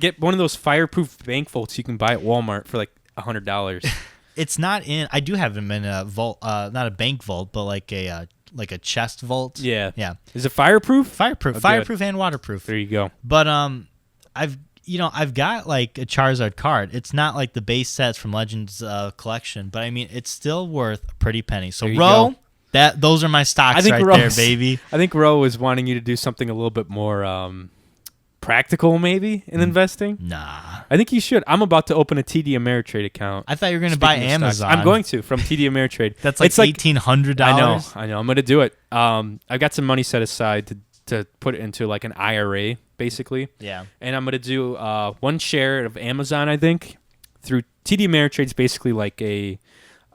Get one of those fireproof bank vaults you can buy at Walmart for like $100. It's not in. I do have them in a vault, not a bank vault, but like a chest vault. Yeah. Yeah. Is it fireproof? Fireproof. Oh, fireproof and waterproof. There you go. But I've got like a Charizard card. It's not like the base sets from Legends collection, but I mean it's still worth a pretty penny. So Ro, those are my stocks there, baby. I think Ro is wanting you to do something a little bit more practical maybe in investing. Nah. I think you should. I'm about to open a TD Ameritrade account. I thought you were going to buy Amazon. I'm going to from TD Ameritrade. That's like $1,800. I know. I'm going to do it. I've got some money set aside to put it into like an IRA, basically. Yeah. And I'm going to do one share of Amazon, I think, through TD Ameritrade's basically like a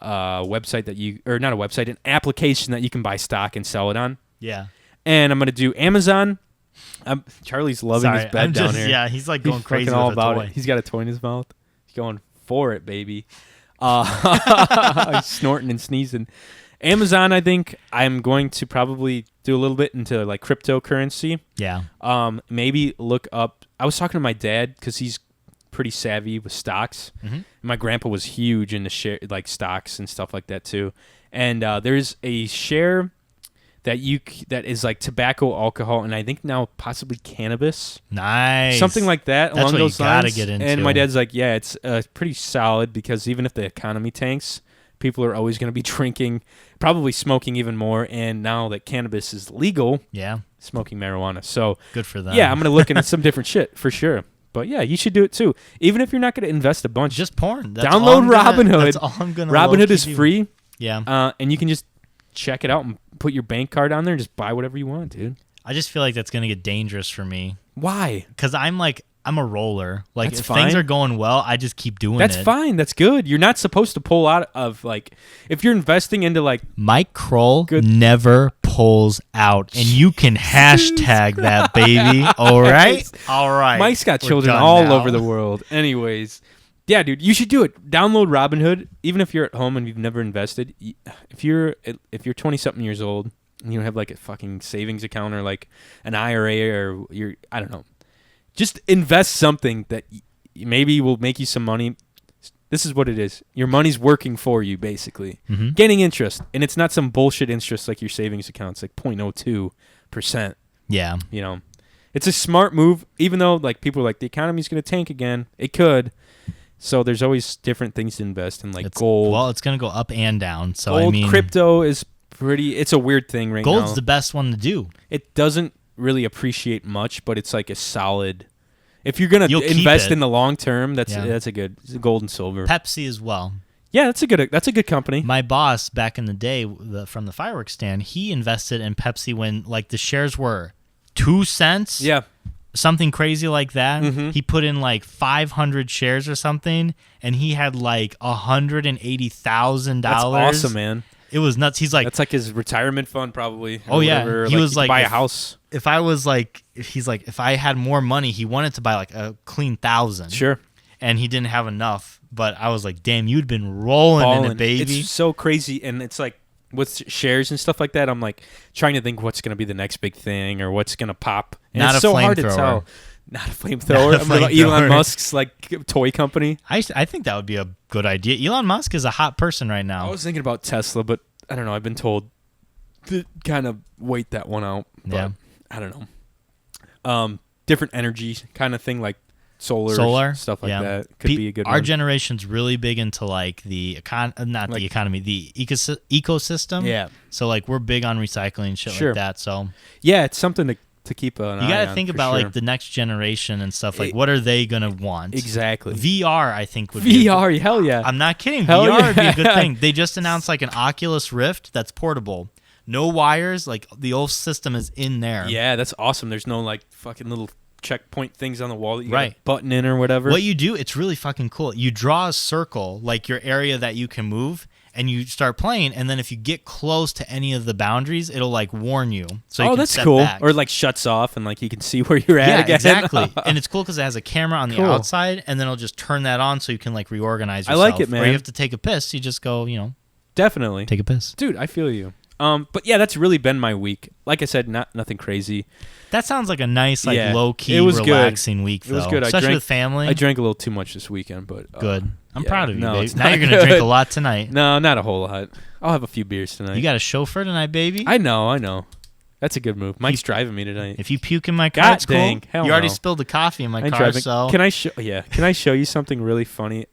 website not a website, an application that you can buy stock and sell it on. Yeah. And I'm going to do Amazon. Charlie's loving his bed down here. Yeah, he's like going crazy all with about a toy. it. He's got a toy in his mouth. He's going for it, baby. He's snorting and sneezing. Amazon, I think I'm going to probably do a little bit into like cryptocurrency. Yeah. Maybe look up. I was talking to my dad because he's pretty savvy with stocks. My grandpa was huge into like stocks and stuff like that too. And there's a share that is like tobacco, alcohol, and I think now possibly cannabis. Nice. Something like that. That's along what those you gotta lines. get into. And my dad's like, yeah, it's pretty solid because even if the economy tanks, people are always going to be drinking, probably smoking even more. And now that cannabis is legal, smoking marijuana. So good for them. Yeah, I'm going to look into some different shit for sure. But yeah, you should do it too. Even if you're not going to invest a bunch. Just porn. Download Robinhood. That's all I'm gonna Robinhood is free. Yeah. And you can just check it out and put your bank card on there and just buy whatever you want, dude. I just feel like that's going to get dangerous for me. Why? Because I'm a roller. Like, that's if fine. Things are going well, I just keep doing That's fine. That's good. You're not supposed to pull out of, like, if you're investing into, like... Mike Kroll never pulls out. And you can hashtag that, baby. All right? All right. Mike's got children all over the world. Anyways... Yeah, dude, you should do it. Download Robinhood, even if you're at home and you've never invested. If you're 20-something years old and you don't have like a fucking savings account or like an IRA or I don't know, just invest something that maybe will make you some money. This is what it is. Your money's working for you, basically. Getting interest, and it's not some bullshit interest like your savings account's like 0.02%. Yeah, you know, it's a smart move. Even though like people are like the economy's going to tank again, it could. So there's always different things to invest in, like gold. Well, it's going to go up and down. So gold, I mean, crypto is pretty. It's a weird thing right now. Gold's the best one to do. It doesn't really appreciate much, but it's like a solid. If you're gonna invest in the long term, that's a good. It's gold and silver. Pepsi as well. Yeah, that's a good company. My boss back in the day from the fireworks stand, he invested in Pepsi when like the shares were 2 cents. Yeah. Something crazy like that. He put in like 500 shares or something, and he had like $180,000. That's awesome, man. It was nuts. He's like, that's like his retirement fund, probably. Oh yeah, he was like, buy a house. If I had more money, he wanted to buy like a clean 1,000. Sure. And he didn't have enough, but I was like, damn, you'd been rolling in it, baby. It's so crazy, and it's like. With shares and stuff like that, I'm like trying to think what's going to be the next big thing or what's going to pop. And Not it's a so hard to tell. Not a flamethrower. Elon Musk's like toy company. I think that would be a good idea. Elon Musk is a hot person right now. I was thinking about Tesla, but I don't know. I've been told to kind of wait that one out. But I don't know. Different energy kind of thing, like solar stuff like that could be a good one. Our generation's really big into like the economy, the ecosystem. Yeah. So like we're big on recycling shit like that. So yeah, it's something to keep an eye on. You got to think about like the next generation and stuff. Like what are they gonna want? Exactly. VR, I think would be hell yeah. I'm not kidding. VR would be a good thing. They just announced like an Oculus Rift that's portable. No wires. Like the whole system is in there. Yeah, that's awesome. There's no like fucking little checkpoint things on the wall that you got button in or whatever. What you do, it's really fucking cool. You draw a circle, like your area that you can move, and you start playing, and then if you get close to any of the boundaries, it'll like warn you. So you can that's step cool. back. Or like shuts off and like you can see where you're at again. Exactly. And it's cool because it has a camera on the outside, and then it'll just turn that on so you can like reorganize yourself. I like it, man. Or you have to take a piss, you just go, definitely take a piss. Dude, I feel you. But yeah, that's really been my week. Like I said, nothing crazy. That sounds like a nice, like low-key, relaxing week, though. It was good. Especially with family. I drank a little too much this weekend, but... Good. I'm proud of you, baby. Now you're going to drink a lot tonight. No, not a whole lot. I'll have a few beers tonight. You got a chauffeur tonight, baby? I know. That's a good move. Mike's driving me tonight. If you puke in my car, it's cool. Hell you already spilled the coffee in my car, so... Can I show you something really funny?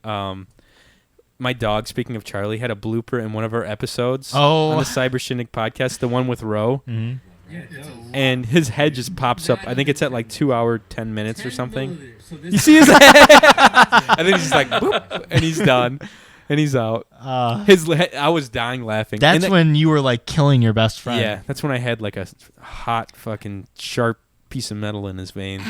My dog, speaking of Charlie, had a blooper in one of our episodes on the Cyber Shindig podcast, the one with Ro. Mm-hmm. And his head just pops up. I think it's at like 2 hour, 10 minutes or something. You see his head? And then he's just like, boop, and he's done. And he's out. I was dying laughing. That's when you were like killing your best friend. Yeah, that's when I had like a hot fucking sharp piece of metal in his vein.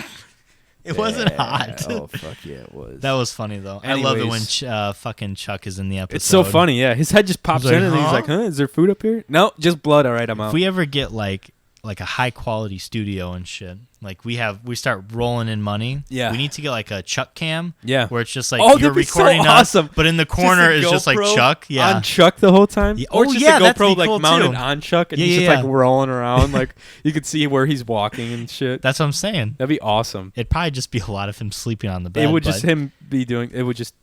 It wasn't hot. Oh, fuck yeah, it was. That was funny, though. Anyways. I love it when fucking Chuck is in the episode. It's so funny, yeah. His head just pops in and he's like, huh, is there food up here? No, just blood. All right, I'm out. If we ever get, like, like a high quality studio and shit. Like we start rolling in money. Yeah. We need to get like a Chuck cam. Yeah. Where it's just like that'd you're be so recording us, awesome. but in the corner is just like Chuck. Yeah. On Chuck the whole time. Yeah. Or just a GoPro that'd be like cool mounted too. on Chuck and he's just like rolling around. Like you could see where he's walking and shit. That's what I'm saying. That'd be awesome. It'd probably just be a lot of him sleeping on the bed. It would just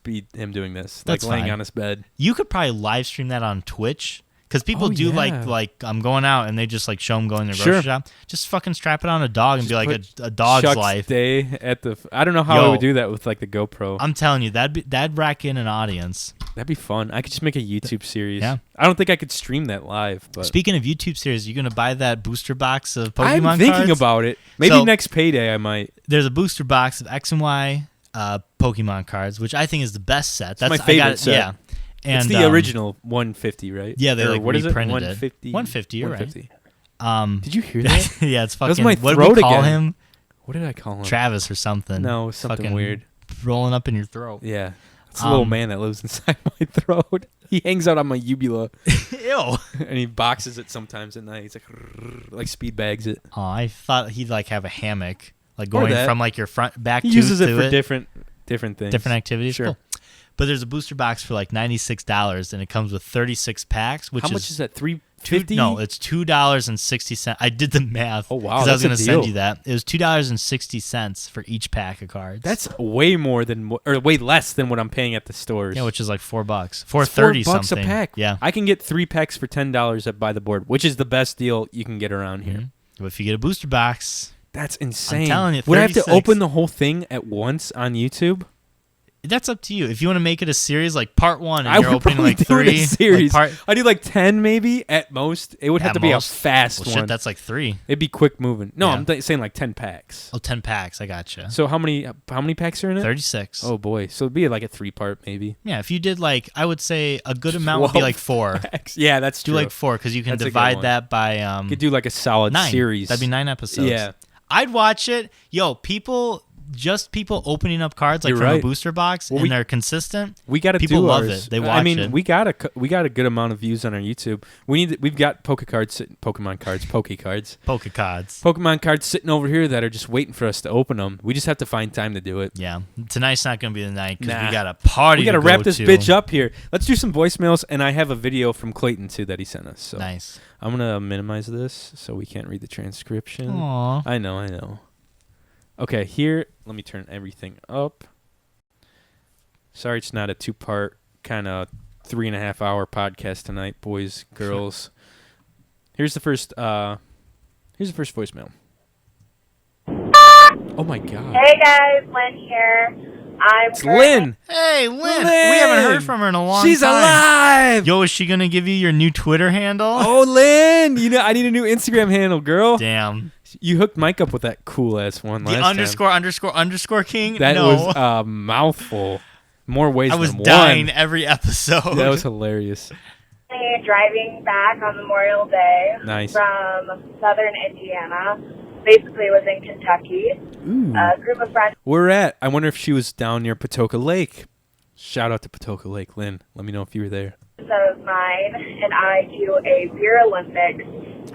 be him doing this. That's like laying fine. on his bed. You could probably live stream that on Twitch. Because people do like I'm going out and they just like show them going to the grocery shop. Just fucking strap it on a dog and be like a dog's Chuck's life. Day at the. I don't know how I would do that with like the GoPro. I'm telling you, that'd rack in an audience. That'd be fun. I could just make a YouTube series. Yeah. I don't think I could stream that live. But Speaking of YouTube series, you gonna buy that booster box of Pokemon cards? I'm thinking about it. Maybe next payday I might. There's a booster box of X and Y Pokemon cards, which I think is the best set. That's my favorite set. Yeah. And, it's the original 150, right? Yeah, they what is it? reprinted 150. 150, you're 150. right. Did you hear that? Yeah, it's fucking. That was my what throat did we call again. him? What did I call him? Travis or something. No, something fucking weird. Rolling up in your throat. Yeah. It's a little man that lives inside my throat. He hangs out on my uvula. Ew. And he boxes it sometimes at night. He's like speed bags it. Oh, I thought he'd like have a hammock, like going from like your front back. He uses it for different things, different activities. Sure. Cool. But there's a booster box for like $96, and it comes with 36 packs. Which how much is that? $3.50? No, it's $2.60. I did the math. Oh wow! Because I was going to send you that. It was $2.60 for each pack of cards. That's way more than, or way less than what I'm paying at the stores. Yeah, which is like $4, $4.30 something. $4 a pack. Yeah, I can get 3 packs for $10 at Buy the Board, which is the best deal you can get around here. But if you get a booster box, that's insane. I'm telling you, would I have to open the whole thing at once on YouTube? That's up to you. If you want to make it a series, like part 1, and you're would opening like do 3 a series. Like I do like 10 maybe at most. It would have to be a fast one. one. Shit, that's like 3. It'd be quick moving. No, Yeah. I'm saying like 10 packs. Oh, 10 packs. I gotcha. So how many packs are in it? 36. Oh boy, so it'd be like a 3-part maybe. Yeah, if you did like, I would say a good amount would be like 4. Packs. Yeah, that's do true. like 4 because you can That's a good divide one. that by You could do like a solid 9 series. That'd be 9 episodes. Yeah. I'd watch it. Yo, people opening up cards like You're from right. a booster box Well, and they're consistent. We got to do People love ours. it. They watch I mean, it. we got a good amount of views on our YouTube. We've got Pokemon cards sitting over here that are just waiting for us to open them. We just have to find time to do it. Yeah, tonight's not gonna be the night because Nah. we got a party. We got to go wrap this to. bitch up here. Let's do some voicemails, and I have a video from Clayton too that he sent us. So Nice. I'm gonna minimize this so we can't read the transcription. Aw. I know. Okay, here. Let me turn everything up. Sorry, it's not a 2-part kind of 3.5-hour podcast tonight, boys, girls. Here's the first voicemail. Oh my god. Hey guys, Lynn here. It's Lynn. Hey, Lynn. We haven't heard from her in a long time. She's alive. Yo, is she gonna give you your new Twitter handle? Oh, Lynn. I need a new Instagram handle, girl. Damn. You hooked Mike up with that cool ass one last time. The underscore king. That no. was a mouthful. More ways than one. I was dying every episode. That was hilarious. Driving back on Memorial Day Nice. from southern Indiana. Basically was in Kentucky. Ooh. A group of friends. We're at. I wonder if she was down near Patoka Lake. Shout out to Patoka Lake, Lynn. Let me know if you were there. Of mine and I do a beer Olympics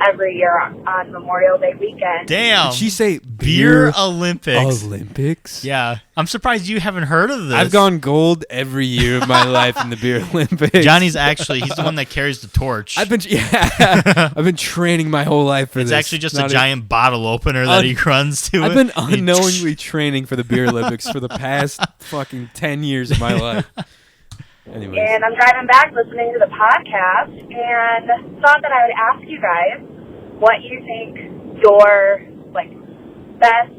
every year on Memorial Day weekend. Damn. Did she say Beer Olympics? Olympics? Yeah. I'm surprised you haven't heard of this. I've gone gold every year of my life in the Beer Olympics. Johnny's he's the one that carries the torch. I've been training my whole life for it's this. actually just a giant bottle opener that he runs to. I've been unknowingly training for the Beer Olympics for the past fucking 10 years of my life. Anyways. And I'm driving back listening to the podcast and thought that I would ask you guys what you think your best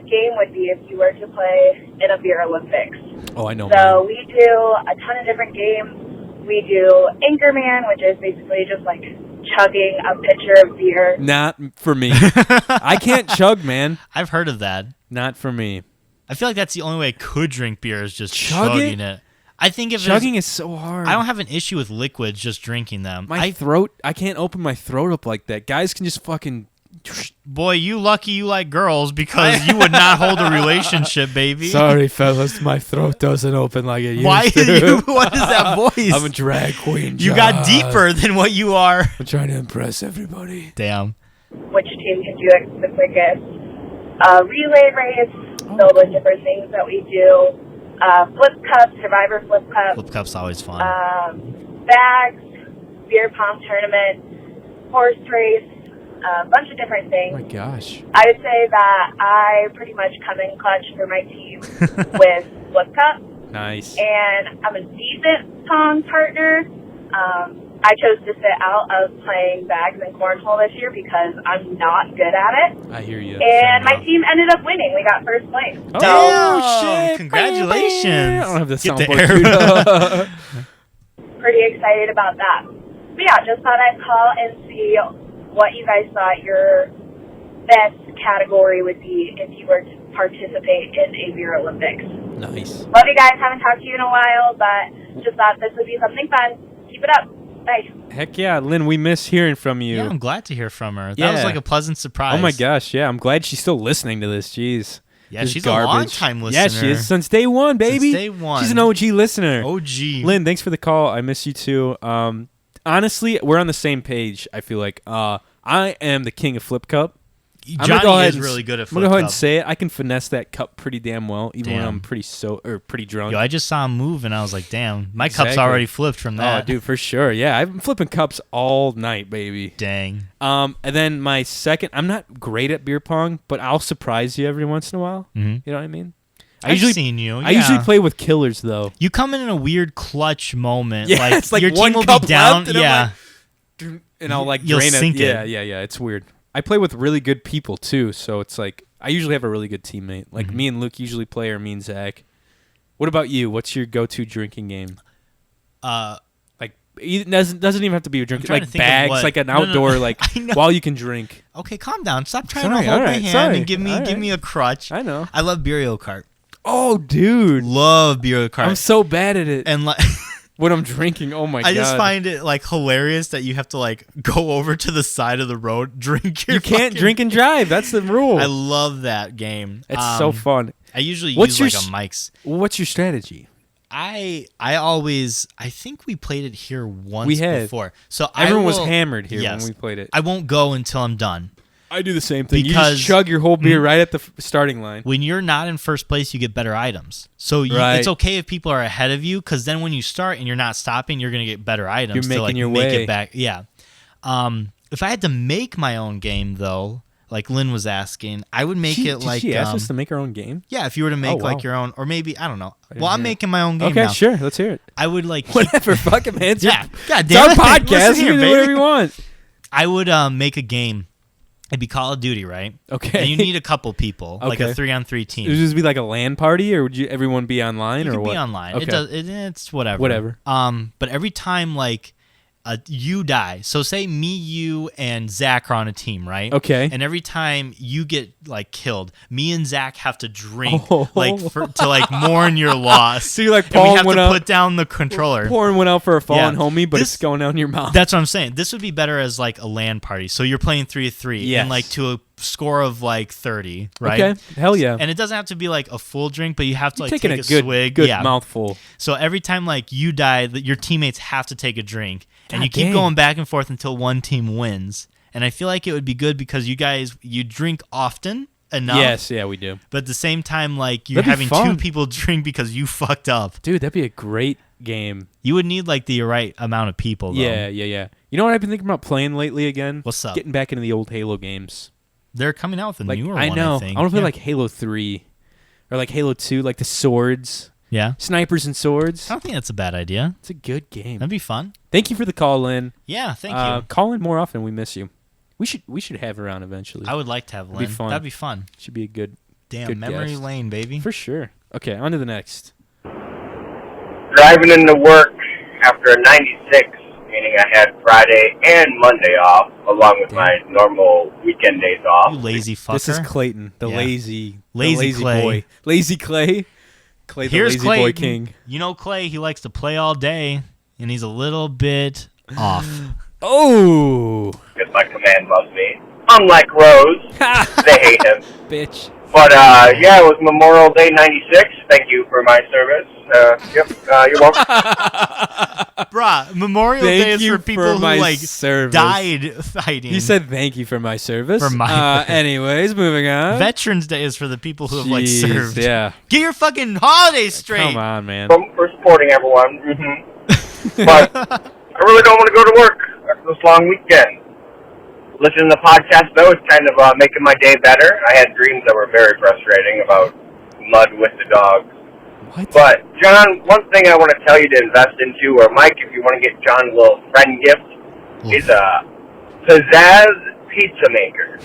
game would be if you were to play in a beer Olympics. Oh, I know. So we do a ton of different games. We do Anchorman, which is basically just like chugging a pitcher of beer. Not for me. I can't chug, man. I've heard of that. Not for me. I feel like that's the only way I could drink beer is just Chug chugging it. I think if chugging is so hard. I don't have an issue with liquids, just drinking them. My throat, I can't open my throat up like that. Guys can just fucking. Boy, you lucky you like girls because you would not hold a relationship, baby. Sorry, fellas, my throat doesn't open like it used Why? to. What is that voice? I'm a drag queen. You got deeper than what you are. I'm trying to impress everybody. Damn. which team can do it the quickest. Relay race, filled with different things that we do. Flip Cup, Survivor Flip Cup. Flip Cup's always fun. Bags, beer pong tournament, horse race, a bunch of different things. Oh my gosh. I would say that I pretty much come in clutch for my team with Flip Cup. Nice. And I'm a decent pong partner. I chose to sit out of playing bags and cornhole this year because I'm not good at it. I hear you. And my team ended up winning. We got first place. Oh, shit. Congratulations. I don't have the soundboard. Pretty excited about that. But yeah, just thought I'd call and see what you guys thought your best category would be if you were to participate in a Beer Olympics. Nice. Love you guys. Haven't talked to you in a while, but just thought this would be something fun. Keep it up. Bye. Heck yeah, Lynn, we miss hearing from you. Yeah, I'm glad to hear from her. That was like a pleasant surprise. Oh my gosh, yeah. I'm glad she's still listening to this. Jeez. Yeah, this she's garbage. a long-time listener. Yeah, she is. Since day one, baby. Since day one. She's an OG listener. OG. Lynn, thanks for the call. I miss you too. Honestly, we're on the same page, I feel like. I am the king of Flip Cup. Johnny is really good at Flip Cup. I'm going to go ahead and say it. I can finesse that cup pretty damn well, even when I'm pretty drunk. Yo, I just saw him move, and I was like, damn, my cup's already flipped from that. Oh, dude, for sure. Yeah, I've been flipping cups all night, baby. Dang. And then my second, I'm not great at beer pong, but I'll surprise you every once in a while. Mm-hmm. You know what I mean? I've seen you. Yeah. I usually play with killers, though. You come in a weird clutch moment. Yeah, it's like your one team will cup be down. left, and and I'll like You'll drain sink it. Yeah. It's weird. I play with really good people too, so it's like I usually have a really good teammate. Like me and Luke usually play, or me and Zach. What about you? What's your go-to drinking game? Like it doesn't even have to be a drinking, like bags, like an outdoor, like while you can drink. Okay, calm down. Stop trying to hold my hand and give me a crutch. I know. I love Burial Kart. Oh, dude, love Burial Kart. I'm so bad at it. And like. When I'm drinking, oh my god! I just find it like hilarious that you have to like go over to the side of the road, drink your. You can't drink and drive. That's the rule. I love that game. It's so fun. I usually use like a mics. What's your strategy? I think we played it here once before. So everyone was hammered here when we played it. I won't go until I'm done. I do the same thing. Because you just chug your whole beer right at the starting line. When you're not in first place, you get better items. So it's okay if people are ahead of you, because then when you start and you're not stopping, you're going to get better items. You're making your make way. It back. Yeah. If I had to make my own game, though, like Lynn was asking, I would make it like... Did she ask us to make our own game? Yeah, if you were to make like your own, or maybe, I don't know. Well, I'm making my own game now. Okay, sure. Let's hear it. I would like... Whatever. Fucking man. Yeah. God It's damn our it. podcast. You can do whatever you want. I would make a game. It'd be Call of Duty, right? Okay. And you need a couple people, like a 3-on-3 team. Would this be like a LAN party, or would everyone be online, or what? Be online. Okay. It's whatever. Whatever. But every time like you die, so say me, you, and Zach are on a team, right? Okay. And every time you get like killed, me and Zach have to drink to like mourn your loss. So you're like, and we have to put down the controller. Pouring one out for a fallen homie, but it's going down your mouth. That's what I'm saying. This would be better as like a LAN party. So you're playing 3-3 and like to a score of like 30, right? Okay. Hell yeah. And it doesn't have to be like a full drink, but you have to like take a swig. Good mouthful. So every time like you die, your teammates have to take a drink. And you keep dang. going back and forth until one team wins. And I feel like it would be good because you guys, you drink often enough. Yes, yeah, we do. But at the same time, like you're having two people drink because you fucked up. Dude, that'd be a great game. You would need like the right amount of people, though. Yeah. You know what I've been thinking about playing lately again? What's up? Getting back into the old Halo games. They're coming out with a newer one, I know. I think. I want to play like Halo 3 or like Halo 2, like the swords. Yeah. Snipers and swords. I don't think that's a bad idea. It's a good game. That'd be fun. Thank you for the call, Lynn. Yeah, thank you. Call in more often. We miss you. We should have her on eventually. I would like to have Lynn. That'd be fun. Should be a good Damn, memory guest. lane, baby. For sure. Okay, on to the next. Driving into work after a 96, meaning I had Friday and Monday off, along with my normal weekend days off. You lazy fucker. This is Clayton, the lazy Clay. boy. Lazy Clay. Clay, the lazy boy king. You know Clay, he likes to play all day, and he's a little bit off. Oh! Because my command loves me. Unlike Rose, they hate him. Bitch. But, yeah, it was Memorial Day 96. Thank you for my service. Yep, you're welcome. Bruh, Memorial Day is for people who like service. died fighting. He said thank you for my service. For my anyways, moving on. Veterans Day is for the people who have like served. Yeah. Get your fucking holidays straight. Come on, man. For supporting everyone. But I really don't want to go to work after this long weekend. Listening to the podcast, though, is kind of making my day better. I had dreams that were very frustrating about mud with the dogs. What? But, John, one thing I want to tell you to invest into, or Mike, if you want to get John a little friend gift, is a Pizzazz pizza maker.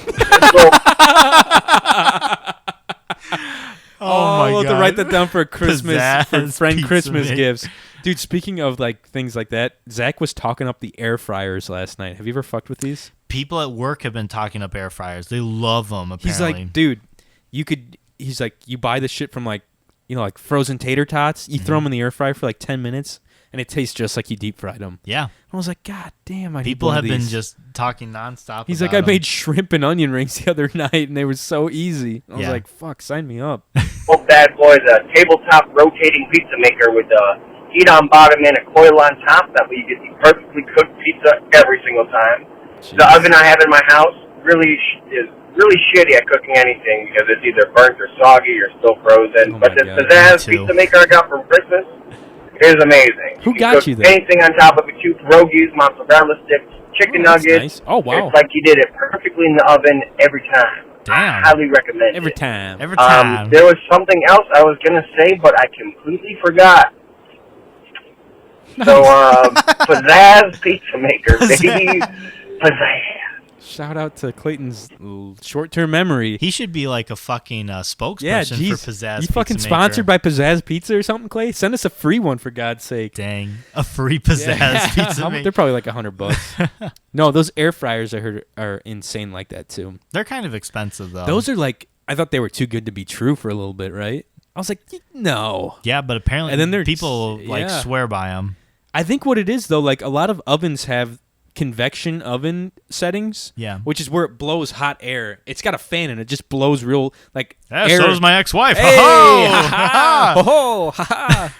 We'll have to write that down for Christmas, for Pizzazz friend pizza Christmas maker. gifts. Dude, speaking of like things like that, Zach was talking up the air fryers last night. Have you ever fucked with these? People at work have been talking up air fryers. They love them, apparently. He's like, dude, he's like, you buy this shit from like, like frozen tater tots. You throw them in the air fryer for like 10 minutes, and it tastes just like you deep fried them. Yeah. I was like, God damn, I need People one have of been these. just talking nonstop. He's about like, I them. made shrimp and onion rings the other night, and they were so easy. I was Yeah. like, fuck, sign me up. Oh, bad boy is a tabletop rotating pizza maker with a heat on bottom and a coil on top. That way you get the perfectly cooked pizza every single time. Jeez. The oven I have in my house is really shitty at cooking anything because it's either burnt or soggy or still frozen. Oh But my this God, Pizzazz me too. pizza maker I got from Christmas is amazing. Who can got cook you that? anything on top of it, too. Pierogies, mozzarella sticks, chicken Oh, that's nuggets. nice. Oh, wow. It's like you did it perfectly in the oven every time. Damn. I highly recommend Every it. time. Every time. There was something else I was going to say, but I completely forgot. So, Pizzazz Pizza Maker, baby. Pizzazz. Shout out to Clayton's short-term memory. He should be like a fucking spokesperson Yeah, for geez. Pizzazz You fucking Pizza sponsored Maker. by Pizzazz Pizza or something, Clay? Send us a free one for God's sake. Dang. A free Pizzazz Yeah. Pizza They're Maker. probably like $100. No, those air fryers I heard are insane like that too. They're kind of expensive, though. Those are like, I thought they were too good to be true for a little bit, right? I was like, no. Yeah, but apparently And then they're- people like yeah. swear by them. I think what it is though, like a lot of ovens have convection oven settings. Yeah. Which is where it blows hot air. It's got a fan and it just blows real like Yeah, air. so does my ex-wife. Hey, Ho-ho! ha-ha, ho-ho, ha-ha.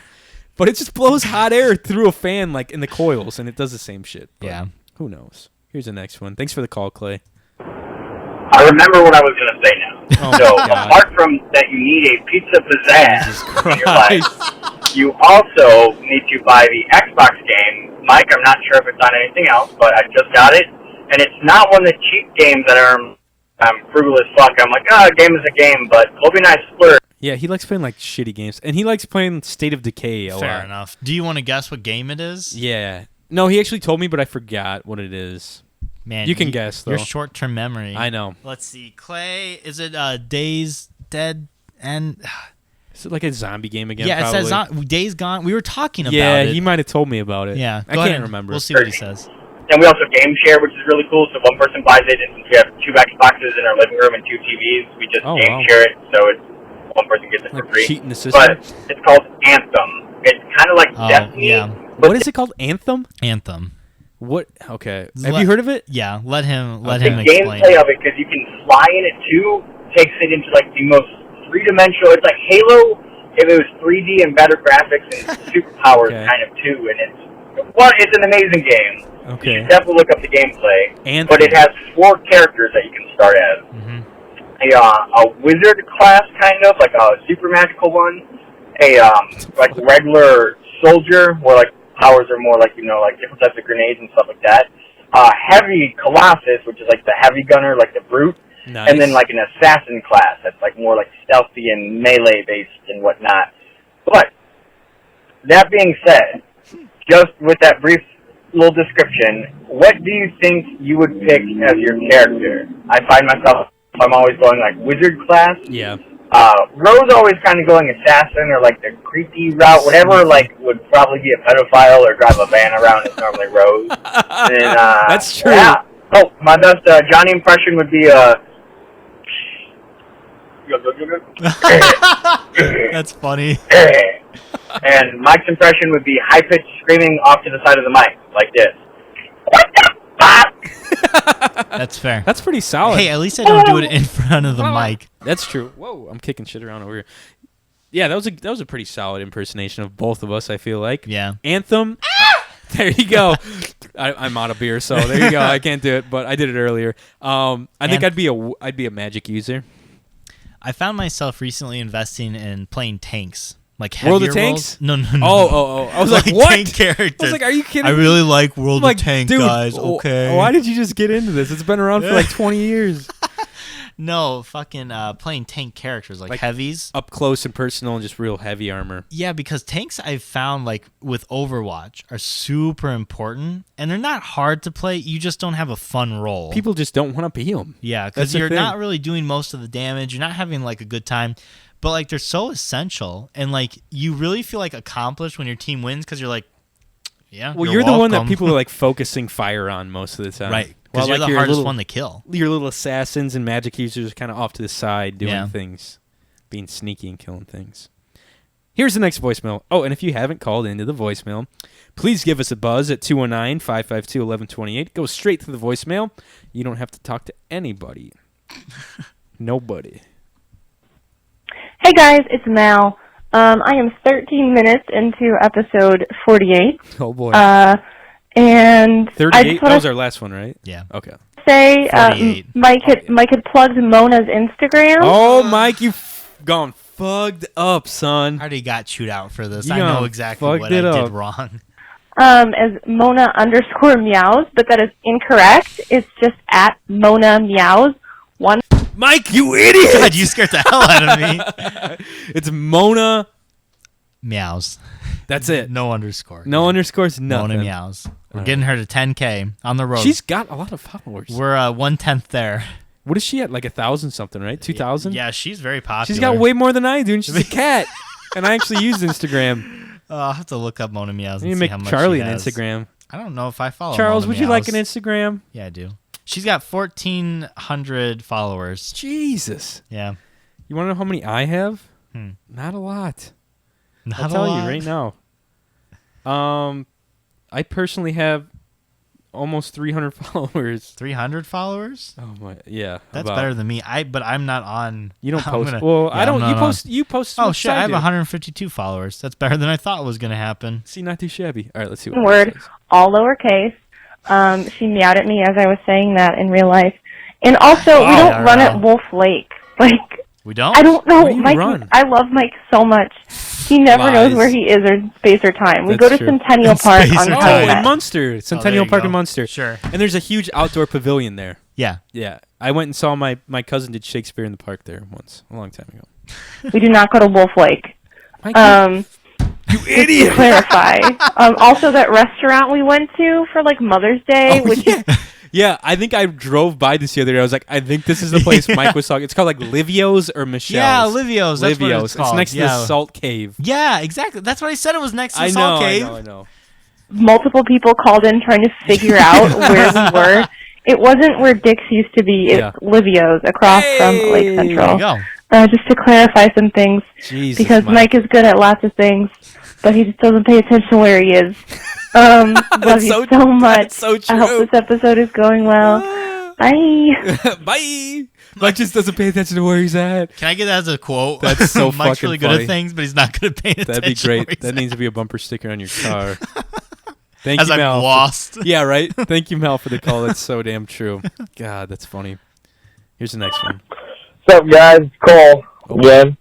But it just blows hot air through a fan like in the coils and it does the same shit. But Yeah. who knows? Here's the next one. Thanks for the call, Clay. I remember what I was going to say now. Oh So, my God. apart from that you need a pizza Jesus Pizzazz in your life, Christ. you also need to buy the Xbox game. Mike, I'm not sure if it's on anything else, but I just got it. And it's not one of the cheap games that I'm frugal as fuck. I'm like, a game is a game, but it'll be nice splurge. Yeah, he likes playing like shitty games. And he likes playing State of Decay a Fair lot. enough. Do you want to guess what game it is? Yeah. No, he actually told me, but I forgot what it is. Man, You can guess, though. Your short-term memory. I know. Let's see. Clay, is it Days Dead and... Is it like a zombie game again? Yeah, probably? it says Days Gone. We were talking about Yeah, it. he might have told me about it. Yeah. I go can't ahead. remember. We'll see what he says. And we also game share, which is really cool. So one person buys it, and since we have 2 Xboxes in our living room and 2 TVs, we just Oh, game wow. share it. So it's one person gets it for Like free. cheating the system. But it's called Anthem. It's kind of like Oh, Destiny. yeah. What is it called? Anthem? Anthem. What? Okay. Have you heard of it? Yeah, let him The explain. gameplay of it, because you can fly in it too, takes it into like the most three-dimensional. It's like Halo if it was 3D and better graphics and superpowers Okay. kind of too. And it's an amazing game. You Okay. should definitely look up the gameplay. Anthem. But it has 4 characters that you can start as. Mhm. A wizard class, kind of like a super magical one. Like regular soldier, where like powers are more like like different types of grenades and stuff like that. Heavy colossus, which is like the heavy gunner, like the brute, Nice. and then like an assassin class that's like more like stealthy and melee based and whatnot. But that being said, just with that brief little description, what do you think you would pick as your character? I find myself, I'm always going like wizard class. Yeah. Rose always kind of going assassin or like the creepy route, whatever like would probably be a pedophile or drive a van around is normally Rose. And, That's true. Yeah. Oh, my best Johnny impression would be That's funny. and Mike's impression would be high pitched screaming off to the side of the mic like this. What the fuck? That's fair. That's pretty solid. Hey, at least I don't do it in front of the mic. That's true. Whoa, I'm kicking shit around over here. Yeah, that was a pretty solid impersonation of both of us, I feel like. Yeah. Anthem. There you go. I'm out of beer, so there you go. I can't do it, but I did it earlier. I think I'd be a magic user. I found myself recently investing in playing tanks. Like heavier World of Tanks? No. Oh. I was like, what? Tank characters. I was like, are you kidding I me? really like World Like, of Tank, dude, guys. Okay. Why did you just get into this? It's been around for like 20 years. No, fucking playing tank characters, like heavies. Up close and personal and just real heavy armor. Yeah, because tanks I've found, like, with Overwatch are super important, and they're not hard to play. You just don't have a fun role. People just don't want to be them. Yeah, because you're not really doing most of the damage. You're not having, like, a good time. But, like, they're so essential, and, like, you really feel, like, accomplished when your team wins because you're like, yeah, well, you're the one that people are, like, focusing fire on most of the time. Right. Because you're the hardest one to kill. Your little assassins and magic users are kind of off to the side doing things, being sneaky and killing things. Here's the next voicemail. Oh, and if you haven't called into the voicemail, please give us a buzz at 219-552-1128. Go straight to the voicemail. You don't have to talk to anybody. Nobody. Hey guys, it's Mal. I am 13 minutes into episode 48. Oh boy. And 38. That was our last one, right? Yeah. Okay. Say, Mike had plugged Mona's Instagram. Oh, Mike, you've gone fucked up, son. I already got chewed out for this. I know exactly what I did wrong. As Mona_meows, but that is incorrect. It's just at Mona meows. Mike, you idiot! God, you scared the hell out of me. It's Mona meows. That's it. No underscore. No underscores, nothing. Mona meows. We're getting her to 10K on the road. She's got a lot of followers. We're 1/10 there. What is she at? Like 1,000 something, right? 2,000? Yeah, she's very popular. She's got way more than I do, and she's a cat. And I actually use Instagram. I'll have to look up Mona meows and see make how much Charlie she has. An Instagram. I don't know if I follow Charles, Mona would you meows. like an Instagram? Yeah, I do. She's got 1,400 followers. Jesus. Yeah. You want to know how many I have? Not a lot. Not I'll a tell lot. you right now. I personally have almost 300 followers. 300 followers? Oh my, yeah. That's better than me. But I'm not on. You don't post. I don't. You post. Oh shit! I have 152 followers. That's better than I thought was gonna happen. See, not too shabby. All right, let's see what. Word, all lowercase. She meowed at me as I was saying that in real life, and also we don't run at Wolf Lake. Like we don't. I don't know. Where do you Mike, run? I love Mike so much. He never knows where he is or space or time. We go to Centennial Park on Halloween. In Munster. Centennial Park in Munster. Sure. And there's a huge outdoor pavilion there. Yeah. Yeah. I went and saw my cousin did Shakespeare in the park there once, a long time ago. We do not go to Wolf Lake. You idiot! To clarify. Also, that restaurant we went to for like Mother's Day, which is yeah, I think I drove by this the other day. I was like, I think this is the place Mike was talking. It's called like Livio's or Michelle's. Yeah, Livio's. That's what it's called. It's next to the Salt Cave. Yeah, exactly. That's what I said. It was next to the Salt Cave. I know. multiple people called in trying to figure out where we were. It wasn't where Dick's used to be. It's Livio's across from Lake Central. There you go. Just to clarify some things, because Mike is good at lots of things, but he just doesn't pay attention where he is. Love you so much. So true. I hope this episode is going well. Bye. Bye. Mike just doesn't pay attention to where he's at. Can I get that as a quote? That's so Mike's fucking really good funny. at things, but he's not good at paying attention. That'd be great. That needs to be a bumper sticker on your car. Thank as you, Mel. I'm lost. Yeah, right? Thank you, Mel, for the call. That's so damn true. God, that's funny. Here's the next one. What's up, guys? It's Cole again.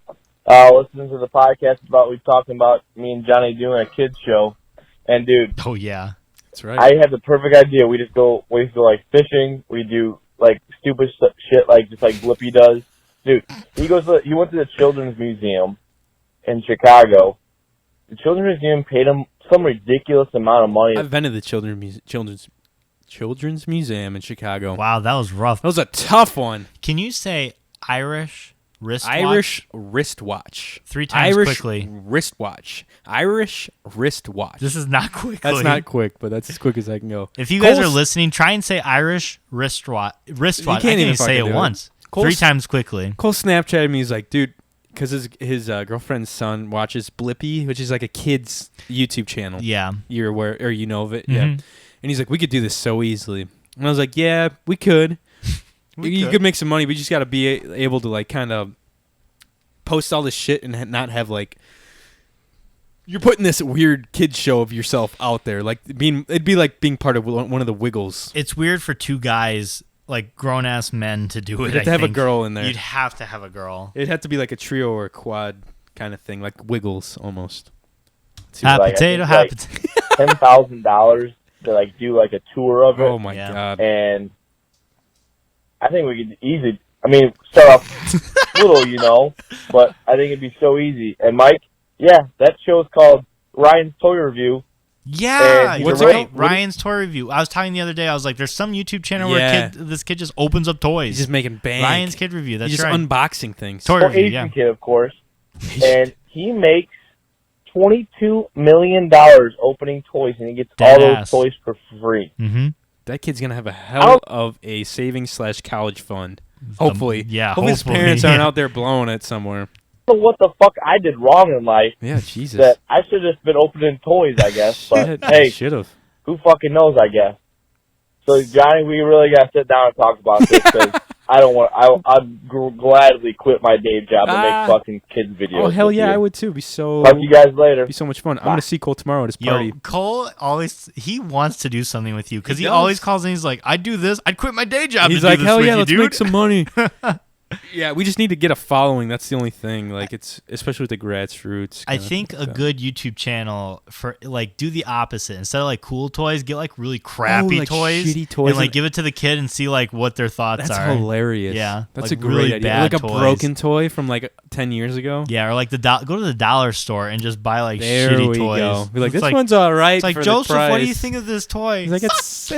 Listening to the podcast about we talking about me and Johnny doing a kids show, and dude, oh yeah, that's right. I have the perfect idea. We used to go like fishing. We do like stupid shit like just like Blippi does. Dude, he went to the Children's Museum in Chicago. The Children's Museum paid him some ridiculous amount of money. I've been to the Children's Museum in Chicago. Wow, that was rough. That was a tough one. Can you say Irish wristwatch? Irish wristwatch. 3 times Irish quickly. Wristwatch. Irish wristwatch. This is not quickly. That's not quick, but that's as quick as I can go. If you guys are listening, try and say Irish wristwatch. You can't I can't even say it once. Cole's, 3 times quickly. Cole Snapchatted me. He's like, dude, because his girlfriend's son watches Blippi, which is like a kid's YouTube channel. Yeah. You're aware, or you know of it. Mm-hmm. Yeah. And he's like, we could do this so easily. And I was like, yeah, we could. You could make some money. We just got to be able to like kind of post all this shit and not have like. You're putting this weird kid show of yourself out there, like it'd be like being part of one of the Wiggles. It's weird for two guys, like grown ass men, to do it. You'd have to have a girl in there. You'd have to have a girl. It'd have to be like a trio or a quad kind of thing, like Wiggles almost. Hot potato, hot potato. $10,000 to like do like a tour of it. Oh my god! And I think we could easily. I mean, start off little, but I think it'd be so easy. And Mike. Yeah, that show is called Ryan's Toy Review. Yeah, what's it called? Ryan's Toy Review. I was talking the other day. I was like, "There's some YouTube channel where this kid just opens up toys. He's just making bank. Ryan's Kid Review. That's He's just unboxing things. Toy Review. Asian kid, of course. And he makes $22 million opening toys, and he gets all those toys for free. Mm-hmm. That kid's gonna have a hell of a savings/college fund. Hopefully, Hopefully his parents aren't out there blowing it somewhere. What the fuck I did wrong in life. Yeah, Jesus. That I should have just been opening toys, I guess. But hey, should have. Who fucking knows? I guess. So Johnny, we really got to sit down and talk about this because I don't want. I'd gladly quit my day job and make fucking kids videos. Oh hell yeah, I would too. Be so. Talk to you guys later. Be so much fun. I'm gonna see Cole tomorrow at his party. Cole he wants to do something with you because he always calls and he's like, "I'd do this. I'd quit my day job." He's to like, do this "Hell with yeah, you, let's dude." make some money." Yeah, we just need to get a following. That's the only thing. Like, it's especially with the grassroots. I think a good YouTube channel for like do the opposite. Instead of like cool toys, get like really crappy toys, shitty toys, and like give it to the kid and see like what their thoughts are. That's hilarious. Yeah, that's like a great really idea. Bad like a toys. broken toy from like 10 years ago. Yeah, or like go to the dollar store and just buy like there shitty we toys. Go. Be like, this one's all right. It's like, for Joseph, the price. what do you think of this toy? He's like, it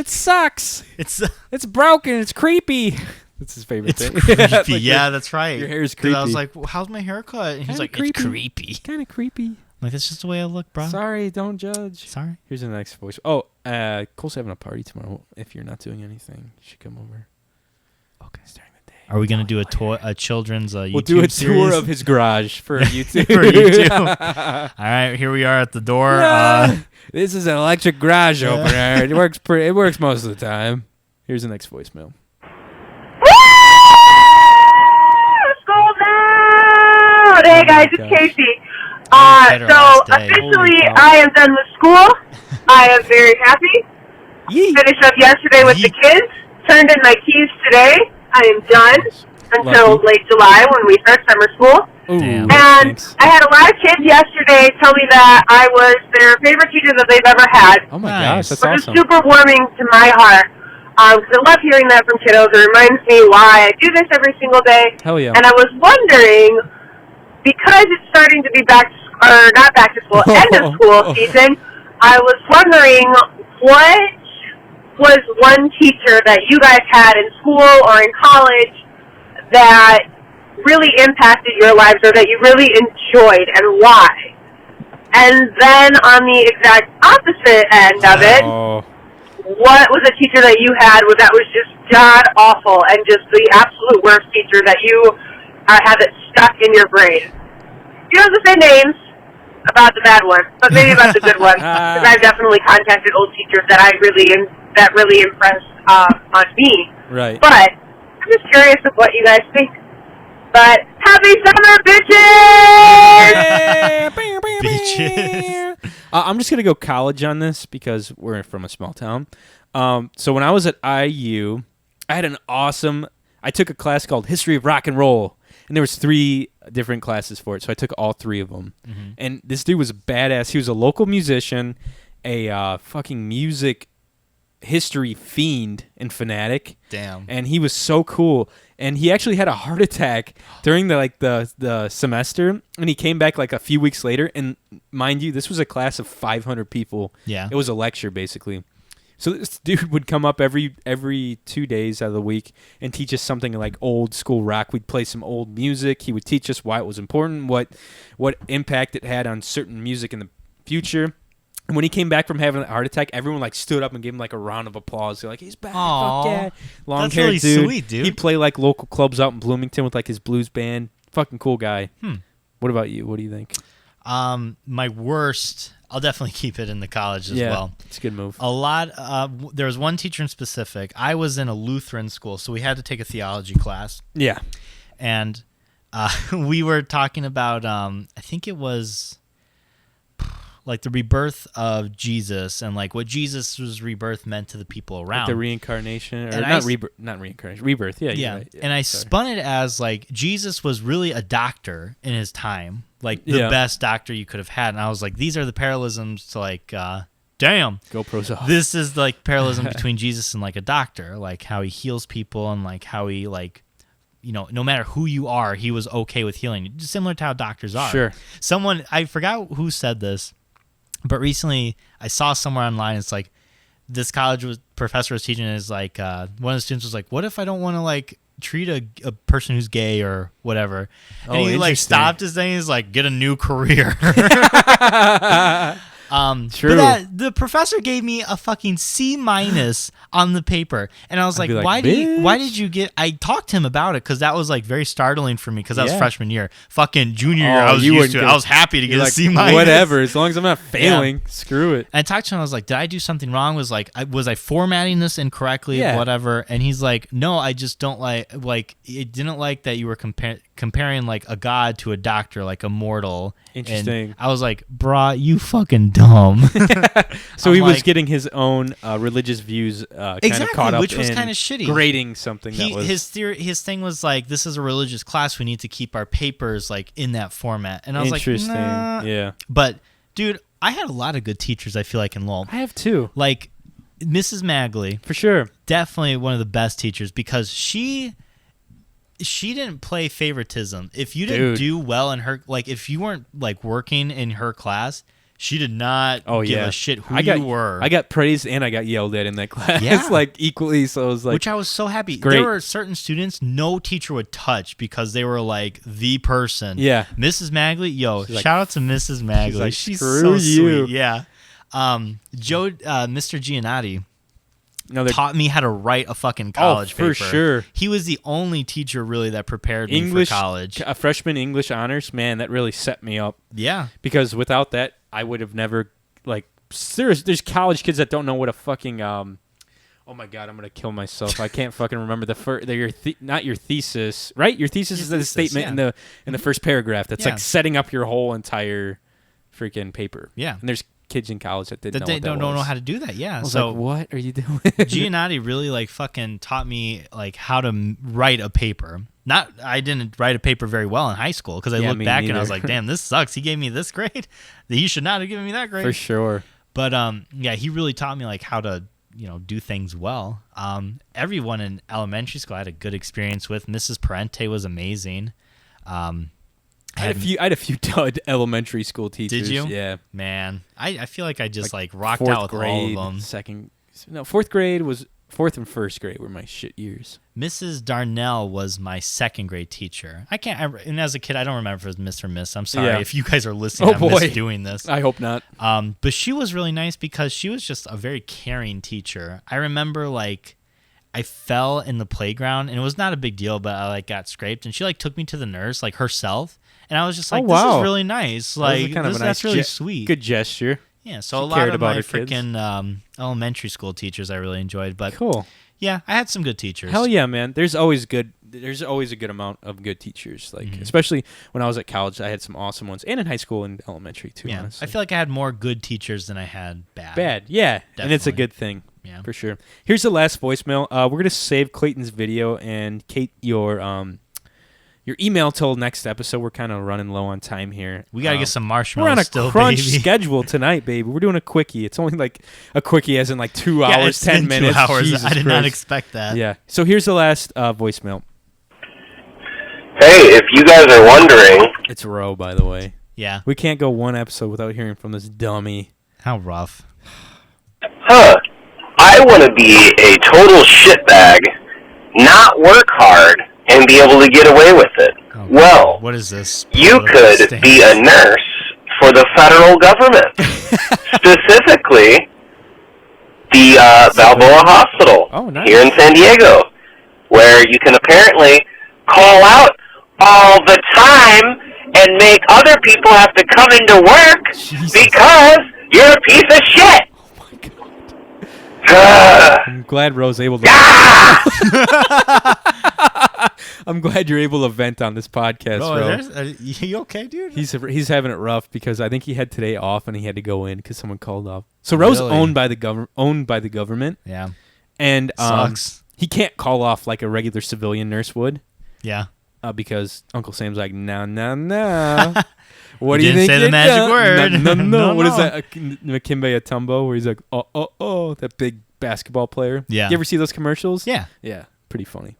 sucks. It's broken. It's creepy. That's his favorite thing. Creepy. Yeah, that's right. Your hair is creepy. I was like, well, how's my haircut? And he's like, it's creepy. Kind of creepy. I'm like, that's just the way I look, bro. Sorry, don't judge. Sorry. Here's the next voice. Oh, Cole's having a party tomorrow. If you're not doing anything, you should come over. Okay. Starting the day. Are we gonna do a children's YouTube We'll do a series? tour of his garage for YouTube. For YouTube. All right, here we are at the door. This is an electric garage opener. It works most of the time. Here's the next voicemail. Hey guys, it's Casey. So officially, I am done with school. I am very happy. Finished up yesterday with the kids. Turned in my keys today. I am done until late July when we start summer school. Damn. And I had a lot of kids yesterday tell me that I was their favorite teacher that they've ever had. Oh my gosh, that's awesome. awesome. Which is super warming to my heart. Because I love hearing that from kiddos. It reminds me why I do this every single day. Hell yeah. And I was wondering, because it's starting to be not back to school, end of school season, I was wondering what was one teacher that you guys had in school or in college that really impacted your lives or that you really enjoyed and why? And then on the exact opposite end of it, what was a teacher that you had that was just god awful and just the absolute worst teacher that you have it stuck in your brain? You don't have to say names about the bad one, but maybe about the good one. Because I've definitely contacted old teachers that really impressed on me. Right. But I'm just curious of what you guys think. But happy summer, bitches! Bitches. I'm just gonna go college on this because we're from a small town. So when I was at IU, I had I took a class called History of Rock and Roll, and there was 3 different classes for it. So I took all 3 of them. Mm-hmm. And this dude was a badass. He was a local musician, a fucking music history fiend and fanatic. Damn. And he was so cool. And he actually had a heart attack during the semester, and he came back like a few weeks later. And mind you, this was a class of 500 people. Yeah. It was a lecture basically. So this dude would come up every 2 days out of the week and teach us something like old school rock. We'd play some old music. He would teach us why it was important, what impact it had on certain music in the future. And when he came back from having a heart attack, everyone like stood up and gave him like a round of applause. They're like, he's back. Aww, fuck yeah. That's really sweet, dude. He'd play like local clubs out in Bloomington with like his blues band. Fucking cool guy. What about you? What do you think? My worst, I'll definitely keep it in the college as well. It's a good move. There was one teacher in specific. I was in a Lutheran school, so we had to take a theology class. Yeah. And we were talking about, I think it was like the rebirth of Jesus and like what Jesus' rebirth meant to the people around. Like the reincarnation, or and not reincarnation, rebirth. Yeah, yeah. Right. Yeah, and I spun it as like Jesus was really a doctor in his time, like the best doctor you could have had. And I was like, these are the parallelisms to like, damn, GoPro's off. This is like parallelism between Jesus and like a doctor, like how he heals people and like how he like, you know, no matter who you are, he was okay with healing you, similar to how doctors are. Sure. Someone, I forgot who said this, but recently I saw somewhere online, it's like this professor was teaching, is like one of the students was like, what if I don't want to like treat a person who's gay or whatever? And he like stopped his thing, he's like, get a new career. True. But the professor gave me a fucking C- on the paper, and I was like, why did you get? I talked to him about it because that was like very startling for me because that was freshman year. Fucking junior year, I was used to it. I was happy to get a C-. Whatever, as long as I'm not failing, screw it. And I talked to him. I was like, did I do something wrong? Was I formatting this incorrectly? Yeah. Whatever. And he's like, no, I just don't like it didn't like that you were comparing like a god to a doctor, like a mortal. Interesting. And I was like, brah, you fucking dumb. So he was getting his own religious views kind of caught up, which was in kind of shitty. Grading something that was his thing was like, this is a religious class, we need to keep our papers like in that format. And I was like, nah. Yeah. But dude, I had a lot of good teachers. I feel like in Lowell. I have too. Like Mrs. Magley, for sure, definitely one of the best teachers because she didn't play favoritism. If you didn't do well in her, like if you weren't like working in her class, she did not give a shit who you were. I got praised and I got yelled at in that class, like equally. So I was like, which I was so happy. Great. There were certain students no teacher would touch because they were like the person. Yeah, Mrs. Magley, she's shout out to Mrs. Magley. She's so you. Sweet. Yeah. Mr. Giannotti. Taught me how to write a fucking college paper. For sure. He was the only teacher really that prepared me for college. A freshman English honors, man, that really set me up. Yeah. Because without that, I would have never, like, there's college kids that don't know what a fucking, oh my God, I'm going to kill myself. I can't fucking remember not your thesis, right? Your thesis is the statement in the first paragraph that's like setting up your whole entire freaking paper. Yeah. And there's kids in college that didn't know they what that don't was. know how to do that. Yeah. So like, what are you doing? Giannotti really like fucking taught me like how to write a paper. I didn't write a paper very well in high school because I looked back and I was like, damn, this sucks. He gave me this grade. He should not have given me that grade. For sure. But yeah, he really taught me like how to do things well. Everyone in elementary school I had a good experience with. Mrs. Parente was amazing. I had a few dud elementary school teachers. Did you? Yeah. Man, I feel like I just like rocked out with all of them. Fourth grade was fourth and first grade were my shit years. Mrs. Darnell was my second grade teacher. And as a kid, I don't remember if it was Miss or Miss. I'm sorry if you guys are listening. I miss doing this. I hope not. But she was really nice because she was just a very caring teacher. I remember like I fell in the playground and it was not a big deal, but I like got scraped and she like took me to the nurse like herself. And I was just like, this is really nice. Like, that's really sweet. Good gesture. Yeah, so a lot of my freaking elementary school teachers I really enjoyed. But cool. Yeah, I had some good teachers. Hell yeah, man. There's always a good amount of good teachers. Like, especially when I was at college, I had some awesome ones. And in high school and elementary, too, honestly. I feel like I had more good teachers than I had bad. Yeah. Definitely. And it's a good thing. Yeah. For sure. Here's the last voicemail. We're going to save Clayton's video and Kate, your email till next episode. We're kind of running low on time here. We got to get some marshmallows. We're on a crunch schedule tonight, baby. We're doing a quickie. It's only like a quickie as in like 2 hours, 10 minutes. 2 hours. Jesus I did Christ. not expect that. Yeah. So here's the last voicemail. Hey, if you guys are wondering... It's Ro, by the way. Yeah. We can't go one episode without hearing from this dummy. How rough. I want to be a total shitbag, not work hard, and be able to get away with it. Oh, well, what is this? You could be a nurse for the federal government, specifically the Balboa Hospital here in San Diego, where you can apparently call out all the time and make other people have to come into work because you're a piece of shit. I'm glad Ro's able to. I'm glad you're able to vent on this podcast, bro. You okay, dude? He's having it rough because I think he had today off and he had to go in because someone called off. So Ro's owned by the government. Yeah, and sucks. He can't call off like a regular civilian nurse would. Yeah, because Uncle Sam's like, no. What do you think? Say the magic word. No. What is that? Makimbe Atumbo, where he's like, oh, that big basketball player. Yeah. You ever see those commercials? Yeah. Yeah. Pretty funny.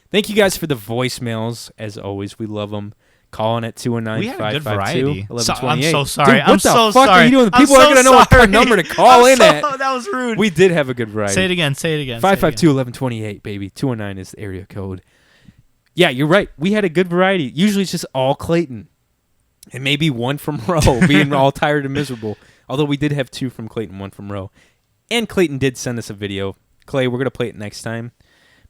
Thank you guys for the voicemails. As always, we love them. Calling at 219-552-1128. I'm so sorry. Dude, what the fuck are you doing? People aren't going to know what number to call in at. That was rude. We did have a good variety. Say it again. 552-1128, baby. 219 is the area code. Yeah, you're right. We had a good variety. Usually it's just all Clayton. And maybe one from Ro, being all tired and miserable. Although we did have 2 from Clayton, 1 from Ro. And Clayton did send us a video. Clay, we're going to play it next time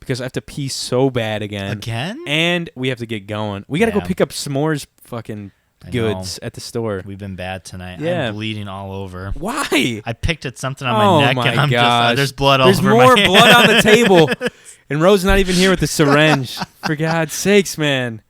because I have to pee so bad again. Again? And we have to get going. We got to go pick up s'mores fucking goods at the store. We've been bad tonight. Yeah. I'm bleeding all over. Why? I picked at something on my neck and I'm just, there's blood all over my There's more blood on the table. And Ro's not even here with the syringe. For God's sakes, man.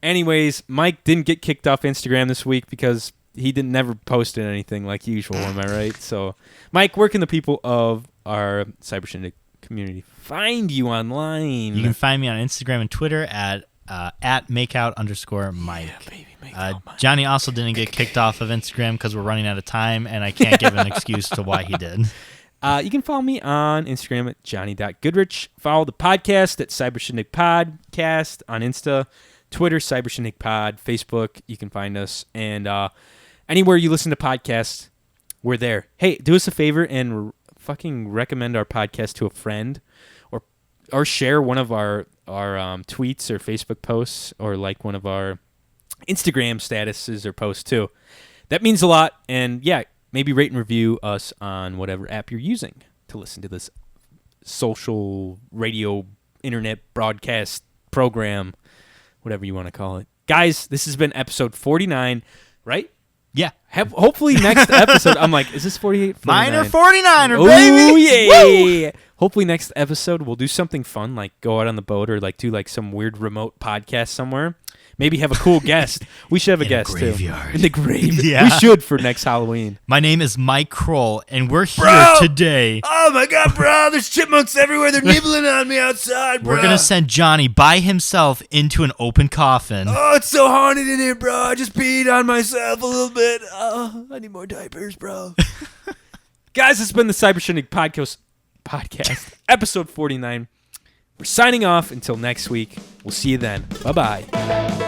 Anyways, Mike didn't get kicked off Instagram this week because he never posted anything like usual. Am I right? So, Mike, where can the people of our Cyber Shindig community find you online? You can find me on Instagram and Twitter at makeout_Mike. Yeah, baby, Mike. Johnny also didn't get kicked off of Instagram because we're running out of time, and I can't give an excuse to why he did. You can follow me on Instagram at johnny.goodrich. Follow the podcast at cybershindigpodcast on Insta. Twitter, cybershindigpod. Facebook, you can find us. And anywhere you listen to podcasts, we're there. Hey, do us a favor and fucking recommend our podcast to a friend, or share one of our tweets or Facebook posts, or like one of our Instagram statuses or posts too. That means a lot. And yeah, maybe rate and review us on whatever app you're using to listen to this social radio internet broadcast program, whatever you want to call it. Guys, this has been episode 49, right? Yeah. Hopefully next episode, I'm like, is this 48? 49? Mine are 49er, baby. Oh, yeah. Woo! Hopefully next episode we'll do something fun, like go out on the boat or like do like some weird remote podcast somewhere. Maybe have a cool guest. We should have a guest too. In the graveyard. Yeah. We should for next Halloween. My name is Mike Kroll, and we're here today. Oh my God, bro! There's chipmunks everywhere. They're nibbling on me outside, bro. We're gonna send Johnny by himself into an open coffin. Oh, it's so haunted in here, bro. I just peed on myself a little bit. Oh, I need more diapers, bro. Guys, it's been the Cyber Shindig podcast, episode 49. We're signing off until next week. We'll see you then. Bye-bye.